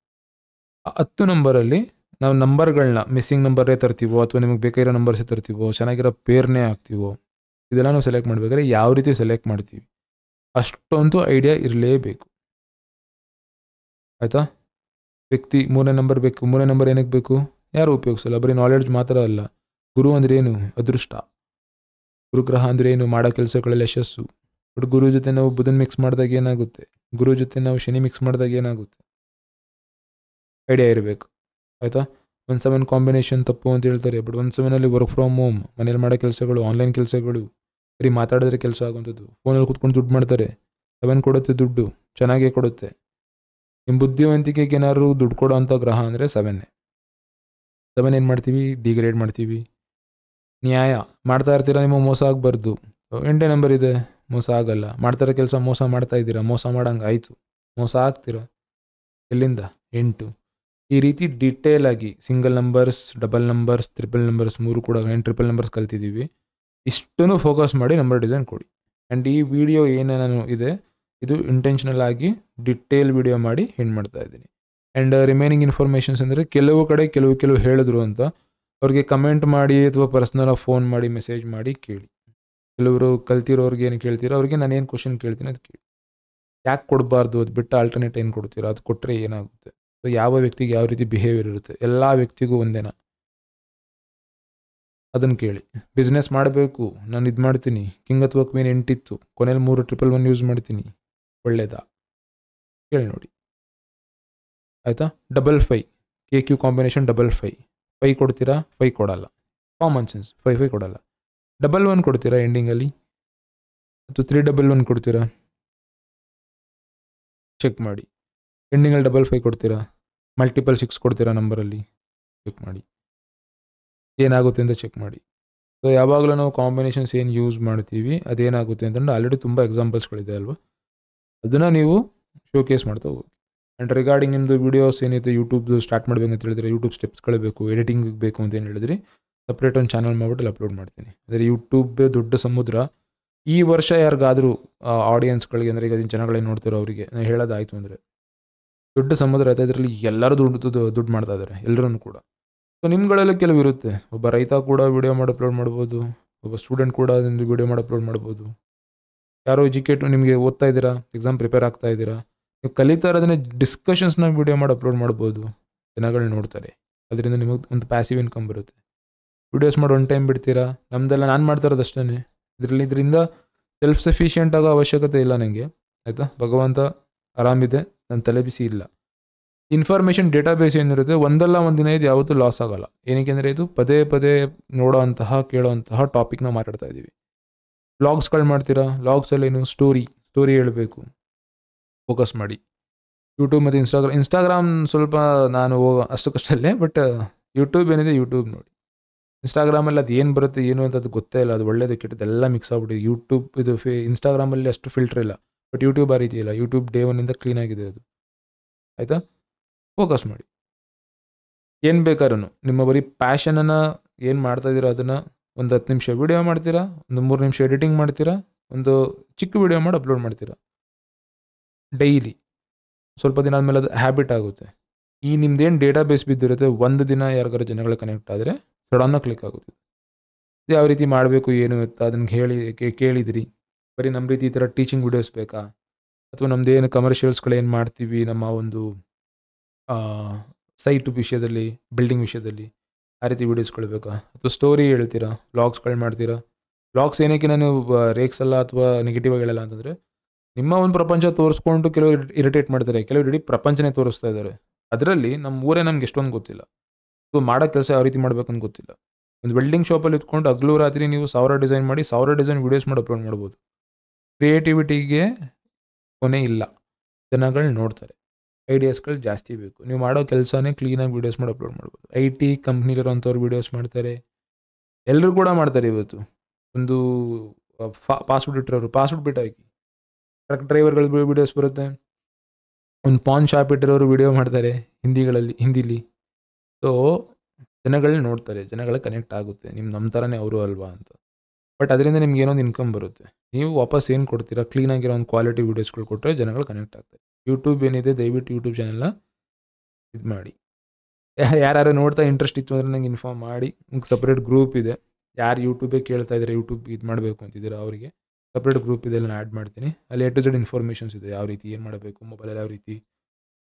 ಆ 10 ನಂಬರಲ್ಲಿ ನಾವು ನಂಬರ್ಗಳನ್ನ ಮಿಸ್ಸಿಂಗ್ ನಂಬರೇ ತರ್ತೀವೋ ಅಥವಾ ನಿಮಗೆ ಬೇಕಾಗಿರೋ ನಂಬರ್ಸೇ ತರ್ತೀವೋ, ಚೆನ್ನಾಗಿರೋ ಪೇರ್ನೇ ಹಾಕ್ತೀವೋ, ಇದೆಲ್ಲ ನಾವು ಸೆಲೆಕ್ಟ್ ಮಾಡಬೇಕಾದ್ರೆ ಯಾವ ರೀತಿ ಸೆಲೆಕ್ಟ್ ಮಾಡ್ತೀವಿ ಅಷ್ಟೊಂದು ಐಡಿಯಾ ಇರಲೇಬೇಕು. ಆಯಿತಾ? ವ್ಯಕ್ತಿ 3ನೇ ನಂಬರ್ ಬೇಕು. 3ನೇ ನಂಬರ್ ಏನಕ್ಕೆ ಬೇಕು? ಯಾರು ಉಪಯೋಗಿಸಲ್ಲ. ಬರೀ ನಾಲೆಡ್ಜ್ ಮಾತ್ರ ಅಲ್ಲ. ಗುರು ಅಂದರೆ ಏನು? ಅದೃಷ್ಟ. ಗುರುಗ್ರಹ ಅಂದರೆ ಏನು? ಮಾಡೋ ಕೆಲಸಗಳಲ್ಲಿ ಯಶಸ್ಸು. ಬಟ್ ಗುರು ಜೊತೆ ನಾವು ಬುಧನ್ ಮಿಕ್ಸ್ ಮಾಡಿದಾಗ ಏನಾಗುತ್ತೆ, ಗುರು ಜೊತೆ ನಾವು ಶನಿ ಮಿಕ್ಸ್ ಮಾಡಿದಾಗ ಏನಾಗುತ್ತೆ, ಐಡಿಯಾ ಇರಬೇಕು. ಆಯಿತಾ? 1-7 ಕಾಂಬಿನೇಷನ್ ತಪ್ಪು ಅಂತ ಹೇಳ್ತಾರೆ. ಬಟ್ 1-7 ವರ್ಕ್ ಫ್ರಮ್ ಹೋಮ್, ಮನೇಲಿ ಮಾಡೋ ಕೆಲಸಗಳು, ಆನ್ಲೈನ್ ಕೆಲಸಗಳು, ಬರೀ ಮಾತಾಡಿದ್ರೆ ಕೆಲಸ ಆಗುವಂಥದ್ದು. ಫೋನಲ್ಲಿ ಕೂತ್ಕೊಂಡು ದುಡ್ಡು ಮಾಡ್ತಾರೆ. 7 ಕೊಡುತ್ತೆ ದುಡ್ಡು, ಚೆನ್ನಾಗೇ ಕೊಡುತ್ತೆ. ನಿಮ್ಮ ಬುದ್ಧಿವಂತಿಕೆಗೆ ಏನಾದ್ರು ದುಡ್ಡು ಕೊಡೋ ಅಂಥ ಗ್ರಹ ಅಂದರೆ 7 ಏನು ಮಾಡ್ತೀವಿ? ಡಿಗ್ರೇಡ್ ಮಾಡ್ತೀವಿ. ನ್ಯಾಯ ಮಾಡ್ತಾ ಇರ್ತೀರ, ನಿಮ್ಮ ಮೋಸ ಆಗಬಾರ್ದು. 8ನೇ ನಂಬರ್ ಇದೆ, ಮೋಸ ಆಗಲ್ಲ. ಮಾಡ್ತಾರೋ ಕೆಲಸ ಮೋಸ ಮಾಡ್ತಾ ಇದ್ದೀರಾ, ಮೋಸ ಮಾಡೋಂಗೆ ಆಯಿತು, ಮೋಸ ಆಗ್ತೀರಾ. ಎಲ್ಲಿಂದ? 8. ಈ ರೀತಿ ಡಿಟೇಲ್ ಆಗಿ single numbers, double numbers, triple numbers, 3 ಕೂಡ ಟ್ರಿಪಲ್ ನಂಬರ್ಸ್ ಕಲ್ತಿದ್ದೀವಿ. ಇಷ್ಟನ್ನು ಫೋಕಸ್ ಮಾಡಿ ನಂಬರ್ ಡಿಸೈನ್ ಕೊಡಿ. ಆ್ಯಂಡ್ ಈ ವಿಡಿಯೋ ಏನೇನು ಇದೆ ಇದು ಇಂಟೆನ್ಷನಲ್ ಆಗಿ ಡಿಟೇಲ್ ವಿಡಿಯೋ ಮಾಡಿ ಹೆಣ್ಣು ಮಾಡ್ತಾ ಇದ್ದೀನಿ. ಆ್ಯಂಡ್ ರಿಮೈನಿಂಗ್ ಇನ್ಫಾರ್ಮೇಷನ್ಸ್ ಅಂದರೆ ಕೆಲವು ಕಡೆ ಕೆಲವು ಹೇಳಿದ್ರು ಅಂತ ಅವ್ರಿಗೆ ಕಮೆಂಟ್ ಮಾಡಿ ಅಥವಾ ಪರ್ಸ್ನಲಾಗಿ ಫೋನ್ ಮಾಡಿ ಮೆಸೇಜ್ ಮಾಡಿ ಕೇಳಿ. ಕೆಲವರು ಕಲ್ತಿರೋರ್ಗೆ ಏನು ಕೇಳ್ತೀರೋ ಅವ್ರಿಗೆ ನಾನು ಏನು ಕ್ವಶನ್ ಕೇಳ್ತೀನಿ ಅದು ಕೇಳಿ. ಯಾಕೆ ಕೊಡಬಾರ್ದು, ಅದು ಬಿಟ್ಟು ಆಲ್ಟರ್ನೇಟ್ ಏನು ಕೊಡ್ತೀರಾ, ಅದು ಕೊಟ್ಟರೆ ಏನಾಗುತ್ತೆ, ಸೊ ಯಾವ ವ್ಯಕ್ತಿಗೆ ಯಾವ ರೀತಿ ಬಿಹೇವಿಯರ್ ಇರುತ್ತೆ, ಎಲ್ಲ ವ್ಯಕ್ತಿಗೂ ಒಂದೇನಾ, ಅದನ್ನು ಕೇಳಿ. ಬಿಸ್ನೆಸ್ ಮಾಡಬೇಕು, ನಾನು ಇದು ಮಾಡ್ತೀನಿ, ಕಿಂಗ್ ಅಥವಾ ಕ್ವೀನ್ 8 ಇತ್ತು, ಕೊನೆಯಲ್ಲಿ 3 111 ಯೂಸ್ ಮಾಡ್ತೀನಿ, ಒಳ್ಳೇದಾ ಕೇಳಿ ನೋಡಿ, ಆಯಿತಾ. 55 KQ ಕಾಂಬಿನೇಷನ್ 55 ಕೊಡ್ತೀರಾ, 5 ಕೊಡಲ್ಲ, ಕಾಮನ್ ಸೆನ್ಸ್, 5 ಕೊಡಲ್ಲ. 11 ಕೊಡ್ತೀರಾ ಎಂಡಿಂಗಲ್ಲಿ, ಅಥವಾ 311 ಕೊಡ್ತೀರಾ, ಚೆಕ್ ಮಾಡಿ. ಎಂಡಿಂಗಲ್ಲಿ 55 ಕೊಡ್ತೀರಾ, ಮಲ್ಟಿಪಲ್ 6 ಕೊಡ್ತೀರಾ ನಂಬರಲ್ಲಿ, ಚೆಕ್ ಮಾಡಿ, ಏನಾಗುತ್ತೆ ಅಂತ ಚೆಕ್ ಮಾಡಿ. ಸೊ ಯಾವಾಗಲೂ ನಾವು ಕಾಂಬಿನೇಷನ್ಸ್ ಏನು ಯೂಸ್ ಮಾಡ್ತೀವಿ ಅದೇನಾಗುತ್ತೆ ಅಂತಂದ್ರೆ ಆಲ್ರೆಡಿ ತುಂಬ ಎಕ್ಸಾಂಪಲ್ಸ್ಗಳಿದೆ ಅಲ್ವಾ, ಅದನ್ನು ನೀವು ಶೋಕೇಸ್ ಮಾಡ್ತಾ ಹೋಗಿ. ಆ್ಯಂಡ್ ರಿಗಾರ್ಡಿಂಗ್ ನಿಮ್ಮದು ವೀಡಿಯೋಸ್ ಏನಿದೆ ಯೂಟ್ಯೂಬ್ದು ಸ್ಟಾರ್ಟ್ ಮಾಡಬೇಕಂತ ಹೇಳಿದ್ರೆ, ಯೂಟ್ಯೂಬ್ ಸ್ಟೆಪ್ಸ್ಗಳು ಬೇಕು, ಎಡಿಟಿಂಗ್ ಬೇಕು ಅಂತ ಏನು ಹೇಳಿದ್ರಿ, ಸಪ್ರೇಟ್ ಒಂದು ಚಾನಲ್ ಮಾಡಿಬಿಟ್ಟು ಅಪ್ಲೋಡ್ ಮಾಡ್ತೀನಿ. ಅಂದರೆ ಯೂಟ್ಯೂಬ್ ದೊಡ್ಡ ಸಮುದ್ರ. ಈ ವರ್ಷ ಯಾರಿಗಾದರೂ ಆಡಿಯನ್ಸ್ಗಳಿಗೆ, ಅಂದರೆ ಈಗ ಜನಗಳೇನು ನೋಡ್ತಿರೋ ಅವರಿಗೆ ನಾನು ಹೇಳೋದಾಯಿತು ಅಂದರೆ, ದೊಡ್ಡ ಸಮುದ್ರ ಆಯ್ತಾ, ಇದರಲ್ಲಿ ಎಲ್ಲರೂ ದುಡ್ಡು ಮಾಡ್ತಾ ಇದ್ದಾರೆ, ಎಲ್ಲರೂ ಕೂಡ. ಸೊ ನಿಮ್ಗಳೆಲ್ಲ ಕೆಲವು ಇರುತ್ತೆ, ಒಬ್ಬ ರೈತ ಕೂಡ ವೀಡಿಯೋ ಮಾಡಿ ಅಪ್ಲೋಡ್ ಮಾಡ್ಬೋದು, ಒಬ್ಬ ಸ್ಟೂಡೆಂಟ್ ಕೂಡ ಅದನ್ನು ವೀಡಿಯೋ ಮಾಡಿ ಅಪ್ಲೋಡ್ ಮಾಡ್ಬೋದು, ಯಾರೋ ಎಜುಕೇಟ್, ನಿಮಗೆ ಓದ್ತಾ ಇದ್ದೀರಾ, ಎಕ್ಸಾಮ್ ಪ್ರಿಪೇರ್ ಆಗ್ತಾ ಇದ್ದೀರಾ, ನೀವು ಕಲಿತಾ ಇರೋದನ್ನೇ ಡಿಸ್ಕಷನ್ಸ್ನ ವೀಡಿಯೋ ಮಾಡಿ ಅಪ್ಲೋಡ್ ಮಾಡ್ಬೋದು, ಜನಗಳು ನೋಡ್ತಾರೆ, ಅದರಿಂದ ನಿಮಗೆ ಒಂದು ಪ್ಯಾಸಿವ್ ಇನ್ಕಮ್ ಬರುತ್ತೆ. ವೀಡಿಯೋಸ್ ಮಾಡಿ ಒನ್ ಟೈಮ್ ಬಿಡ್ತೀರಾ, ನಮ್ಮದೆಲ್ಲ ನಾನು ಮಾಡ್ತಾ ಇರೋದು ಅಷ್ಟೇ, ಇದರಿಂದ ಸೆಲ್ಫ್ ಸಫಿಷಿಯೆಂಟ್ ಆಗೋ ಅವಶ್ಯಕತೆ ಇಲ್ಲ ನನಗೆ, ಆಯಿತಾ. ಭಗವಂತ ಆರಾಮಿದೆ, ನನ್ನ ತಲೆ ಬಿಸಿ ಇಲ್ಲ. ಇನ್ಫಾರ್ಮೇಷನ್ ಡೇಟಾಬೇಸ್ ಏನಿರುತ್ತೆ, ಒಂದಲ್ಲ ಒಂದು ದಿನ ಇದು ಯಾವತ್ತೂ ಲಾಸ್ ಆಗೋಲ್ಲ. ಏನಕ್ಕೆ ಅಂದರೆ ಇದು ಪದೇ ಪದೇ ನೋಡೋವಂತಹ ಕೇಳೋವಂತಹ ಟಾಪಿಕ್ನ ಮಾತಾಡ್ತಾ ಇದ್ದೀವಿ. ವ್ಲಾಗ್ಸ್ಗಳು ಮಾಡ್ತೀರಾ, ವ್ಲಾಗ್ಸಲ್ಲಿ ಏನು ಸ್ಟೋರಿ ಹೇಳಬೇಕು, ಫೋಕಸ್ ಮಾಡಿ. ಯೂಟ್ಯೂಬ್ ಮತ್ತು ಇನ್ಸ್ಟಾಗ್ರಾಮ್ ಸ್ವಲ್ಪ ನಾನು ಅಷ್ಟಕ್ಕಷ್ಟಲ್ಲೇ, ಬಟ್ ಯೂಟ್ಯೂಬ್ ಏನಿದೆ ಯೂಟ್ಯೂಬ್ ನೋಡಿ. ಇನ್ಸ್ಟಾಗ್ರಾಮಲ್ಲಿ ಅದು ಏನು ಬರುತ್ತೆ ಏನು ಅಂತ ಅದು ಗೊತ್ತೇ ಇಲ್ಲ, ಅದು ಒಳ್ಳೇದು ಕೆಟ್ಟದ್ದು ಎಲ್ಲ ಮಿಕ್ಸ್ ಆಗ್ಬಿಟ್ಟಿದೆ. ಯೂಟ್ಯೂಬ್ ಇದು ಇನ್ಸ್ಟಾಗ್ರಾಮಲ್ಲಿ ಅಷ್ಟು ಫಿಲ್ಟರ್ ಇಲ್ಲ, ಬಟ್ ಯೂಟ್ಯೂಬ್ ಆ ರೀತಿ ಇಲ್ಲ. ಯೂಟ್ಯೂಬ್ ಡೇ ಒನ್ನಿಂದ ಕ್ಲೀನಾಗಿದೆ ಅದು, ಆಯಿತಾ. ಫೋಕಸ್ ಮಾಡಿ. ಏನು ಬೇಕಾದ್ರೂ ನಿಮ್ಮ ಬರೀ ಪ್ಯಾಷನನ್ನು ಏನು ಮಾಡ್ತಾಯಿದ್ದೀರೋ ಅದನ್ನು ಒಂದು 10 ನಿಮಿಷ ವೀಡಿಯೋ ಮಾಡ್ತೀರಾ, ಒಂದು 3 ನಿಮಿಷ ಎಡಿಟಿಂಗ್ ಮಾಡ್ತೀರಾ, ಒಂದು ಚಿಕ್ಕ ವೀಡಿಯೋ ಮಾಡಿ ಅಪ್ಲೋಡ್ ಮಾಡ್ತೀರಾ ಡೈಲಿ. ಸ್ವಲ್ಪ ದಿನ ಆದಮೇಲೆ ಅದು ಹ್ಯಾಬಿಟ್ ಆಗುತ್ತೆ. ಈ ನಿಮ್ದೇನು ಡೇಟಾಬೇಸ್ ಬಿದ್ದಿರುತ್ತೆ, ಒಂದು ದಿನ ಯಾರಿಗಾರು ಜನಗಳು ಕನೆಕ್ಟ್ ಆದರೆ ಸಡನ್ನಾಗಿ ಕ್ಲಿಕ್ ಆಗುತ್ತೆ. ಯಾವ ರೀತಿ ಮಾಡಬೇಕು ಏನು ಅಂತ ಅದನ್ನು ಕೇಳಿದಿರಿ. ಬರೀ ನಮ್ಮ ರೀತಿ ಈ ಥರ ಟೀಚಿಂಗ್ ವೀಡಿಯೋಸ್ ಬೇಕಾ, ಅಥವಾ ನಮ್ಮದೇನು ಕಮರ್ಷಿಯಲ್ಸ್ಗಳೇನು ಮಾಡ್ತೀವಿ ನಮ್ಮ ಒಂದು ಸೈಟ್ ವಿಷಯದಲ್ಲಿ, ಬಿಲ್ಡಿಂಗ್ ವಿಷಯದಲ್ಲಿ, ಆ ರೀತಿ ವೀಡಿಯೋಸ್ಗಳು ಬೇಕಾ, ಅಥವಾ ಸ್ಟೋರಿ ಹೇಳ್ತೀರಾ, ವ್ಲಾಗ್ಸ್ಗಳು ಮಾಡ್ತೀರಾ. ವ್ಲಾಗ್ಸ್ ಏನಕ್ಕೆ ನಾನು ರೇಕ್ಸಲ್ಲ ಅಥವಾ ನೆಗೆಟಿವ್ ಆಗಿ ಹೇಳಲ್ಲ ಅಂತಂದರೆ, ನಿಮ್ಮ ಒಂದು ಪ್ರಪಂಚ ತೋರಿಸ್ಕೊಂಡು ಕೆಲವರು ಇರಿಟೇಟ್ ಮಾಡ್ತಾರೆ, ಕೆಲವರು ಇಡೀ ಪ್ರಪಂಚನೇ ತೋರಿಸ್ತಾ ಇದ್ದಾರೆ. ಅದರಲ್ಲಿ ನಮ್ಮ ಊರೇ ನಮ್ಗೆ ಎಷ್ಟೊಂದು ಗೊತ್ತಿಲ್ಲ, ಸೊ ಮಾಡೋ ಕೆಲಸ ಯಾವ ರೀತಿ ಮಾಡ್ಬೇಕಂತ ಗೊತ್ತಿಲ್ಲ. ಒಂದು ವೆಲ್ಡಿಂಗ್ ಶಾಪಲ್ಲಿ ಇಟ್ಕೊಂಡು ಹಗಲು ರಾತ್ರಿ ನೀವು 1000 ಡಿಸೈನ್ ಮಾಡಿ 1000 ಡಿಸೈನ್ ವೀಡಿಯೋಸ್ ಮಾಡಿ ಅಪ್ಲೋಡ್ ಮಾಡ್ಬೋದು. ಕ್ರಿಯೇಟಿವಿಟಿಗೆ ಕೊನೆ ಇಲ್ಲ, ಜನಗಳು ನೋಡ್ತಾರೆ. ಐಡಿಯಾಸ್ಗಳು ಜಾಸ್ತಿ ಬೇಕು. ನೀವು ಮಾಡೋ ಕೆಲಸನೇ ಕ್ಲೀನಾಗಿ ವೀಡಿಯೋಸ್ ಮಾಡಿ ಅಪ್ಲೋಡ್ ಮಾಡ್ಬೋದು. IT ಕಂಪ್ನಿಲಿರೋಂಥವ್ರು ವೀಡಿಯೋಸ್ ಮಾಡ್ತಾರೆ, ಎಲ್ಲರೂ ಕೂಡ ಮಾಡ್ತಾರೆ. ಇವತ್ತು ಒಂದು ಪಾಸ್ವರ್ಡ್ ಇಟ್ಟಿರೋರು ಪಾಸ್ವರ್ಡ್ ಬಿಟ್ಟು ಹಾಕಿ, ಟ್ರಕ್ ಡ್ರೈವರ್ಗಳು ವೀಡಿಯೋಸ್ ಬರುತ್ತೆ, ಒಂದು ಪಾನ್ ಶಾಪ್ ಇಟ್ಟಿರೋರು ವೀಡಿಯೋ ಮಾಡ್ತಾರೆ ಹಿಂದಿಲಿ. ಸೊ ಜನಗಳು ನೋಡ್ತಾರೆ, ಜನಗಳು ಕನೆಕ್ಟ್ ಆಗುತ್ತೆ, ನಮ್ಮ ಥರನೇ ಅವರು ಅಲ್ವಾ ಅಂತ. ಬಟ್ ಅದರಿಂದ ನಿಮ್ಗೆ ಏನೊಂದು ಇನ್ಕಮ್ ಬರುತ್ತೆ. ನೀವು ವಾಪಸ್ ಏನು ಕೊಡ್ತೀರಾ, ಕ್ಲೀನಾಗಿರೋ ಒಂದು ಕ್ವಾಲಿಟಿ ವೀಡಿಯೋಸ್ಗಳು ಕೊಟ್ಟರೆ ಜನಗಳು ಕನೆಕ್ಟ್ ಆಗ್ತಾರೆ. ಯೂಟ್ಯೂಬ್ ಏನಿದೆ, ದಯವಿಟ್ಟು ಯೂಟ್ಯೂಬ್ ಚಾನೆಲ್ನ ಇದು ಮಾಡಿ. ಯಾರು ನೋಡ್ತಾ ಇಂಟ್ರೆಸ್ಟ್ ಇತ್ತು ಅಂದರೆ ನಂಗೆ ಇನ್ಫಾರ್ಮ್ ಮಾಡಿ. ನಿಮ್ಗೆ ಸಪ್ರೇಟ್ ಗ್ರೂಪ್ ಇದೆ, ಯಾರು ಯೂಟ್ಯೂಬೇ ಕೇಳ್ತಾ ಇದ್ದಾರೆ, ಯೂಟ್ಯೂಬ್ ಇದು ಮಾಡಬೇಕು ಅಂತಿದ್ದೀರಾ ಅವರಿಗೆ ಸಪ್ರೇಟ್ ಗ್ರೂಪ್ ಇದೆ, ನಾನು ಆ್ಯಡ್ ಮಾಡ್ತೀನಿ. ಅಲ್ಲಿ A to Z ಇನ್ಫಾರ್ಮೇಷನ್ಸ್ ಇದೆ, ಯಾವ ರೀತಿ ಏನು ಮಾಡಬೇಕು, ಮೊಬೈಲಲ್ಲಿ ಯಾವ ರೀತಿ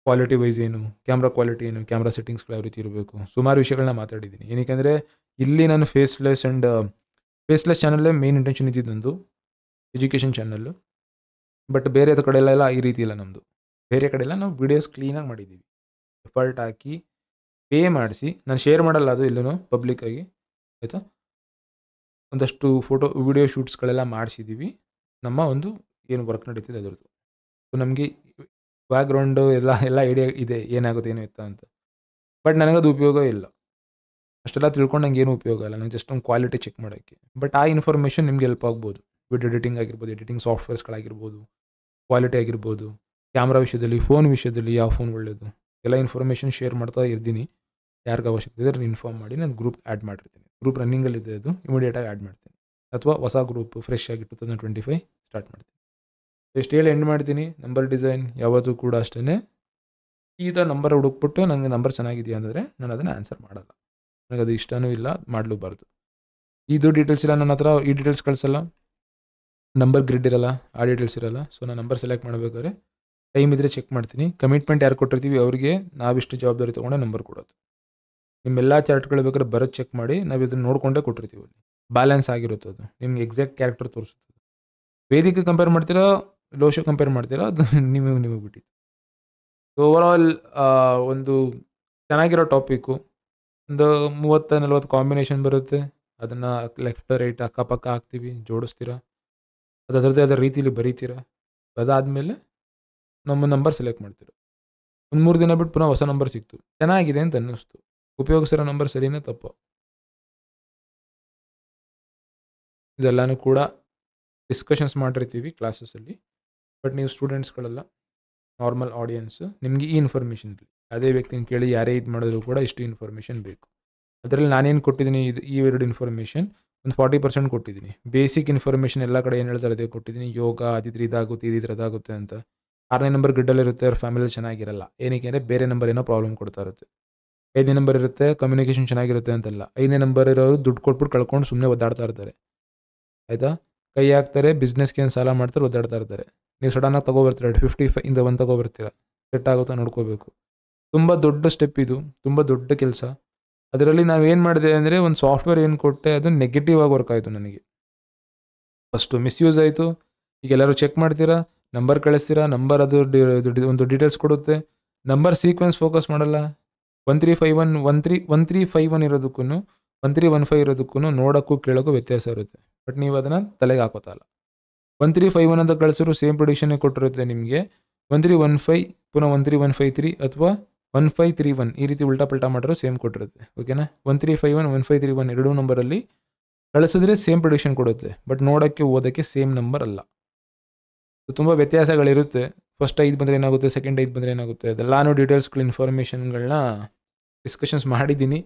ಕ್ವಾಲಿಟಿ ವೈಸ್ ಏನು, ಕ್ಯಾಮ್ರಾ ಕ್ವಾಲಿಟಿ ಏನು, ಕ್ಯಾಮ್ರಾ ಸೆಟ್ಟಿಂಗ್ಸ್ಗಳು ಯಾವ ರೀತಿ ಇರಬೇಕು, ಸುಮಾರು ವಿಷಯಗಳನ್ನ ಮಾತಾಡಿದ್ದೀನಿ. ಏನಕ್ಕೆ ಇಲ್ಲಿ ನಾನು ಫೇಸ್ಲೆಸ್ ಚಾನಲ್ಲೇ ಮೇನ್ ಇಂಟೆನ್ಷನ್ ಇದ್ದಿದ್ದು ನಂದು, ಎಜುಕೇಷನ್ ಚಾನಲ್ಲು. ಬಟ್ ಬೇರೆ ಕಡೆಯಲ್ಲೆಲ್ಲ ಈ ರೀತಿ ಇಲ್ಲ ನಮ್ಮದು. ಬೇರೆ ಕಡೆಯೆಲ್ಲ ನಾವು ವೀಡಿಯೋಸ್ ಕ್ಲೀನಾಗಿ ಮಾಡಿದ್ದೀವಿ, ಎಫರ್ಟ್ ಹಾಕಿ ಪೇ ಮಾಡಿಸಿ. ನಾನು ಶೇರ್ ಮಾಡಲ್ಲ ಅದು ಎಲ್ಲೂ ಪಬ್ಲಿಕ್ಕಾಗಿ, ಆಯಿತಾ. ಒಂದಷ್ಟು ವಿಡಿಯೋ ಶೂಟ್ಸ್ಗಳೆಲ್ಲ ಮಾಡಿಸಿದ್ದೀವಿ, ನಮ್ಮ ಒಂದು ಏನು ವರ್ಕ್ ನಡೀತಿದೆ ಅದರದ್ದು. ಸೊ ನಮಗೆ ಬ್ಯಾಕ್ಗ್ರೌಂಡು ಎಲ್ಲ ಐಡಿಯಾ ಇದೆ, ಏನಾಗುತ್ತೆ ಏನು ಇತ್ತ ಅಂತ. ಬಟ್ ನನಗದು ಉಪಯೋಗ ಇಲ್ಲ, ಅಷ್ಟೆಲ್ಲ ತಿಳ್ಕೊಂಡು ನಂಗೆ ಏನೂ ಉಪಯೋಗ ಇಲ್ಲ. ನಂಗೆ ಜಸ್ಟ್ ಒಂದು ಕ್ವಾಲಿಟಿ ಚೆಕ್ ಮಾಡೋಕ್ಕೆ. ಬಟ್ ಆ ಇನ್ಫಾರ್ಮೇಷನ್ ನಿಮ್ಗೆ ಹೆಲ್ಪ್ ಆಗ್ಬೋದು. ವಿಡಿಯೋ ಎಡಿಟಿಂಗ್ ಆಗಿರ್ಬೋದು, ಎಡಿಟಿಂಗ್ ಸಾಫ್ಟ್ವೇರ್ಸ್ಗಳಾಗಿರ್ಬೋದು, ಕ್ವಾಲಿಟಿ ಆಗಿರ್ಬೋದು, ಕ್ಯಾಮ್ರಾ ವಿಷಯದಲ್ಲಿ, ಫೋನ್ ವಿಷಯದಲ್ಲಿ ಯಾವ ಫೋನ್ ಒಳ್ಳೆಯದು, ಎಲ್ಲ ಇನ್ಫಾರ್ಮೇಷನ್ ಶೇರ್ ಮಾಡ್ತಾ ಇರ್ತೀನಿ. ಯಾರಿಗೆ ಅವಶ್ಯಕತೆ ಇದೆ ಇನ್ಫಾರ್ಮ್ ಮಾಡಿ, ನಾನು ಗ್ರೂಪ್ ಆ್ಯಡ್ ಮಾಡಿರ್ತೀನಿ. ಗ್ರೂಪ್ ರನ್ನಿಂಗಲ್ಲಿದೆ, ಅದು ಇಮಿಡಿಯೇಟಾಗಿ ಆ್ಯಡ್ ಮಾಡ್ತೀನಿ. ಅಥವಾ ಹೊಸ ಗ್ರೂಪ್ ಫ್ರೆಶ್ ಆಗಿ 2025 ಸ್ಟಾರ್ಟ್ ಮಾಡ್ತೀನಿ. ಎಷ್ಟು ಹೇಳಿ ಎಂಡ್ ಮಾಡ್ತೀನಿ. ನಂಬರ್ ಡಿಸೈನ್ ಯಾವತ್ತೂ ಕೂಡ ಅಷ್ಟೇ, ಈ ಥರ ನಂಬರ್ ಹುಡುಕ್ಬಿಟ್ಟು ನನಗೆ ನಂಬರ್ ಚೆನ್ನಾಗಿದೆಯಾ ಅಂದರೆ ನಾನು ಅದನ್ನು ಆನ್ಸರ್ ಮಾಡಲ್ಲ. ನನಗೆ ಅದು ಇಷ್ಟನೂ ಇಲ್ಲ, ಮಾಡಲೂಬಾರ್ದು. ಇದು ಡೀಟೇಲ್ಸ್ ಇಲ್ಲ ನನ್ನ ಹತ್ರ, ಈ ಡೀಟೇಲ್ಸ್ ಕಳಿಸಲ್ಲ, ನಂಬರ್ ಗ್ರಿಡ್ ಇರಲ್ಲ, ಆ ಡೀಟೇಲ್ಸ್ ಇರಲ್ಲ. ಸೊ ನಾನು ನಂಬರ್ ಸೆಲೆಕ್ಟ್ ಮಾಡಬೇಕಾದ್ರೆ ಟೈಮ್ ಇದ್ದರೆ ಚೆಕ್ ಮಾಡ್ತೀನಿ. ಕಮಿಟ್ಮೆಂಟ್ ಯಾರು ಕೊಟ್ಟಿರ್ತೀವಿ ಅವ್ರಿಗೆ ನಾವಿಷ್ಟು ಜವಾಬ್ದಾರಿ ತೊಗೊಂಡೆ ನಂಬರ್ ಕೊಡೋದು. ನಿಮ್ಮೆಲ್ಲ ಚಾರ್ಟ್ಗಳು ಬೇಕಾದ್ರೆ ಬರೋದು ಚೆಕ್ ಮಾಡಿ, ನಾವು ಇದನ್ನು ನೋಡಿಕೊಂಡೇ ಕೊಟ್ಟಿರ್ತೀವಿ. ಬ್ಯಾಲೆನ್ಸ್ ಆಗಿರುತ್ತೆ ಅದು. ನಿಮ್ಗೆ ಎಕ್ಸಾಕ್ಟ್ ಕ್ಯಾರೆಕ್ಟರ್ ತೋರಿಸುತ್ತೆ. ವೇದಿಕೆ ಕಂಪೇರ್ ಮಾಡ್ತೀರಾ, ಲೋಶೋ ಕಂಪೇರ್ ಮಾಡ್ತೀರಾ, ಅದು ನಿಮಗೆ ಬಿಟ್ಟಿದ್ದು. ಓವರಾಲ್ ಒಂದು ಚೆನ್ನಾಗಿರೋ ಟಾಪಿಕ್ಕು. ಒಂದು 30-40 ಕಾಂಬಿನೇಷನ್ ಬರುತ್ತೆ. ಅದನ್ನು ಲೆಫ್ಟ್ ರೈಟ್ ಅಕ್ಕಪಕ್ಕ ಹಾಕ್ತೀವಿ, ಜೋಡಿಸ್ತೀರಾ. ಅದು ಅದರದ್ದೇ ಆದ ರೀತಿಯಲ್ಲಿ ಬರೀತೀರಾ. ಅದಾದಮೇಲೆ ನಮ್ಮ ನಂಬರ್ ಸೆಲೆಕ್ಟ್ ಮಾಡ್ತೀರಾ. ಒಂದು 3 ದಿನ ಬಿಟ್ಟು ಪುನಃ ಹೊಸ ನಂಬರ್ ಸಿಕ್ತು, ಚೆನ್ನಾಗಿದೆ ಅಂತ ಅನ್ನಿಸ್ತು. ಉಪಯೋಗಿಸಿರೋ ನಂಬರ್ ಸರಿನೇ ತಪ್ಪು, ಇದೆಲ್ಲನೂ ಕೂಡ ಡಿಸ್ಕಷನ್ಸ್ ಮಾಡಿರ್ತೀವಿ ಕ್ಲಾಸಸ್ಸಲ್ಲಿ. ಬಟ್ ನೀವು ಸ್ಟೂಡೆಂಟ್ಸ್ಗಳೆಲ್ಲ ನಾರ್ಮಲ್ ಆಡಿಯನ್ಸು, ನಿಮಗೆ ಈ ಇನ್ಫಾರ್ಮೇಷನ್ ಇರಲಿ. ಅದೇ ವ್ಯಕ್ತಿನ ಕೇಳಿ ಯಾರೇ ಇದು ಮಾಡಿದ್ರು ಕೂಡ ಇಷ್ಟು ಇನ್ಫಾರ್ಮೇಷನ್ ಬೇಕು. ಅದರಲ್ಲಿ ನಾನೇನು ಕೊಟ್ಟಿದ್ದೀನಿ, ಈ 2 ಇನ್ಫಾರ್ಮೇಷನ್ ಒಂದು 40% ಕೊಟ್ಟಿದ್ದೀನಿ. ಬೇಸಿಕ್ ಇನ್ಫಾರ್ಮೇಷನ್ ಎಲ್ಲ ಕಡೆ ಏನು ಹೇಳ್ತಾರೆ ಅದೇ ಕೊಟ್ಟಿದ್ದೀನಿ. ಯೋಗ ಅದಿದ್ರೆ ಇದಾಗುತ್ತೆ, ಇದಿದ್ರೆ ಅದಾಗುತ್ತೆ ಅಂತ. 6ನೇ ನಂಬರ್ ಗಡ್ಡಲ್ಲಿರುತ್ತೆ, ಅವ್ರ ಫ್ಯಾಮಿಲಿ ಚೆನ್ನಾಗಿರಲ್ಲ. ಏನಕ್ಕೆ ಅಂದರೆ ಬೇರೆ ನಂಬರ್ ಏನೋ ಪ್ರಾಬ್ಲಮ್ ಕೊಡ್ತಾ ಇರುತ್ತೆ. 5ನೇ ನಂಬರ್ ಇರುತ್ತೆ, ಕಮ್ಯುನಿಕೇಷನ್ ಚೆನ್ನಾಗಿರುತ್ತೆ ಅಂತಲ್ಲ. 5ನೇ ನಂಬರ್ ಇರೋರು ದುಡ್ಡು ಕೊಟ್ಬಿಟ್ಟು ಕಳ್ಕೊಂಡು ಸುಮ್ಮನೆ ಒದ್ದಾಡ್ತಾ ಇರ್ತಾರೆ. ಆಯಿತಾ, ಕೈ ಹಾಕ್ತಾರೆ, ಬಿಸ್ನೆಸ್ಗೆ ಏನು ಸಾಲ ಮಾಡ್ತಾರೆ, ಒದ್ದಾಡ್ತಾ ಇರ್ತಾರೆ. ನೀವು ಸಡನ್ನಾಗಿ ತೊಗೊಬರ್ತೀರ, 55 ಇಂದ 1 ತೊಗೊಬರ್ತೀರ, ಸೆಟ್ ಆಗುತ್ತಾ ನೋಡ್ಕೋಬೇಕು. ತುಂಬ ದೊಡ್ಡ ಸ್ಟೆಪ್ ಇದು, ತುಂಬ ದೊಡ್ಡ ಕೆಲಸ. ಅದರಲ್ಲಿ ನಾವೇನು ಮಾಡಿದೆ ಅಂದರೆ ಒಂದು ಸಾಫ್ಟ್ವೇರ್ ಏನು ಕೊಟ್ಟೆ, ಅದು ನೆಗೆಟಿವ್ ಆಗಿ ವರ್ಕ್ ಆಯಿತು ನನಗೆ. ಫಸ್ಟು ಮಿಸ್ಯೂಸ್ ಆಯಿತು. ಈಗ ಎಲ್ಲರೂ ಚೆಕ್ ಮಾಡ್ತೀರಾ, ನಂಬರ್ ಕಳಿಸ್ತೀರಾ, ನಂಬರ್ ಅದು ಒಂದು ಡೀಟೇಲ್ಸ್ ಕೊಡುತ್ತೆ. ನಂಬರ್ ಸೀಕ್ವೆನ್ಸ್ ಫೋಕಸ್ ಮಾಡಲ್ಲ. 1351 ಇರೋದಕ್ಕೂ 1315 ಇರೋದಕ್ಕೂ ನೋಡೋಕ್ಕೂ ಕೇಳೋಕ್ಕೂ ವ್ಯತ್ಯಾಸ ಇರುತ್ತೆ. ಬಟ್ ನೀವು ಅದನ್ನು ತಲೆಗೆ ಹಾಕೋತಲ್ಲ. 1351 ಅಂತ ಕಳಿಸಿದ್ರು ಸೇಮ್ ಪ್ರಿಡಿಕ್ಷನ್ನೇ ಕೊಟ್ಟಿರುತ್ತೆ ನಿಮಗೆ. 1315 ಪುನಃ 13153 ಅಥವಾ 1531 ಈ ರೀತಿ ಉಲ್ಟಾ ಪಲ್ಟಾ ಮಾಡಿರೋ ಸೇಮ್ ಕೊಟ್ಟಿರುತ್ತೆ. ಓಕೆನಾ, 1351 1531 ಎರಡೂ ನಂಬರಲ್ಲಿ ಕಳಿಸಿದ್ರೆ ಸೇಮ್ ಪ್ರಿಡಿಕ್ಷನ್ ಕೊಡುತ್ತೆ. ಬಟ್ ನೋಡೋಕ್ಕೆ ಓದೋಕ್ಕೆ ಸೇಮ್ ನಂಬರ್ ಅಲ್ಲ. ತುಂಬ ವ್ಯತ್ಯಾಸಗಳಿರುತ್ತೆ. ಫಸ್ಟ್ 5 ಬಂದರೆ ಏನಾಗುತ್ತೆ, ಸೆಕೆಂಡ್ 5 ಬಂದರೆ ಏನಾಗುತ್ತೆ, ಅದೆಲ್ಲನೂ ಡೀಟೇಲ್ಸ್ಗಳು ಇನ್ಫಾರ್ಮೇಷನ್ಗಳನ್ನ ಡಿಸ್ಕಷನ್ಸ್ ಮಾಡಿದ್ದೀನಿ.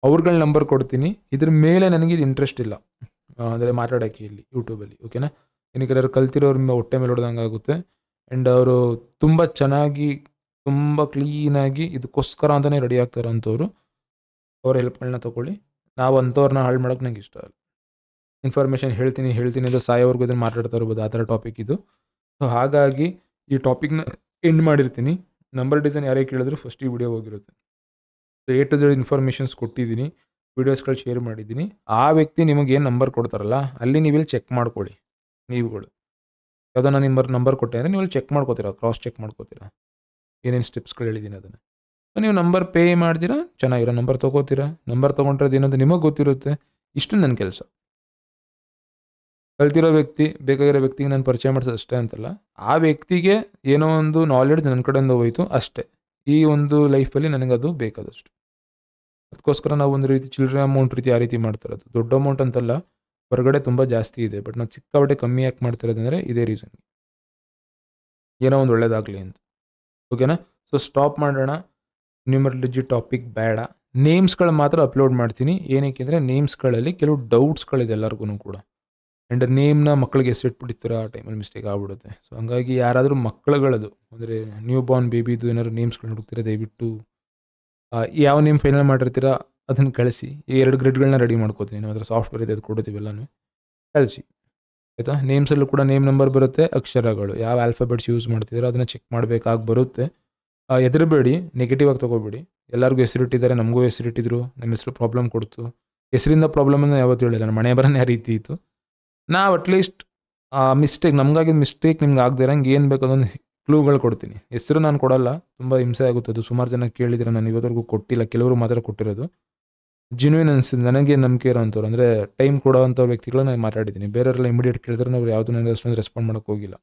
ಅವ್ರುಗಳ ನಂಬರ್ ಕೊಡ್ತೀನಿ. ಇದ್ರ ಮೇಲೆ ನನಗೆ ಇದು ಇಂಟ್ರೆಸ್ಟ್ ಇಲ್ಲ, ಅಂದರೆ ಮಾತಾಡೋಕ್ಕೆ ಇಲ್ಲಿ ಯೂಟ್ಯೂಬಲ್ಲಿ. ಓಕೆನಾ, ಏನಕ್ಕೆ ಎಲ್ಲರೂ ಕಲ್ತಿರೋರ ಹೊಟ್ಟೆ ಮೇಲೆ ಹೊಡೆದಂಗೆ ಆಗುತ್ತೆ. ಆ್ಯಂಡ್ ಅವರು ತುಂಬ ಚೆನ್ನಾಗಿ, ತುಂಬ ಕ್ಲೀನಾಗಿ ಇದಕ್ಕೋಸ್ಕರ ಅಂತಲೇ ರೆಡಿ ಆಗ್ತಾರೆ ಅಂಥವ್ರು. ಅವ್ರ ಹೆಲ್ಪ್ಗಳನ್ನ ತೊಗೊಳ್ಳಿ. ನಾವು ಅಂಥವ್ರನ್ನ ಹಾಳು ಮಾಡೋಕ್ಕೆ ನಂಗೆ ಇಷ್ಟ ಅಲ್ಲ. ಇನ್ಫಾರ್ಮೇಷನ್ ಹೇಳ್ತೀನಿ ಅಂತ ಸಾಯೋವರೆಗೂ ಇದನ್ನು ಮಾತಾಡ್ತಾ ಇರ್ಬೋದು, ಆ ಥರ ಟಾಪಿಕ್ ಇದು. ಸೊ ಹಾಗಾಗಿ ಈ ಟಾಪಿಕ್ನ ಎಂಡ್ ಮಾಡಿರ್ತೀನಿ. ನಂಬರ್ ಡಿಸೈನ್ ಯಾರೇ ಕೇಳಿದ್ರು ಫಸ್ಟ್ ಈ ವಿಡಿಯೋ ಹೋಗಿರುತ್ತೆ. So A to Z informations ಕೊಟ್ಟಿದ್ದೀನಿ, ವೀಡಿಯೋಸ್ಗಳು ಶೇರ್ ಮಾಡಿದ್ದೀನಿ. ಆ ವ್ಯಕ್ತಿ ನಿಮಗೆ ಏನು ನಂಬರ್ ಕೊಡ್ತಾರಲ್ಲ, ಅಲ್ಲಿ ನೀವಿಲ್ಲಿ ಚೆಕ್ ಮಾಡ್ಕೊಳ್ಳಿ. ನೀವುಗಳು ಯಾವುದೋ ನಾನು ನಂಬರ್ ಕೊಟ್ಟೆ ಅಂದರೆ ನೀವು ಚೆಕ್ ಮಾಡ್ಕೋತೀರಾ, ಕ್ರಾಸ್ ಚೆಕ್ ಮಾಡ್ಕೋತೀರಾ, ಏನೇನು ಸ್ಟೆಪ್ಸ್ಗಳು ಹೇಳಿದ್ದೀನಿ ಅದನ್ನು. ನೀವು ನಂಬರ್ ಪೇ ಮಾಡ್ತೀರಾ, ಚೆನ್ನಾಗಿರೋ ನಂಬರ್ ತೊಗೋತೀರಾ. ನಂಬರ್ ತೊಗೊಂಡ್ರದ್ದು ಏನಂತ ನಿಮಗೆ ಗೊತ್ತಿರುತ್ತೆ. ಇಷ್ಟು ನನ್ನ ಕೆಲಸ. ಕಲ್ತಿರೋ ವ್ಯಕ್ತಿ, ಬೇಕಾಗಿರೋ ವ್ಯಕ್ತಿಗೆ ನಾನು ಪರಿಚಯ ಮಾಡಿಸೋದು ಅಷ್ಟೇ ಅಂತಲ್ಲ, ಆ ವ್ಯಕ್ತಿಗೆ ಏನೋ ಒಂದು ನಾಲೆಡ್ಜ್ ನನ್ನ ಕಡೆಯಿಂದ ಹೋಯಿತು ಅಷ್ಟೇ. ಈ ಒಂದು ಲೈಫಲ್ಲಿ ನನಗದು ಬೇಕಾದಷ್ಟು. ಅದಕ್ಕೋಸ್ಕರ ನಾವು ಒಂದು ರೀತಿ ಚಿಲ್ಲರೆ ಅಮೌಂಟ್ ರೀತಿ ಆ ರೀತಿ ಮಾಡ್ತಿರೋದು. ದೊಡ್ಡ ಅಮೌಂಟ್ ಅಂತಲ್ಲ, ಹೊರಗಡೆ ತುಂಬ ಜಾಸ್ತಿ ಇದೆ. ಬಟ್ ನಾವು ಸಿಕ್ಕಾಪಟ್ಟೆ ಕಮ್ಮಿ ಯಾಕೆ ಮಾಡ್ತಿರೋದಂದರೆ ಇದೇ ರೀಸನ್, ಏನೋ ಒಂದು ಒಳ್ಳೇದಾಗಲಿ ಅಂತ. ಓಕೆನಾ, ಸೊ ಸ್ಟಾಪ್ ಮಾಡೋಣ. ನ್ಯೂಮರಾಲಜಿ ಟಾಪಿಕ್ ಬೇಡ. ನೇಮ್ಸ್ಗಳು ಮಾತ್ರ ಅಪ್ಲೋಡ್ ಮಾಡ್ತೀನಿ. ಏನಕ್ಕೆ ಅಂದರೆ ನೇಮ್ಸ್ಗಳಲ್ಲಿ ಕೆಲವು ಡೌಟ್ಸ್ಗಳಿದೆ ಎಲ್ಲರಿಗೂ ಕೂಡ. ಆ್ಯಂಡ್ ನೇಮ್ನ ಮಕ್ಕಳಿಗೆ ಹೆಸರಿಟ್ಬಿಡ್ತೀರ, ಆ ಟೈಮಲ್ಲಿ ಮಿಸ್ಟೇಕ್ ಆಗ್ಬಿಡುತ್ತೆ. ಸೊ ಹಂಗಾಗಿ ಯಾರಾದರೂ ಮಕ್ಕಳುಗಳದು ಅಂದರೆ ನ್ಯೂ ಬಾರ್ನ್ ಬೇಬಿದು ಏನಾದ್ರು ನೇಮ್ಸ್ಗಳನ್ನ ಹುಡುಕ್ತೀರ, ದಯವಿಟ್ಟು ಯಾವ ನೇಮ್ ಫೈನಲ್ ಮಾಡಿರ್ತೀರ ಅದನ್ನು ಕಳಿಸಿ. ಈ 2 ಗ್ರಿಡ್ಗಳನ್ನ ರೆಡಿ ಮಾಡ್ಕೋತೀನಿ. ನಾವು ಅದರ ಸಾಫ್ಟ್ವೇರ್ ಇದೆ, ಅದು ಕೊಡ್ತೀವಿ ಎಲ್ಲನೂ, ಕಳಿಸಿ ಆಯಿತಾ. ನೇಮ್ಸಲ್ಲೂ ಕೂಡ ನೇಮ್ ನಂಬರ್ ಬರುತ್ತೆ, ಅಕ್ಷರಗಳು ಯಾವ ಆಲ್ಫಾಬೆಟ್ಸ್ ಯೂಸ್ ಮಾಡ್ತಿದ್ದೀರೋ ಅದನ್ನು ಚೆಕ್ ಮಾಡಬೇಕಾಗಿ ಬರುತ್ತೆ. ಹೆದರಬೇಡಿ, ನೆಗೆಟಿವ್ ಆಗಿ ತೊಗೋಬೇಡಿ. ಎಲ್ಲರಿಗೂ ಹೆಸರಿಟ್ಟಿದ್ದಾರೆ, ನಮಗೂ ಹೆಸರಿಟ್ಟಿದ್ರು, ನಮ್ಮ ಹೆಸರು ಪ್ರಾಬ್ಲಮ್ ಕೊಡ್ತು. ಹೆಸರಿಂದ ಪ್ರಾಬ್ಲಮನ್ನು ಯಾವತ್ತೂ ಹೇಳಿಲ್ಲ. ನಮ್ಮ ಮನೆ ಬರೋನೇ ಆ ರೀತಿ ಇತ್ತು. ನಾವು ಅಟ್ಲೀಸ್ಟ್ ಮಿಸ್ಟೇಕ್, ನಮಗಾಗಿದ್ದ ಮಿಸ್ಟೇಕ್ ನಿಮ್ಗೆ ಆಗದೆ ಇರೋಂಗೆ ಏನು ಬೇಕು ಅದೊಂದು ಕ್ಲೂಗಳು ಕೊಡ್ತೀನಿ. ಹೆಸರು ನಾನು ಕೊಡೋಲ್ಲ, ತುಂಬ ಹಿಂಸೆ ಆಗುತ್ತೆ. ಅದು ಸುಮಾರು ಜನ ಕೇಳಿದರೆ, ನಾನು ಇವತ್ತರೆಗೂ ಕೊಟ್ಟಿಲ್ಲ, ಕೆಲವರು ಮಾತ್ರ ಕೊಟ್ಟಿರೋದು. ಜಿನ್ಯೂನ್ ಅನಿಸಿದ್ದು ನನಗೆ ನಂಬಿಕೆ ಇರೋಂಥವ್ರು, ಅಂದರೆ ಟೈಮ್ ಕೊಡೋವಂಥ ವ್ಯಕ್ತಿಗಳನ್ನ ನಾನು ಮಾತಾಡಿದ್ದೀನಿ. ಬೇರೆಯವರೆಲ್ಲ ಇಮಿಡಿಯೇಟ್ ಕೇಳಿದ್ರೆ ನಾವು ಯಾವುದು ನನಗೆ ಅಷ್ಟೊಂದು ರೆಸ್ಪಾಂಡ್ ಮಾಡೋಕ್ಕೆ ಹೋಗಿಲ್ಲ.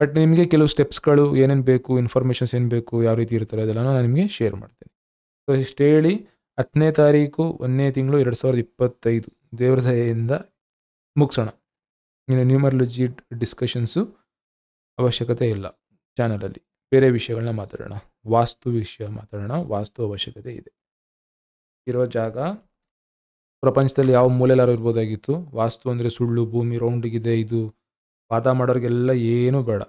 ಬಟ್ ನಿಮಗೆ ಕೆಲವು ಸ್ಟೆಪ್ಸ್ಗಳು ಏನೇನು ಬೇಕು, ಇನ್ಫಾರ್ಮೇಷನ್ಸ್ ಏನು ಬೇಕು, ಯಾವ ರೀತಿ ಇರ್ತಾರೆ, ಅದೆಲ್ಲ ನಾನು ನಿಮಗೆ ಶೇರ್ ಮಾಡ್ತೀನಿ. ಸೊ ಇಷ್ಟು ಹೇಳಿ 10ನೇ ತಾರೀಕು 1ನೇ ತಿಂಗಳು 2025 ದೇವ್ರ ದಯೆಯಿಂದ ಮುಗಿಸೋಣ. ಇನ್ನು ನ್ಯೂಮರಾಲಜಿ ಡಿಸ್ಕಷನ್ಸು ಅವಶ್ಯಕತೆ ಇಲ್ಲ ಚಾನಲಲ್ಲಿ. ಬೇರೆ ವಿಷಯಗಳನ್ನ ಮಾತಾಡೋಣ, ವಾಸ್ತು ವಿಷಯ ಮಾತಾಡೋಣ. ವಾಸ್ತು ಅವಶ್ಯಕತೆ ಇದೆ. ಇರೋ ಜಾಗ ಪ್ರಪಂಚದಲ್ಲಿ ಯಾವ ಮೂಲೆಯಲ್ಲಾರು ಇರ್ಬೋದಾಗಿತ್ತು. ವಾಸ್ತು ಅಂದರೆ ಸುಳ್ಳು, ಭೂಮಿ ರೌಂಡಿಗಿದೆ, ಇದು ವಾದ ಮಾಡೋರಿಗೆಲ್ಲ ಏನೂ ಬೇಡ.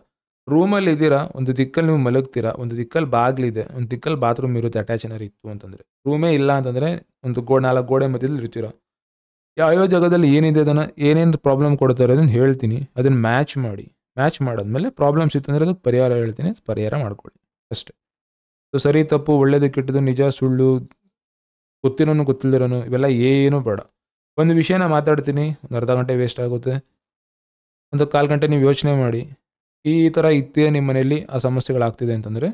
ರೂಮಲ್ಲಿ ಇದ್ದೀರಾ, ಒಂದು ದಿಕ್ಕಲ್ಲಿ ನೀವು ಮಲಗ್ತೀರಾ, ಒಂದು ದಿಕ್ಕಲ್ಲಿ ಬಾಗಿಲಿದೆ, ಒಂದು ದಿಕ್ಕಲ್ಲಿ ಬಾತ್ರೂಮ್ ಇರುತ್ತೆ, ಅಟ್ಯಾಚ್ ಏನಾರು ಇತ್ತು ಅಂತಂದರೆ. ರೂಮೇ ಇಲ್ಲ ಅಂತಂದರೆ ಒಂದು 4 ಗೋಡೆ ಮಧ್ಯದಲ್ಲಿ ಇರ್ತೀರ. ಯಾವ್ಯಾವ ಜಾಗದಲ್ಲಿ ಏನಿದೆ, ಅದನ್ನು ಏನೇನು ಪ್ರಾಬ್ಲಮ್ ಕೊಡ್ತಾರೆ ಅದನ್ನು ಹೇಳ್ತೀನಿ. ಅದನ್ನು ಮ್ಯಾಚ್ ಮಾಡಿ ಮ್ಯಾಚ್ ಮಾಡಾದ್ಮೇಲೆ ಪ್ರಾಬ್ಲಮ್ಸ್ ಇತ್ತು ಅಂದರೆ ಅದಕ್ಕೆ ಪರಿಹಾರ ಹೇಳ್ತೀನಿ, ಪರಿಹಾರ ಮಾಡ್ಕೊಳ್ಳಿ ಅಷ್ಟೇ. ಸೊ ಸರಿ ತಪ್ಪು, ಒಳ್ಳೇದು ಕೆಟ್ಟದ್ದು, ನಿಜ ಸುಳ್ಳು, ಗೊತ್ತಿರೋನು ಗೊತ್ತಿಲ್ಲದಿರೋನು ಇವೆಲ್ಲ ಏನೂ ಬೇಡ. ಒಂದು ವಿಷಯನ ಮಾತಾಡ್ತೀನಿ, ಒಂದು ಅರ್ಧ ಗಂಟೆ ವೇಸ್ಟ್ ಆಗುತ್ತೆ, ಒಂದು 1/4 ಗಂಟೆ ನೀವು ಯೋಚನೆ ಮಾಡಿ, ಈ ಥರ ಇತ್ತೇ ನಿಮ್ಮ ಮನೆಯಲ್ಲಿ ಆ ಸಮಸ್ಯೆಗಳಾಗ್ತಿದೆ ಅಂತಂದರೆ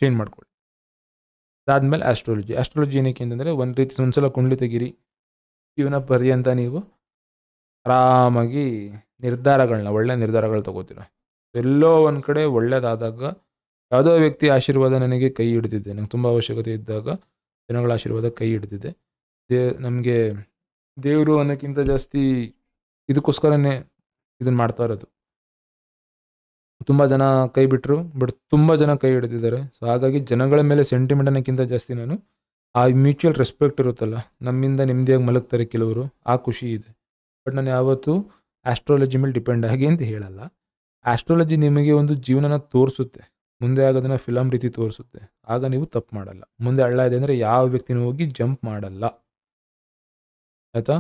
ಚೇಂಜ್ ಮಾಡ್ಕೊಳ್ಳಿ. ಅದಾದಮೇಲೆ ಆಸ್ಟ್ರಾಲಜಿ ಏನಕ್ಕೆ ಅಂತಂದರೆ ಒಂದು ರೀತಿ ಒಂದ್ಸಲ ಕುಂಡ್ಲಿ ತೆಗೀರಿ, ಜೀವನ ಪರ್ಯಂತ ನೀವು ಆರಾಮಾಗಿ ಒಳ್ಳೆ ನಿರ್ಧಾರಗಳು ತಗೋತೀರ. ಎಲ್ಲೋ ಒಂದು ಕಡೆ ಒಳ್ಳೇದಾದಾಗ ಯಾವುದೋ ವ್ಯಕ್ತಿ ಆಶೀರ್ವಾದ ನನಗೆ ಕೈ ಹಿಡಿದಿದೆ, ನಂಗೆ ತುಂಬ ಅವಶ್ಯಕತೆ ಇದ್ದಾಗ ಜನಗಳ ಆಶೀರ್ವಾದ ಕೈ ಹಿಡಿದಿದೆ. ನಮಗೆ ದೇವರು ಅನ್ನೋಕ್ಕಿಂತ ಜಾಸ್ತಿ ಇದಕ್ಕೋಸ್ಕರನೇ ಇದನ್ನು ಮಾಡ್ತಾ ಇರೋದು. ತುಂಬ ಜನ ಕೈ ಬಿಟ್ಟರು, ಬಟ್ ತುಂಬ ಜನ ಕೈ ಹಿಡಿದಿದ್ದಾರೆ. ಸೊ ಹಾಗಾಗಿ ಜನಗಳ ಮೇಲೆ ಸೆಂಟಿಮೆಂಟ್ ಅನ್ನೋಕ್ಕಿಂತ ಜಾಸ್ತಿ ನಾನು ಆ ಮ್ಯೂಚುವಲ್ ರೆಸ್ಪೆಕ್ಟ್ ಇರುತ್ತಲ್ಲ, ನಮ್ಮಿಂದ ನೆಮ್ಮದಿಯಾಗಿ ಮಲಗ್ತಾರೆ ಕೆಲವರು, ಆ ಖುಷಿ ಇದೆ. ಬಟ್ ನಾನು ಯಾವತ್ತೂ ಆಸ್ಟ್ರಾಲಜಿ ಮೇಲೆ ಡಿಪೆಂಡ್ ಆಗಿ ಅಂತ ಹೇಳಲ್ಲ. ಆಸ್ಟ್ರಾಲಜಿ ನಿಮಗೆ ಒಂದು ಜೀವನನ ತೋರಿಸುತ್ತೆ, ಮುಂದೆ ಆಗೋದನ್ನು ಫಿಲಮ್ ರೀತಿ ತೋರಿಸುತ್ತೆ. ಆಗ ನೀವು ತಪ್ಪು ಮಾಡಲ್ಲ. ಮುಂದೆ ಹಳ್ಳ ಇದೆ ಅಂದರೆ ಯಾವ ವ್ಯಕ್ತಿನೂ ಹೋಗಿ ಜಂಪ್ ಮಾಡಲ್ಲ, ಆಯಿತಾ?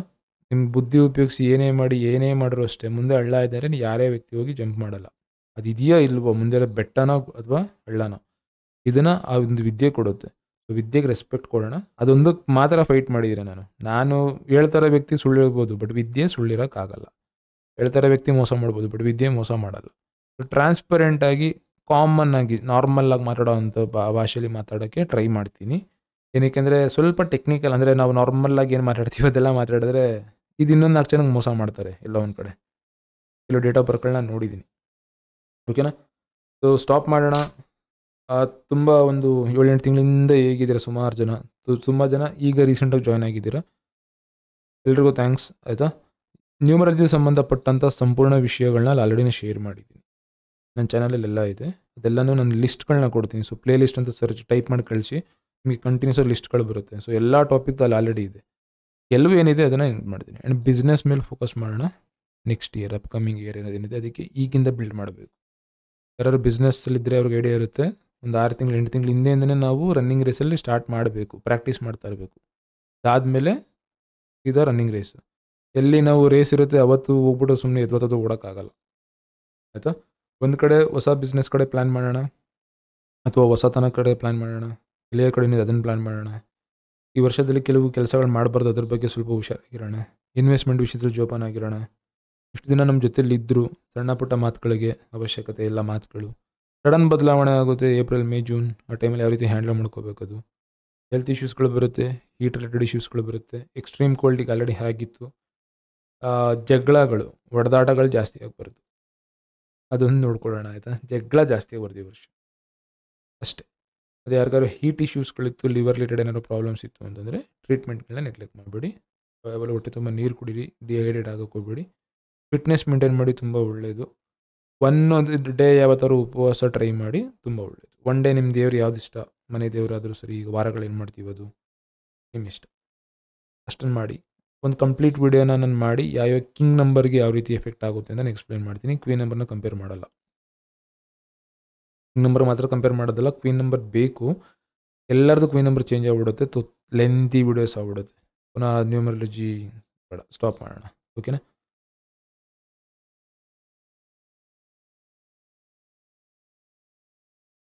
ನಿಮ್ಮ ಬುದ್ಧಿ ಉಪಯೋಗಿಸಿ ಏನೇ ಮಾಡಿದ್ರು ಅಷ್ಟೇ, ಮುಂದೆ ಹಳ್ಳ ಇದೆ ಅಂದರೆ ಯಾರೇ ವ್ಯಕ್ತಿ ಹೋಗಿ ಜಂಪ್ ಮಾಡಲ್ಲ. ಅದು ಇದೆಯಾ ಇಲ್ವೋ ಮುಂದೆ ಬೆಟ್ಟನೋ ಅಥವಾ ಹಳ್ಳನೋ, ಇದನ್ನು ಆ ಒಂದು ವಿದ್ಯೆ ಕೊಡುತ್ತೆ. ಸೊ ವಿದ್ಯೆಗೆ ರೆಸ್ಪೆಕ್ಟ್ ಕೊಡೋಣ. ಅದೊಂದಕ್ಕೆ ಮಾತ್ರ ಫೈಟ್ ಮಾಡಿದ್ದೀರ ನಾನು ಹೇಳ್ತಾರೋ ವ್ಯಕ್ತಿ ಸುಳ್ಳು ಹೇಳ್ಬೋದು, ಬಟ್ ವಿದ್ಯೆ ಸುಳ್ಳಿರೋಕ್ಕಾಗಲ್ಲ. ಹೇಳ್ತಾರೋ ವ್ಯಕ್ತಿ ಮೋಸ ಮಾಡ್ಬೋದು, ಬಟ್ ವಿದ್ಯೆ ಮೋಸ ಮಾಡಲ್ಲ. ಟ್ರಾನ್ಸ್ಪರೆಂಟಾಗಿ ಕಾಮನ್ ಆಗಿ ನಾರ್ಮಲಾಗಿ ಮಾತಾಡೋ ಅಂಥ ಭಾಷೆಯಲ್ಲಿ ಮಾತಾಡೋಕ್ಕೆ ಟ್ರೈ ಮಾಡ್ತೀನಿ. ಏನಕ್ಕೆಂದರೆ ಸ್ವಲ್ಪ ಟೆಕ್ನಿಕಲ್, ಅಂದರೆ ನಾವು ನಾರ್ಮಲಾಗಿ ಏನು ಮಾತಾಡ್ತೀವಿ ಅದೆಲ್ಲ ಮಾತಾಡಿದ್ರೆ ಇದು ಇನ್ನೊಂದು 4 ಜನಕ್ಕೆ ಮೋಸ ಮಾಡ್ತಾರೆ ಎಲ್ಲ ಒಂದು ಕಡೆ. ಕೆಲವು ಡೇಟ್ ಆಫ್ ಬರ್ತ್ಗಳನ್ನ ನೋಡಿದ್ದೀನಿ. ಓಕೆನಾ? ಸೊ ಸ್ಟಾಪ್ ಮಾಡೋಣ. ತುಂಬ ಒಂದು 7-8 ತಿಂಗಳಿಂದ ಹೇಗಿದ್ದೀರಾ ಸುಮಾರು ಜನ, ತುಂಬ ಜನ ಈಗ ರೀಸೆಂಟಾಗಿ ಜಾಯ್ನ್ ಆಗಿದ್ದೀರಾ, ಎಲ್ರಿಗೂ ಥ್ಯಾಂಕ್ಸ್. ಆಯಿತಾ? ನ್ಯೂಮರಾಲಜಿಗೆ ಸಂಬಂಧಪಟ್ಟಂಥ ಸಂಪೂರ್ಣ ವಿಷಯಗಳನ್ನ ಅಲ್ಲಿ ಆಲ್ರೆಡಿನೇ ಶೇರ್ ಮಾಡಿದ್ದೀನಿ ನನ್ನ ಚಾನಲಲ್ಲೆಲ್ಲ ಇದೆ. ಅದೆಲ್ಲನೂ ನಾನು ಲಿಸ್ಟ್ಗಳನ್ನ ಕೊಡ್ತೀನಿ. ಸೊ ಪ್ಲೇ ಲಿಸ್ಟ್ ಅಂತ ಟೈಪ್ ಮಾಡಿ ಕಳಿಸಿ, ನಿಮಗೆ ಕಂಟಿನ್ಯೂಸ್ ಲಿಸ್ಟ್ಗಳು ಬರುತ್ತೆ. ಸೊ ಎಲ್ಲ ಟಾಪಿಕ್ ಅಲ್ಲಿ ಆಲ್ರೆಡಿ ಇದೆ, ಎಲ್ಲವೂ ಏನಿದೆ ಅದನ್ನು ಮಾಡ್ತೀನಿ. ಆ್ಯಂಡ್ ಬಿಸ್ನೆಸ್ ಮೇಲೆ ಫೋಕಸ್ ಮಾಡೋಣ ನೆಕ್ಸ್ಟ್ ಇಯರ್, ಅಪ್ಕಮಿಂಗ್ ಇಯರ್ ಏನಿದೆ ಅದಕ್ಕೆ ಈಗಿಂದ ಬಿಲ್ಡ್ ಮಾಡಬೇಕು. ಯಾರು ಬಿಸ್ನೆಸ್ಸಲ್ಲಿದ್ದರೆ ಅವ್ರಿಗೆ ಐಡಿಯಾ ಇರುತ್ತೆ, ಒಂದು 6 ತಿಂಗಳು 8 ತಿಂಗಳು ಹಿಂದೆಯಿಂದನೇ ನಾವು ರನ್ನಿಂಗ್ ರೇಸಲ್ಲಿ ಸ್ಟಾರ್ಟ್ ಮಾಡಬೇಕು, ಪ್ರಾಕ್ಟೀಸ್ ಮಾಡ್ತಾ ಇರಬೇಕು. ಅದಾದಮೇಲೆ ಇದು ರನ್ನಿಂಗ್ ರೇಸ್. ಎಲ್ಲಿ ನಾವು ರೇಸ್ ಇರುತ್ತೆ ಅವತ್ತು ಹೋಗ್ಬಿಟ್ಟು ಸುಮ್ಮನೆ ಎದ್ವತ್ತದು ಓಡೋಕ್ಕಾಗಲ್ಲ, ಆಯಿತಾ? ಒಂದು ಕಡೆ ಹೊಸ ಬಿಸ್ನೆಸ್ ಕಡೆ ಪ್ಲ್ಯಾನ್ ಮಾಡೋಣ, ಅಥವಾ ಹೊಸತನ ಕಡೆ ಪ್ಲ್ಯಾನ್ ಮಾಡೋಣ, ಕ್ಲಿಯರ್ ಕಡೆ ಅದನ್ನು ಪ್ಲ್ಯಾನ್ ಮಾಡೋಣ. ಈ ವರ್ಷದಲ್ಲಿ ಕೆಲವು ಕೆಲಸಗಳು ಮಾಡಬಾರ್ದು, ಅದ್ರ ಬಗ್ಗೆ ಸ್ವಲ್ಪ ಹುಷಾರಾಗಿರೋಣ. ಇನ್ವೆಸ್ಟ್ಮೆಂಟ್ ವಿಷಯದಲ್ಲಿ ಜೋಪಾನ ಆಗಿರೋಣ. ಇಷ್ಟು ದಿನ ನಮ್ಮ ಜೊತೆಲಿ ಇದ್ದರು, ಸಣ್ಣ ಪುಟ್ಟ ಮಾತುಗಳಿಗೆ ಅವಶ್ಯಕತೆ ಇಲ್ಲ ಮಾತುಗಳು. ಸಡನ್ ಬದಲಾವಣೆ ಆಗುತ್ತೆ, ಏಪ್ರಿಲ್ ಮೇ ಜೂನ್ ಆ ಟೈಮಲ್ಲಿ ಯಾವ ರೀತಿ ಹ್ಯಾಂಡಲ್ ಮಾಡ್ಕೋಬೇಕದು. ಹೆಲ್ತ್ ಇಶ್ಯೂಸ್ಗಳು ಬರುತ್ತೆ, ಹೀಟ್ ರಿಲೇಟೆಡ್ ಇಶ್ಯೂಸ್ಗಳು ಬರುತ್ತೆ. ಎಕ್ಸ್ಟ್ರೀಮ್ ಕೋಲ್ಡಿಗೆ ಆಲ್ರೆಡಿ ಆಗಿತ್ತು. ಜಗಳಗಳು, ಹೊಡೆದಾಟಗಳು ಜಾಸ್ತಿ ಆಗಿಬಾರ್ದು, ಅದೊಂದು ನೋಡ್ಕೊಳ್ಳೋಣ, ಆಯಿತಾ? ಜಗಳ ಜಾಸ್ತಿ ಆಗ್ಬಾರ್ದು ಈ ವರ್ಷ ಅಷ್ಟೇ. ಅದು ಯಾರಿಗಾರು ಹೀಟ್ ಇಶ್ಯೂಸ್ಗಳಿತ್ತು, ಲಿವರ್ ರಿಲೇಟೆಡ್ ಏನಾದ್ರು ಪ್ರಾಬ್ಲಮ್ಸ್ ಇತ್ತು ಅಂತಂದರೆ ಟ್ರೀಟ್ಮೆಂಟ್ಗಳನ್ನ ನೆಗ್ಲೆಕ್ಟ್ ಮಾಡಬೇಡಿ. ಆಮೇಲೆ ಹೊಟ್ಟೆ ತುಂಬ ನೀರು ಕುಡೀರಿ, ಡಿಹೈಡ್ರೇಟ್ ಆಗೋಕ್ಕೆ ಹೋಗಬೇಡಿ. ಫಿಟ್ನೆಸ್ ಮೇಂಟೈನ್ ಮಾಡಿ, ತುಂಬ ಒಳ್ಳೆಯದು. ಒಂದು ಡೇ ಯಾವತ್ತಾರು ಉಪವಾಸ ಟ್ರೈ ಮಾಡಿ, ತುಂಬ ಒಳ್ಳೆಯದು. ಒನ್ ಡೇ ನಿಮ್ಮ ದೇವ್ರು ಯಾವ್ದು ಇಷ್ಟ, ಮನೆ ದೇವರಾದರೂ ಸರಿ, ಈಗ ವಾರಗಳೇನು ಮಾಡ್ತೀವಿ ಅದು ನಿಮ್ಮ ಇಷ್ಟ, ಅಷ್ಟನ್ನು ಮಾಡಿ. ಒಂದು ಕಂಪ್ಲೀಟ್ ವಿಡಿಯೋನ ನಾನು ಮಾಡಿ ಯಾವ್ಯಾವ ಕಿಂಗ್ ನಂಬರ್ಗೆ ಯಾವ ರೀತಿ ಎಫೆಕ್ಟ್ ಆಗುತ್ತೆ ಅಂತ ನಾನು ಎಕ್ಸ್ಪ್ಲೇನ್ ಮಾಡ್ತೀನಿ. ಕ್ವೀನ್ ನಂಬರ್ನ ಕಂಪೇರ್ ಮಾಡಲ್ಲ, ಕಿಂಗ್ ನಂಬರ್ ಮಾತ್ರ ಕಂಪೇರ್ ಮಾಡೋದಲ್ಲ. ಕ್ವೀನ್ ನಂಬರ್ ಬೇಕು, ಎಲ್ಲರದ್ದು ಕ್ವೀನ್ ನಂಬರ್ ಚೇಂಜ್ ಆಗಿಬಿಡುತ್ತೆ, ಲೆಂತಿ ವಿಡಿಯೋಸ್ ಆಗ್ಬಿಡುತ್ತೆ. ಪುನಃ ನ್ಯೂಮರಾಲಜಿ ಬೇಡ, ಸ್ಟಾಪ್ ಮಾಡೋಣ. ಓಕೆನಾ?